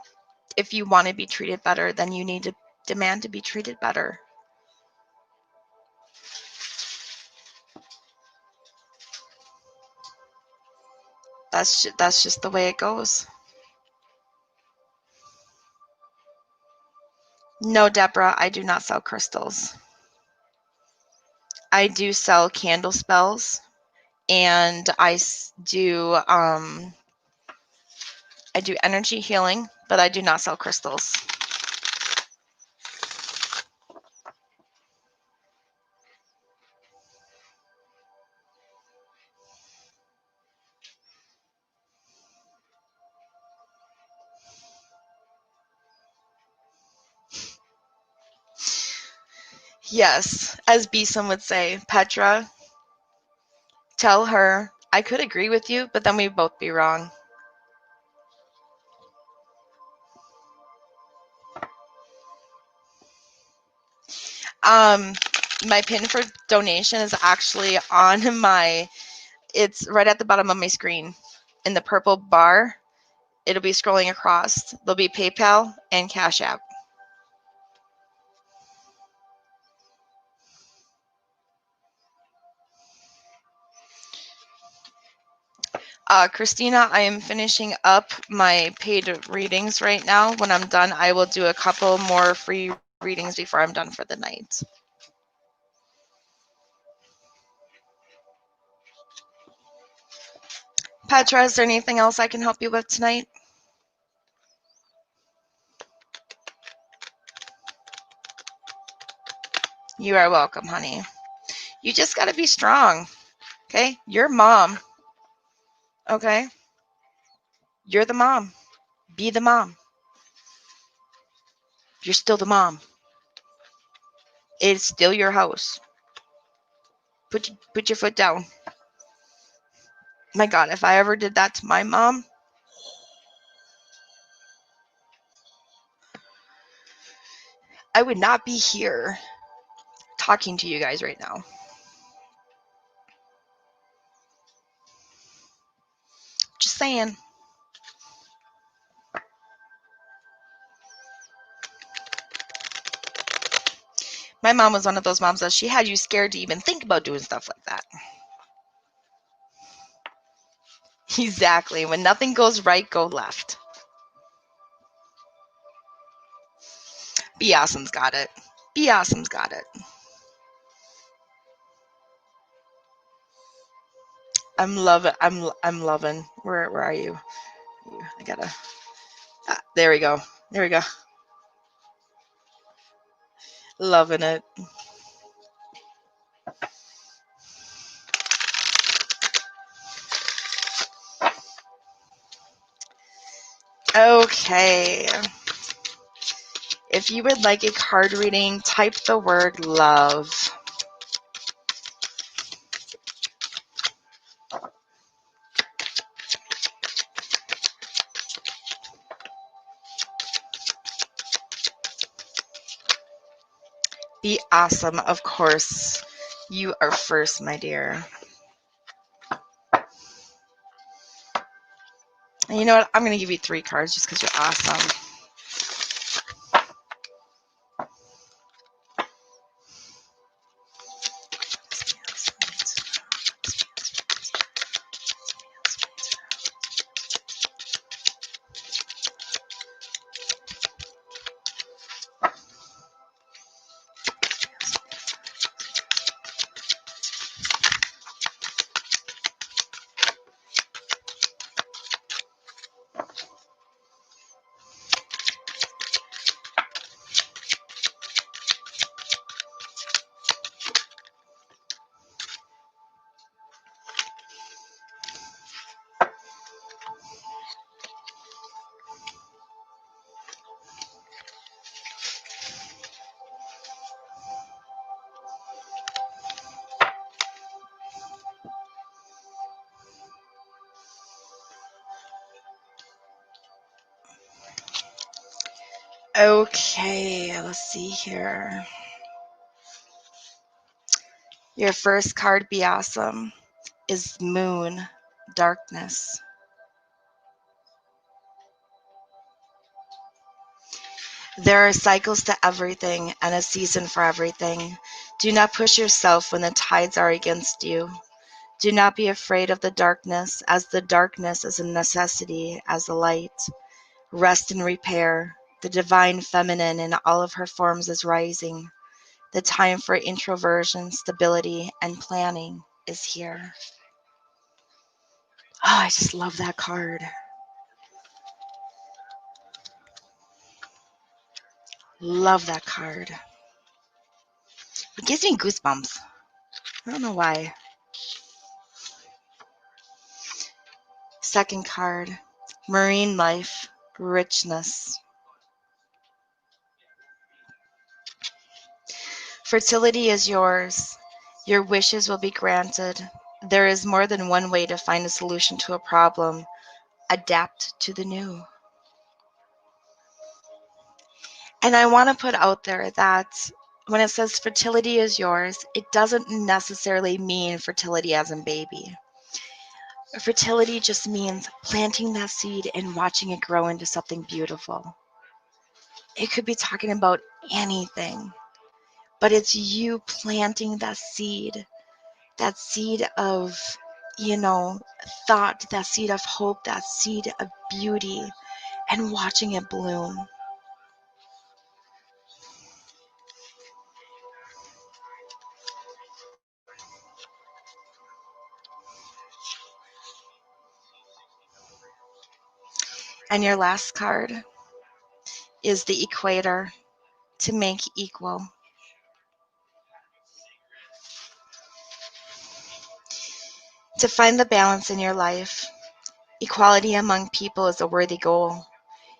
If you want to be treated better, then you need to demand to be treated better. That's just the way it goes. No, Deborah, I do not sell crystals. I do sell candle spells, and I do energy healing, but I do not sell crystals. Yes, as Beeson would say, Petra, tell her I could agree with you, but then we'd both be wrong. Um, my pin for donation is actually on my, it's right at the bottom of my screen in the purple bar. It'll be scrolling across. There'll be PayPal and Cash App. Christina, I am finishing up my paid readings right now. When I'm done, I will do a couple more free readings before I'm done for the night. Petra, is there anything else I can help you with tonight? You are welcome, honey. You just got to be strong, okay? You're mom, okay? You're the mom. Be the mom. You're still the mom. It's still your house. Put your foot down. My God, if I ever did that to my mom, I would not be here talking to you guys right now. Just saying. My mom was one of those moms that she had you scared to even think about doing stuff like that. Exactly. When nothing goes right, go left. Be Awesome's got it. Be Awesome's got it. I'm loving. Where are you? I gotta. There we go. There we go. Loving it. Okay. If you would like a card reading, type the word love. Be Awesome, of course. You are first, my dear. And you know what? I'm going to give you 3 cards just because you're awesome. Okay, let's see here. Your first card, Be Awesome, is Moon, Darkness. There are cycles to everything and a season for everything. Do not push yourself when the tides are against you. Do not be afraid of the darkness, as the darkness is a necessity as the light. Rest and repair. The divine feminine in all of her forms is rising. The time for introversion, stability, and planning is here. Oh, I just love that card. Love that card. It gives me goosebumps. I don't know why. Second card, Marine Life, Richness. Fertility is yours. Your wishes will be granted. There is more than one way to find a solution to a problem. Adapt to the new. And I want to put out there that when it says fertility is yours, it doesn't necessarily mean fertility as in baby. Fertility just means planting that seed and watching it grow into something beautiful. It could be talking about anything, but it's you planting that seed of, you know, thought, that seed of hope, that seed of beauty, and watching it bloom. And your last card is the equator, to make equal. To find the balance in your life, equality among people is a worthy goal.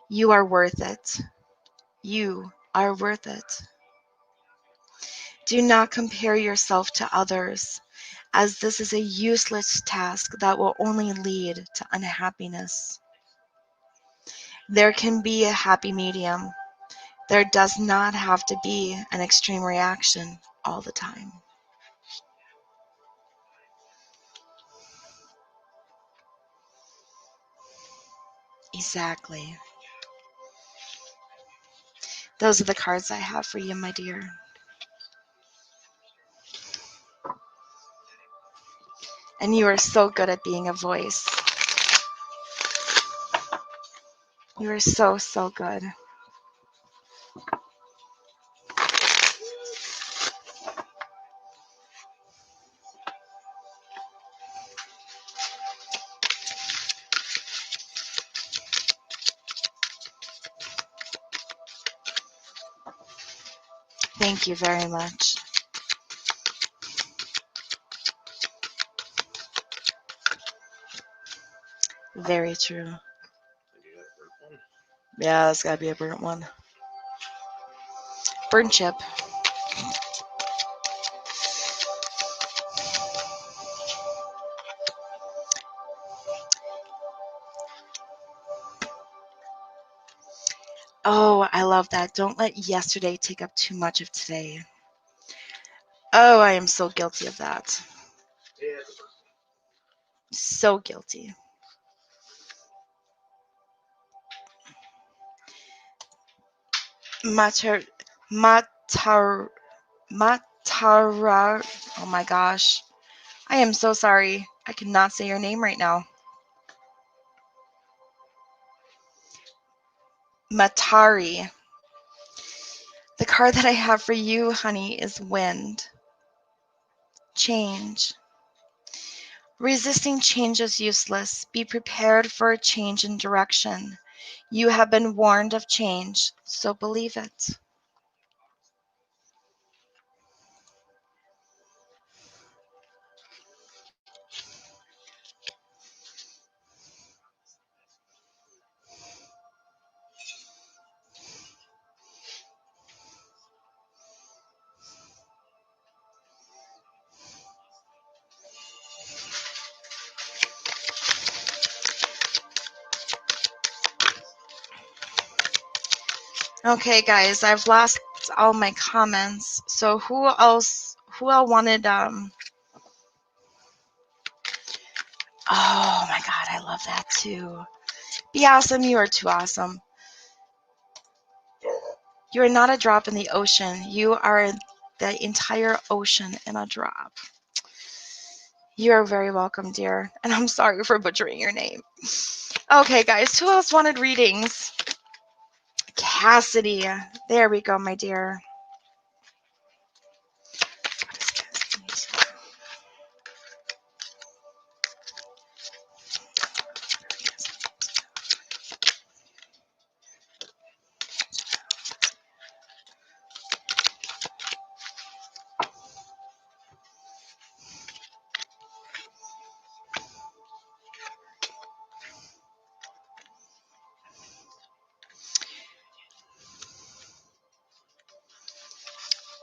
You are worth it. You are worth it. Do not compare yourself to others, as this is a useless task that will only lead to unhappiness. There can be a happy medium. There does not have to be an extreme reaction all the time. Exactly. Those are the cards I have for you, my dear. And you are so good at being a voice. You are so, so good. Thank you very much. Very true. Yeah, that's gotta be a burnt one. Burnt chip. Oh, I love that. Don't let yesterday take up too much of today. Oh, I am so guilty of that. So guilty. Matar, matar, matara. Oh my gosh. I am so sorry. I cannot say your name right now. Matari. The card that I have for you, honey, is wind. Change. Resisting change is useless. Be prepared for a change in direction. You have been warned of change, so believe it. Okay, guys, I've lost all my comments. So who else wanted oh my god, I love that too. Be awesome, you are too awesome. You are not a drop in the ocean. You are the entire ocean in a drop. You are very welcome, dear. And I'm sorry for butchering your name. Okay, guys, who else wanted readings? Cassidy. There we go, my dear.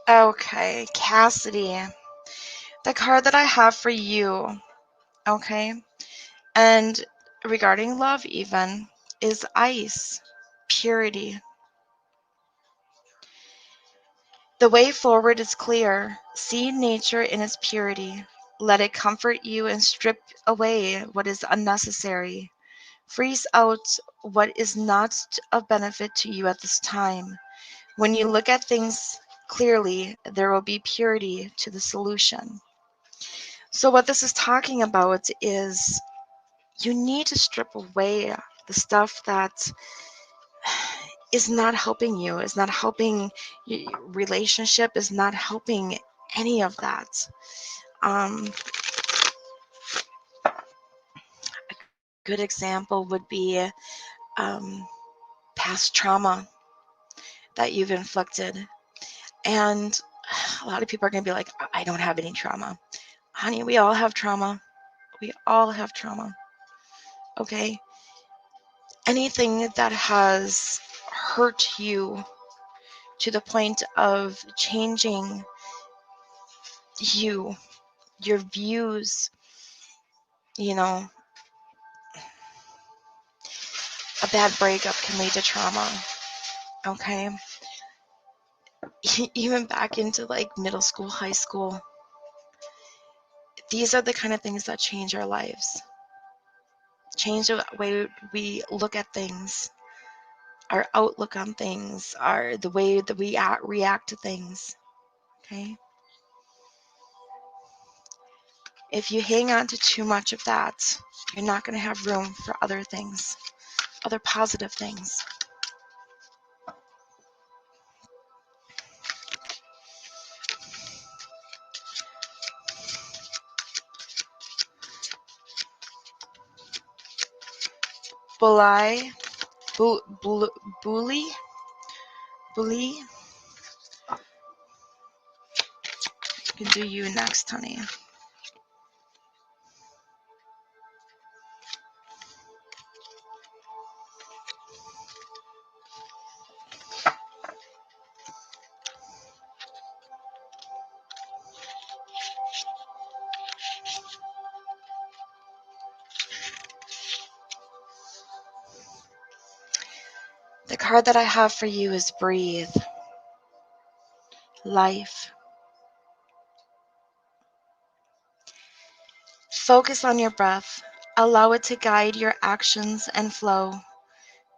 Okay, Cassidy, the card that I have for you, okay, and regarding love even, is ice, purity. The way forward is clear. See nature in its purity. Let it comfort you and strip away what is unnecessary. Freeze out what is not of benefit to you at this time. When you look at things clearly, there will be purity to the solution. So, what this is talking about is you need to strip away the stuff that is not helping you, is not helping your relationship, is not helping any of that. A good example would be past trauma that you've inflicted. And a lot of people are going to be like, I don't have any trauma. Honey, we all have trauma. We all have trauma. Okay? Anything that has hurt you to the point of changing you, your views, you know, a bad breakup can lead to trauma. Okay? Even back into like middle school, high school, these are the kind of things that change our lives, change the way we look at things, our outlook on things, the way that we react to things. Okay? If you hang on to too much of that, you're not going to have room for other things, other positive things. Bully, bully, you can do you next, honey. The card that I have for you is breathe. Life. Focus on your breath. Allow it to guide your actions and flow.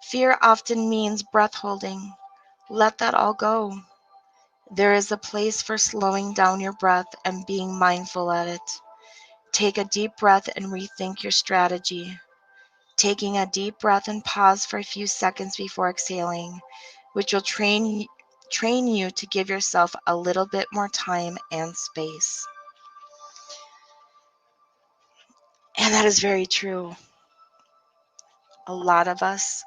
Fear often means breath holding. Let that all go. There is a place for slowing down your breath and being mindful at it. Take a deep breath and rethink your strategy. Taking a deep breath and pause for a few seconds before exhaling, which will train you to give yourself a little bit more time and space. And that is very true. A lot of us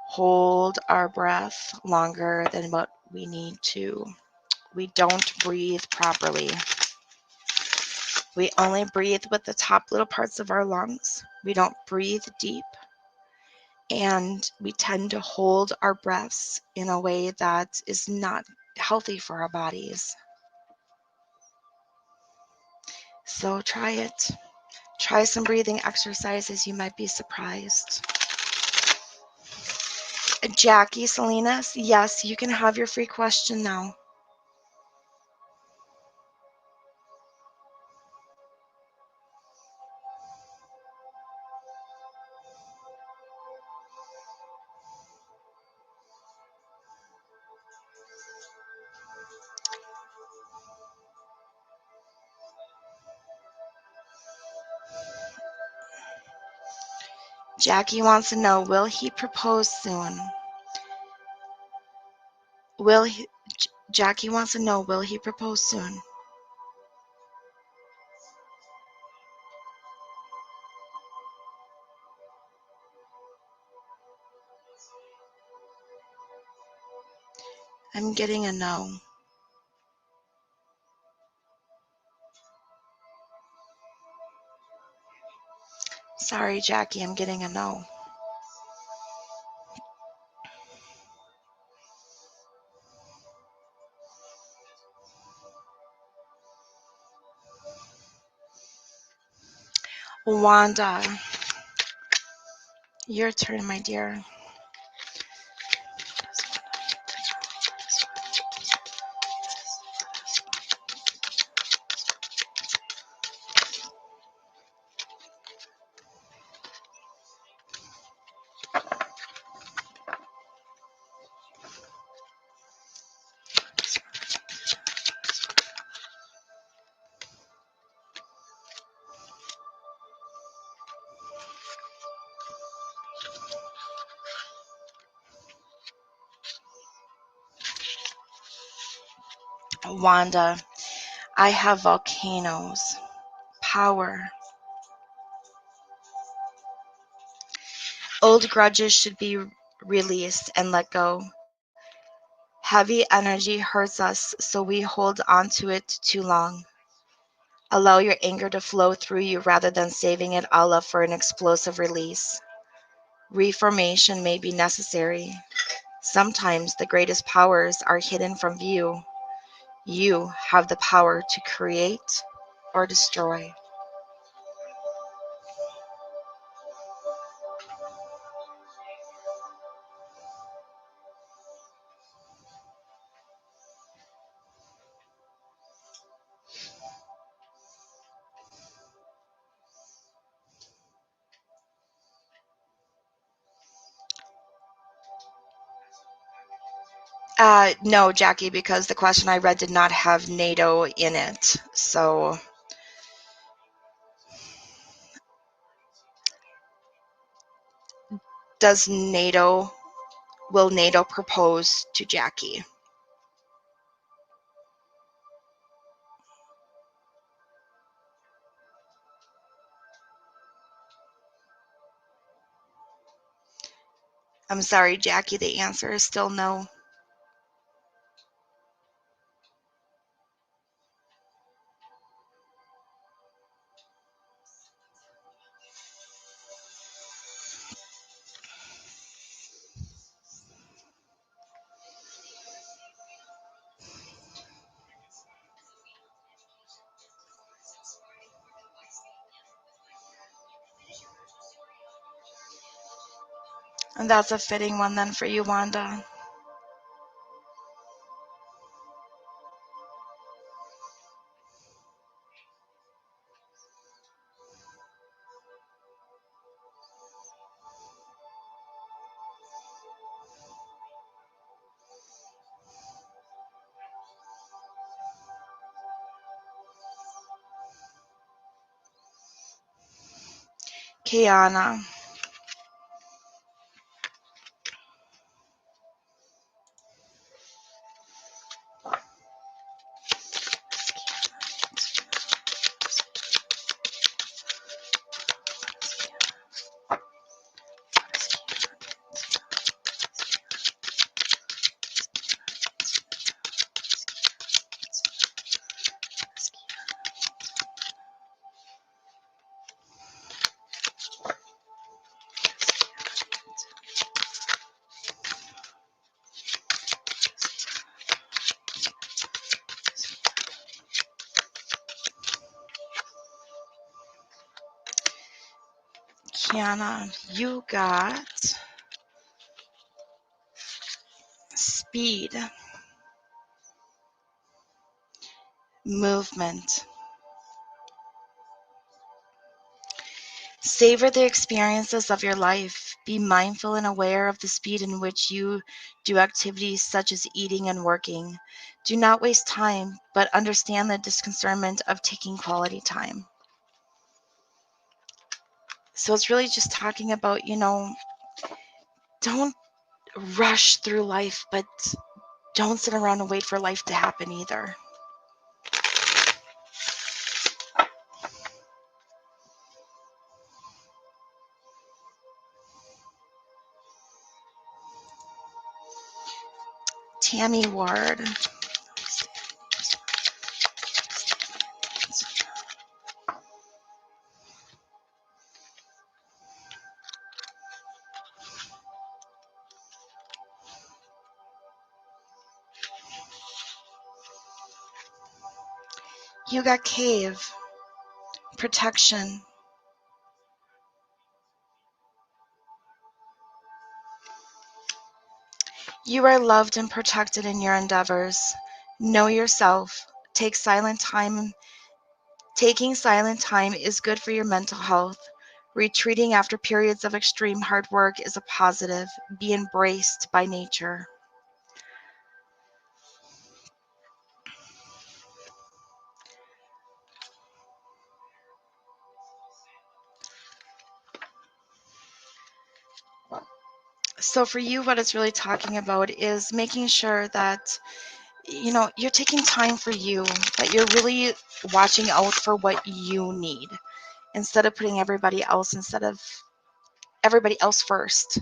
hold our breath longer than what we need to. We don't breathe properly. We only breathe with the top little parts of our lungs. We don't breathe deep. And we tend to hold our breaths in a way that is not healthy for our bodies. So try it. Try some breathing exercises. You might be surprised. Jackie Salinas, yes, you can have your free question now. Jackie wants to know, will he propose soon? Jackie wants to know, will he propose soon? I'm getting a no. Sorry, Jackie, I'm getting a no. Wanda, your turn, my dear. Wanda, I have volcanoes, power. Old grudges should be released and let go. Heavy energy hurts us, so we hold on to it too long. Allow your anger to flow through you rather than saving it all up for an explosive release. Reformation may be necessary. Sometimes the greatest powers are hidden from view. You have the power to create or destroy. No, Jackie, because the question I read did not have NATO in it. So, will NATO propose to Jackie? I'm sorry, Jackie, the answer is still no. And that's a fitting one then for you, Wanda. Kiana. Kiana, you got speed, movement. Savor the experiences of your life. Be mindful and aware of the speed in which you do activities such as eating and working. Do not waste time, but understand the discernment of taking quality time. So it's really just talking about, don't rush through life, but don't sit around and wait for life to happen either. Tammy Ward. You got cave, protection, You are loved and protected in your endeavors. Know yourself. Take silent time. Taking silent time is good for your mental health. Retreating after periods of extreme hard work is a positive. Be embraced by nature. So for you, what it's really talking about is making sure that you're taking time for you, that you're really watching out for what you need instead of putting everybody else first,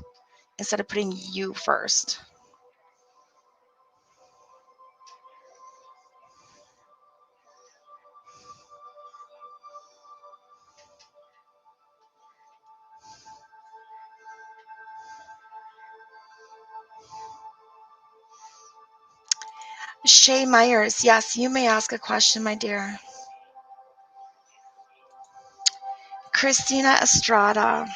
instead of putting you first. Shay Myers, yes, you may ask a question, my dear. Christina Estrada.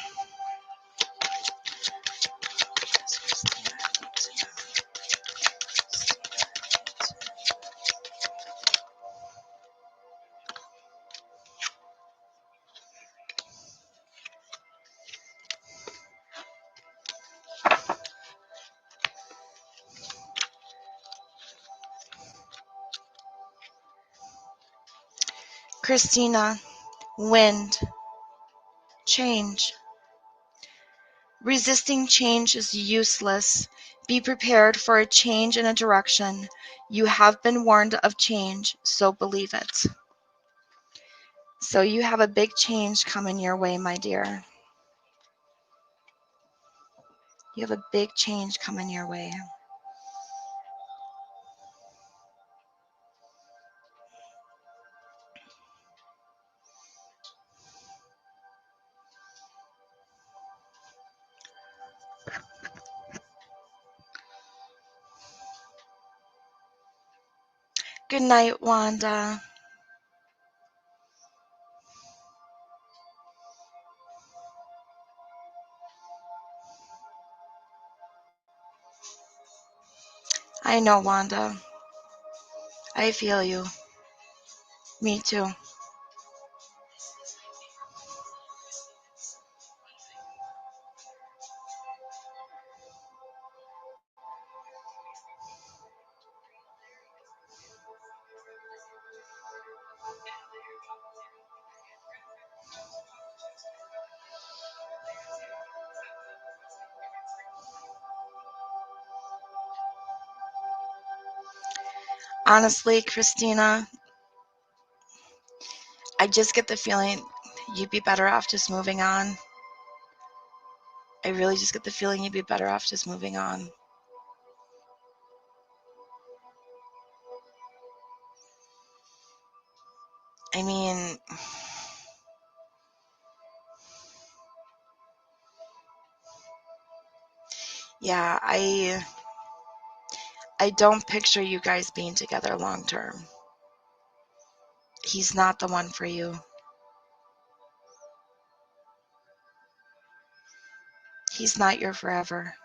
Christina, wind, change. Resisting change is useless. Be prepared for a change in a direction. You have been warned of change, so believe it. So you have a big change coming your way, my dear. You have a big change coming your way. Good night, Wanda. I know, Wanda. I feel you. Me too. Honestly, Christina, I just get the feeling you'd be better off just moving on. I really just get the feeling you'd be better off just moving on. I mean, yeah, I don't picture you guys being together long term. He's not the one for you. He's not your forever.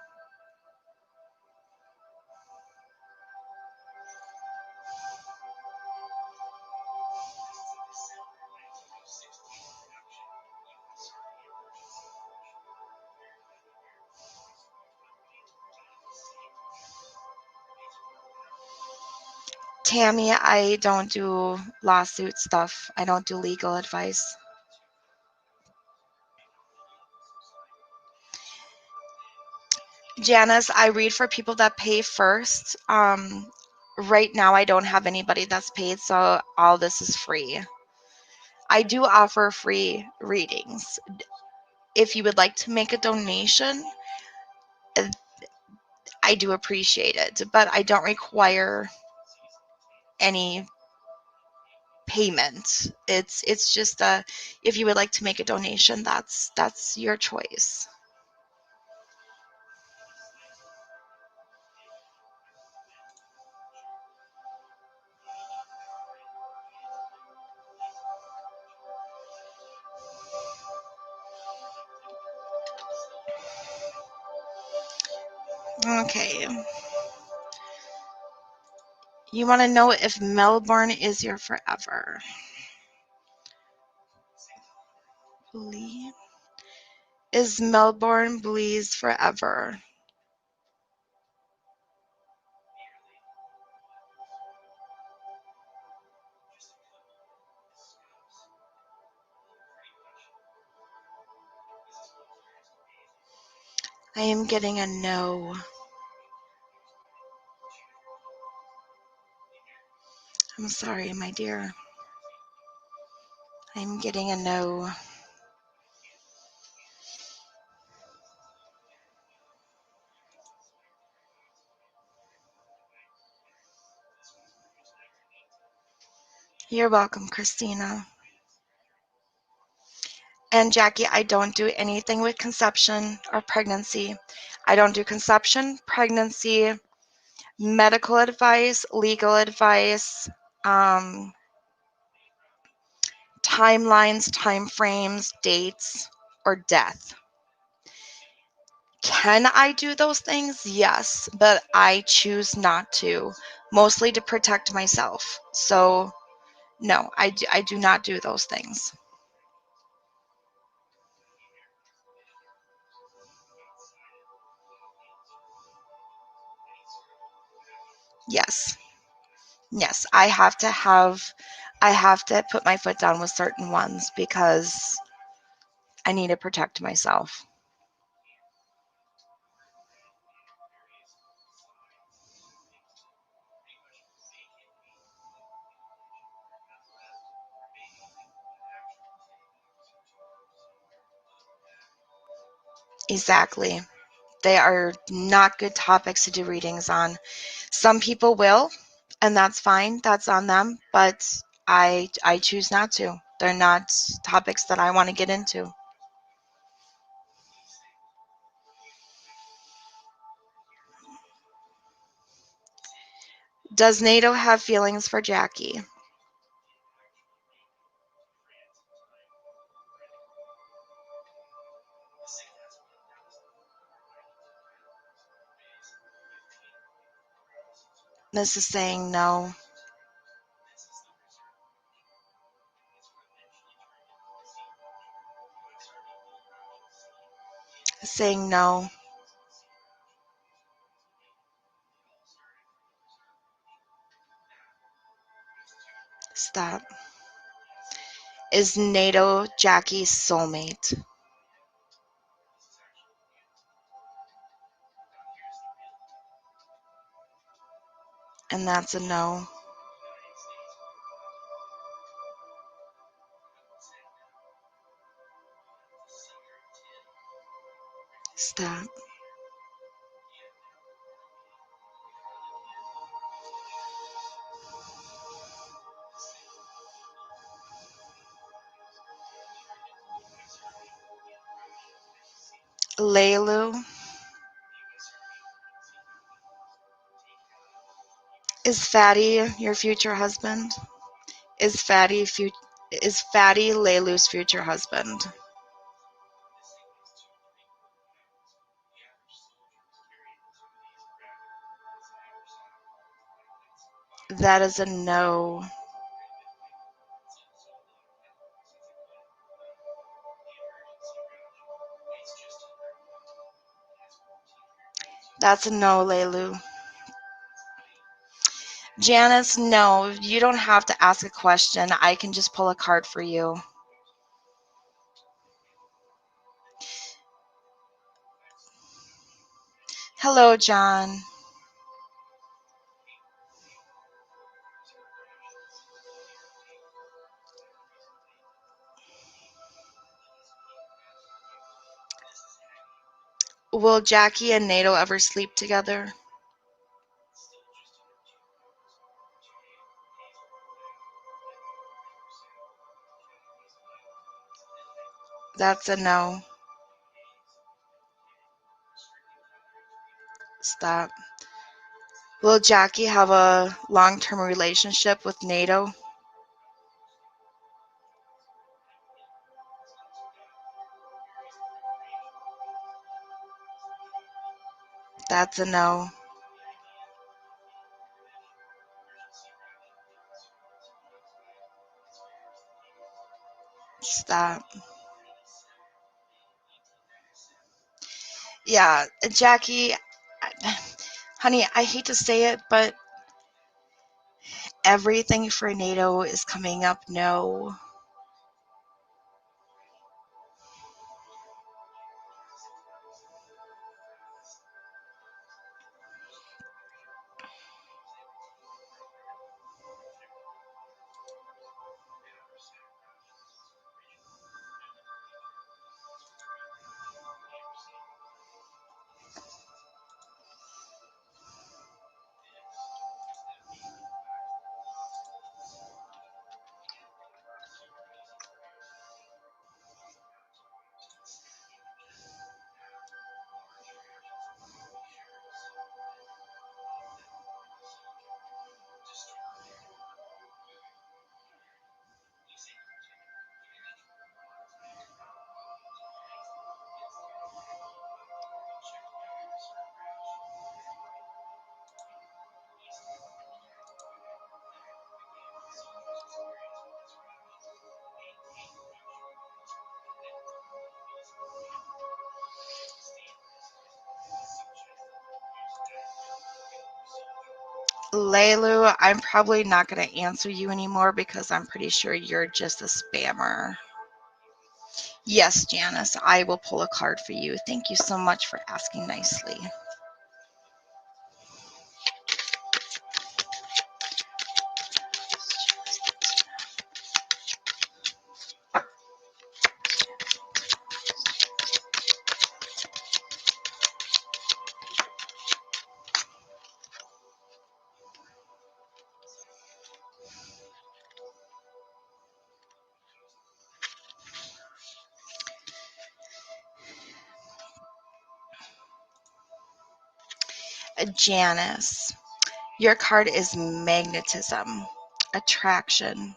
Tammy, I don't do lawsuit stuff. I don't do legal advice. Janice, I read for people that pay first. Right now, I don't have anybody that's paid, so all this is free. I do offer free readings. If you would like to make a donation, uh, I do appreciate it, but I don't require any payment. It's just if you would like to make a donation, that's your choice. Okay. You want to know if Melbourne is your forever. Blee? Is Melbourne Blee's forever? I am getting a no. I'm sorry, my dear. I'm getting a no. You're welcome, Christina. And Jackie, I don't do anything with conception or pregnancy. I don't do conception, pregnancy, medical advice, legal advice, timelines, time frames, dates, or death. Can I do those things? Yes, but I choose not to, mostly to protect myself. So, no, I do not do those things. Yes. Yes, I have to put my foot down with certain ones because I need to protect myself. Exactly. They are not good topics to do readings on. Some people will, and that's fine. That's on them, but I choose not to. They're not topics that I want to get into. Does NATO have feelings for Jackie? This is saying no. Saying no. Stop. Is NATO Jackie's soulmate? And that's a no. Stop. Leilu, is Fatty your future husband? Is is Fatty Leilu's future husband? That is a no. That's a no, Leilu. Janice, no, you don't have to ask a question. I can just pull a card for you. Hello, John. Will Jackie and NATO ever sleep together? That's a no. Stop. Will Jackie have a long-term relationship with NATO? That's a no. Stop. Yeah, Jackie, honey, I hate to say it, but everything for NATO is coming up no. Leilu, I'm probably not going to answer you anymore because I'm pretty sure you're just a spammer. Yes, Janice, I will pull a card for you. Thank you so much for asking nicely. Janice, your card is magnetism, attraction.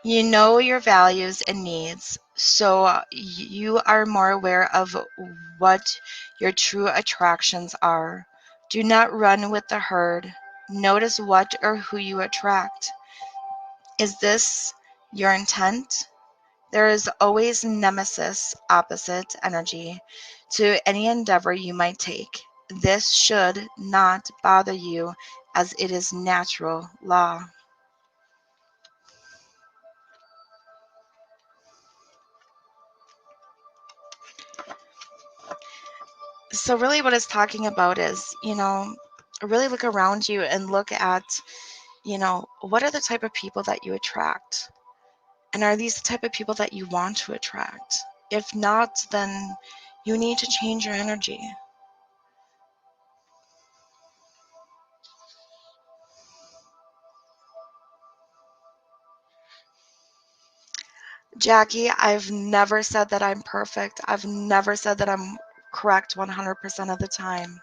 You know your values and needs, so you are more aware of what your true attractions are. Do not run with the herd. Notice what or who you attract. Is this your intent? There is always nemesis, opposite energy, to any endeavor you might take. This should not bother you, as it is natural law. So really what it's talking about is, really look around you and look at, what are the type of people that you attract? And are these the type of people that you want to attract? If not, then you need to change your energy. Jackie, I've never said that I'm perfect. I've never said that I'm correct 100% of the time.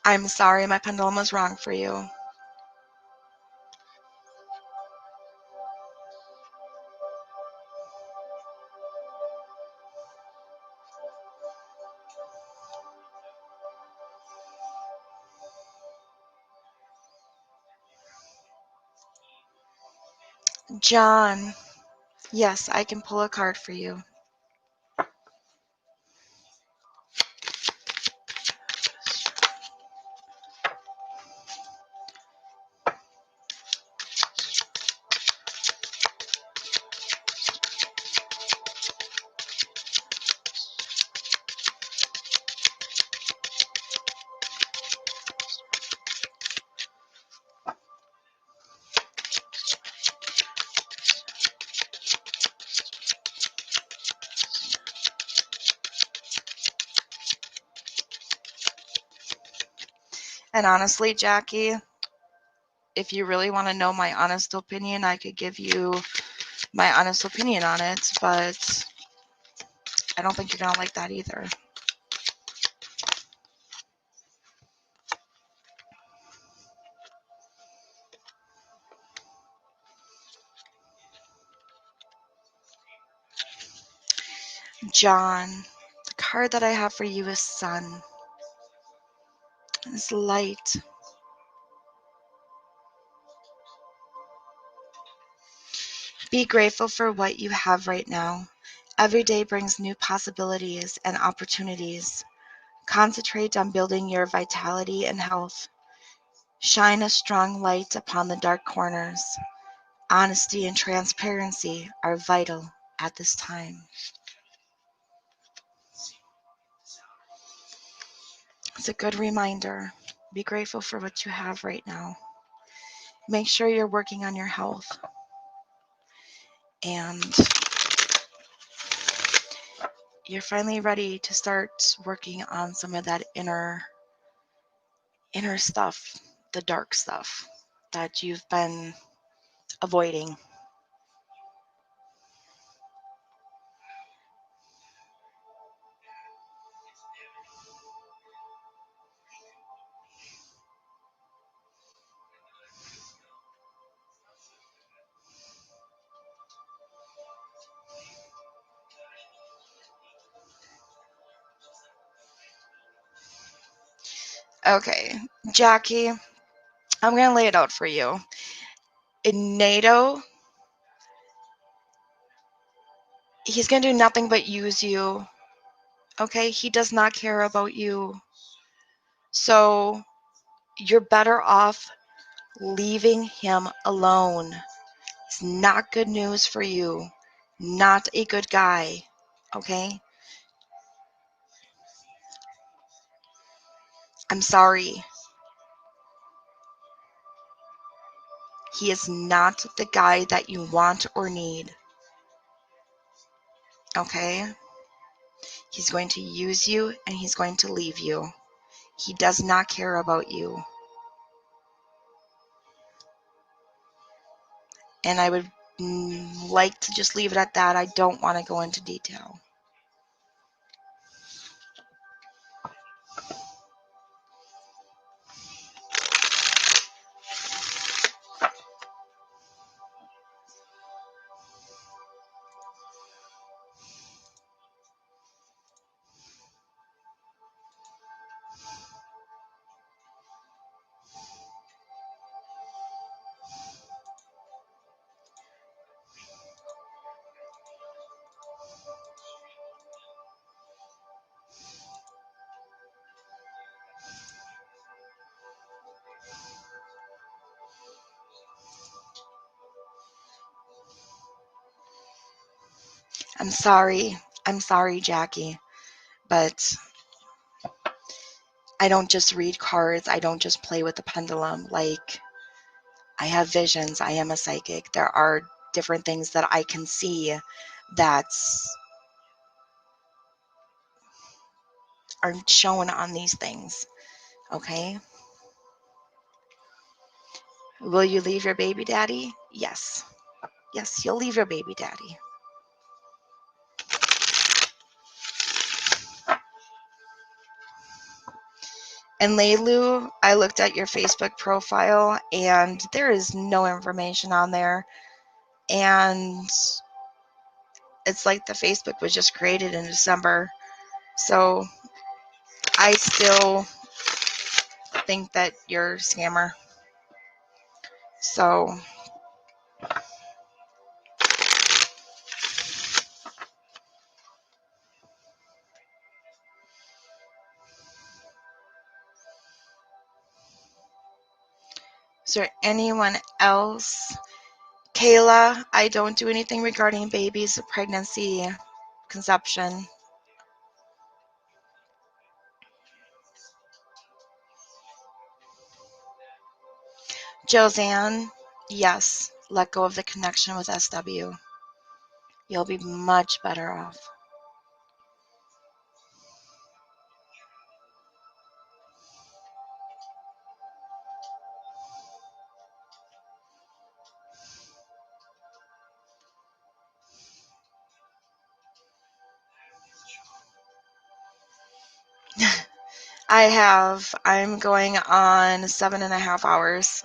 I'm sorry my pendulum was wrong for you. John, yes, I can pull a card for you. And honestly, Jackie, if you really want to know my honest opinion, I could give you my honest opinion on it, but I don't think you're going to like that either. John, the card that I have for you is Sun. It's light. Be grateful for what you have right now. Every day brings new possibilities and opportunities. Concentrate on building your vitality and health. Shine a strong light upon the dark corners. Honesty and transparency are vital at this time. It's a good reminder. Be grateful for what you have right now. Make sure you're working on your health. And you're finally ready to start working on some of that inner stuff, the dark stuff that you've been avoiding. Okay, Jackie, I'm going to lay it out for you. In NATO, he's going to do nothing but use you. Okay, he does not care about you. So you're better off leaving him alone. It's not good news for you. Not a good guy. Okay? I'm sorry. He is not the guy that you want or need. Okay? He's going to use you and he's going to leave you. He does not care about you. And I would like to just leave it at that. I don't want to go into detail. I'm sorry. I'm sorry, Jackie. But I don't just read cards. I don't just play with the pendulum. Like, I have visions. I am a psychic. There are different things that I can see that are shown on these things. Okay? Will you leave your baby daddy? Yes. Yes, you'll leave your baby daddy. And Leilu, I looked at your Facebook profile and there is no information on there. And it's like the Facebook was just created in December. So I still think that you're a scammer. So is there anyone else? Kayla, I don't do anything regarding babies, pregnancy, conception. Josanne, yes, let go of the connection with SW. You'll be much better off. I have. I'm going on 7.5 hours.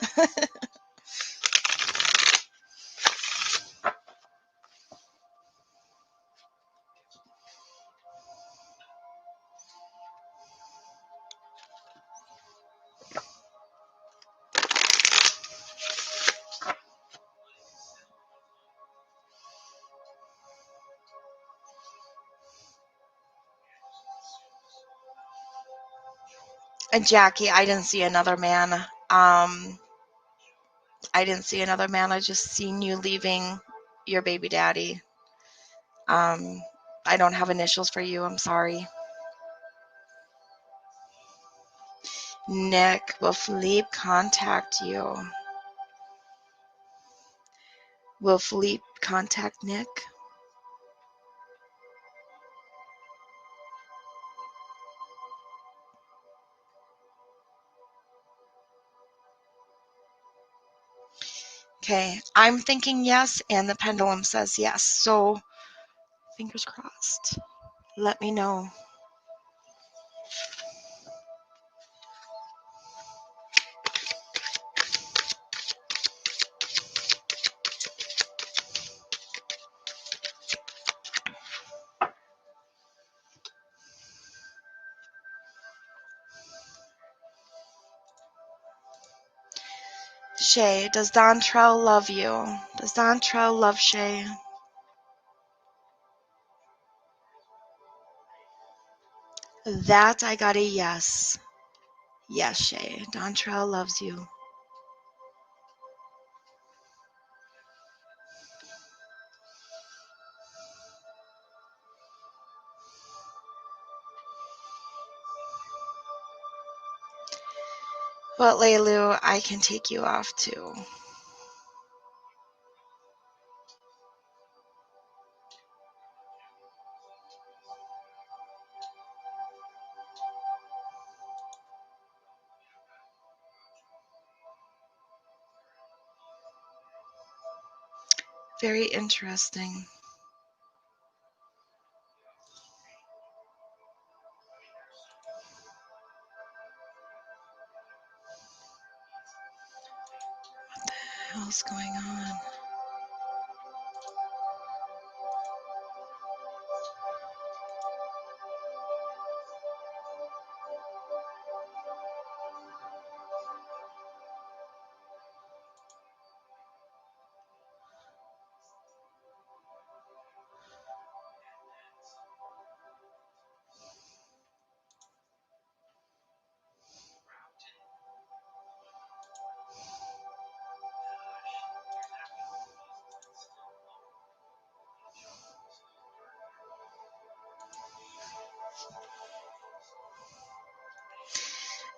And Jackie, I didn't see another man. I didn't see another man. I just seen you leaving your baby daddy. I don't have initials for you. I'm sorry. Nick, will Philippe contact you? Will Philippe contact Nick? Okay, I'm thinking yes, and the pendulum says yes. So, fingers crossed. Let me know. Shay, does Dontrell love you? Does Dontrell love Shay? That I got a yes. Yes, Shay. Dontrell loves you. But Leilu, I can take you off too. Very interesting. What the hell's going on?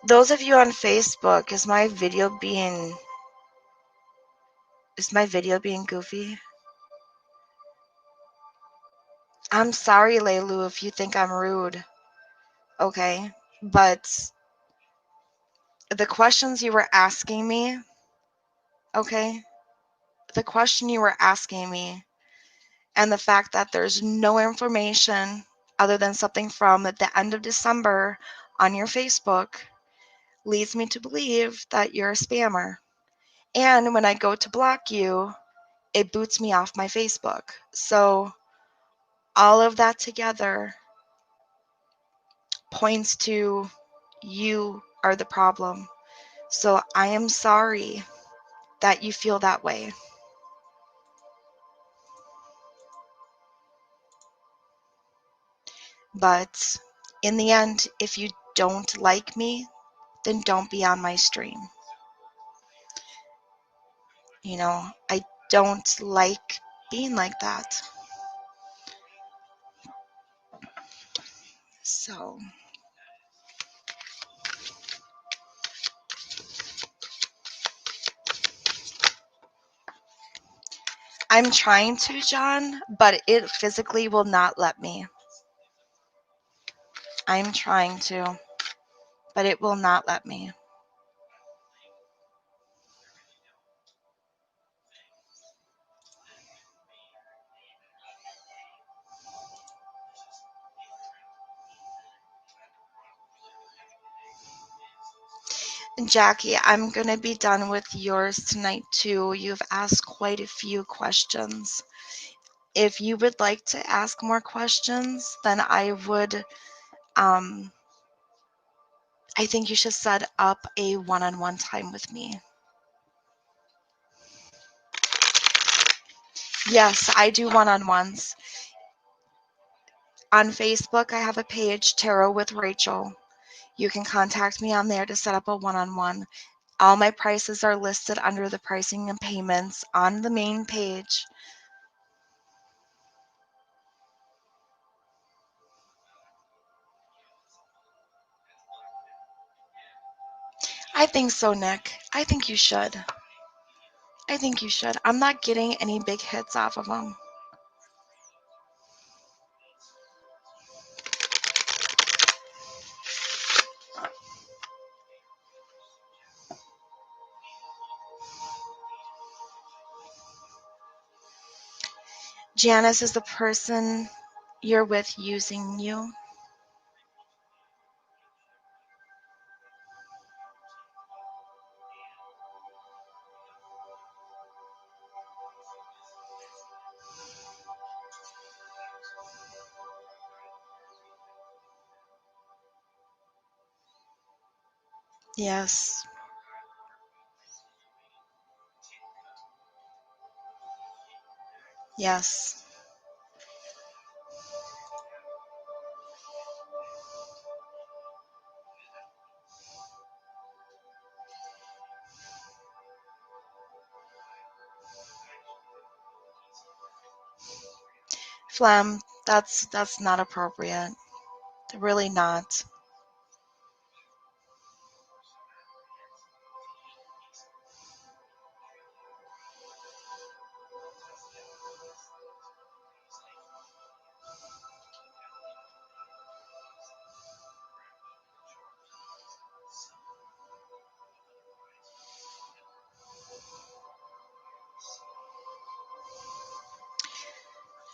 Those of you on Facebook, is my video being goofy? I'm sorry, Leilu, if you think I'm rude. Okay, but the questions you were asking me, okay? The question you were asking me, and the fact that there's no information other than something from the end of December on your Facebook leads me to believe that you're a spammer. And when I go to block you, it boots me off my Facebook. So all of that together points to you are the problem. So I am sorry that you feel that way. But in the end, if you don't like me, then don't be on my stream. You know, I don't like being like that. So I'm trying to, John, but it physically will not let me. I'm trying to, but it will not let me. Jackie, I'm going to be done with yours tonight too. You've asked quite a few questions. If you would like to ask more questions, then I think you should set up a one-on-one time with me. Yes, I do one-on-ones. On Facebook, I have a page, Tarot with Rachel. You can contact me on there to set up a one-on-one. All my prices are listed under the pricing and payments on the main page. I think so, Nick. I think you should. I think you should. I'm not getting any big hits off of them. Janice is the person you're with using you. Yes. Yes. Phlegm, that's not appropriate. Really not.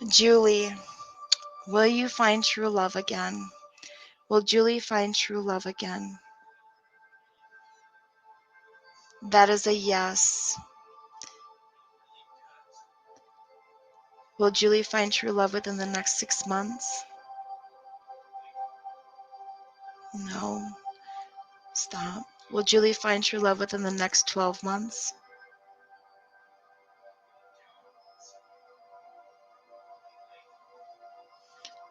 Julie, will you find true love again? Will Julie find true love again? That is a yes. Will Julie find true love within the next 6 months? No. Stop. Will Julie find true love within the next 12 months?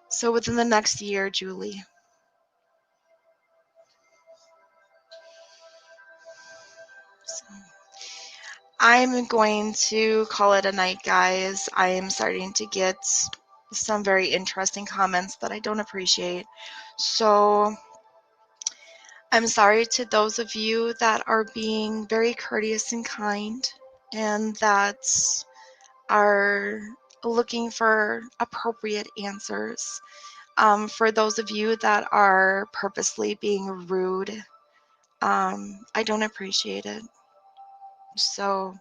So within the next year, Julie. So I'm going to call it a night, guys. I am starting to get some very interesting comments that I don't appreciate. So I'm sorry to those of you that are being very courteous and kind and that are looking for appropriate answers. For those of you that are purposely being rude, I don't appreciate it. So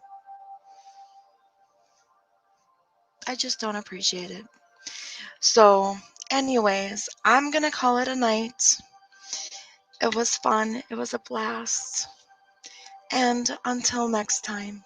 I just don't appreciate it. So, anyways, I'm gonna call it a night. It was fun. It was a blast. And until next time.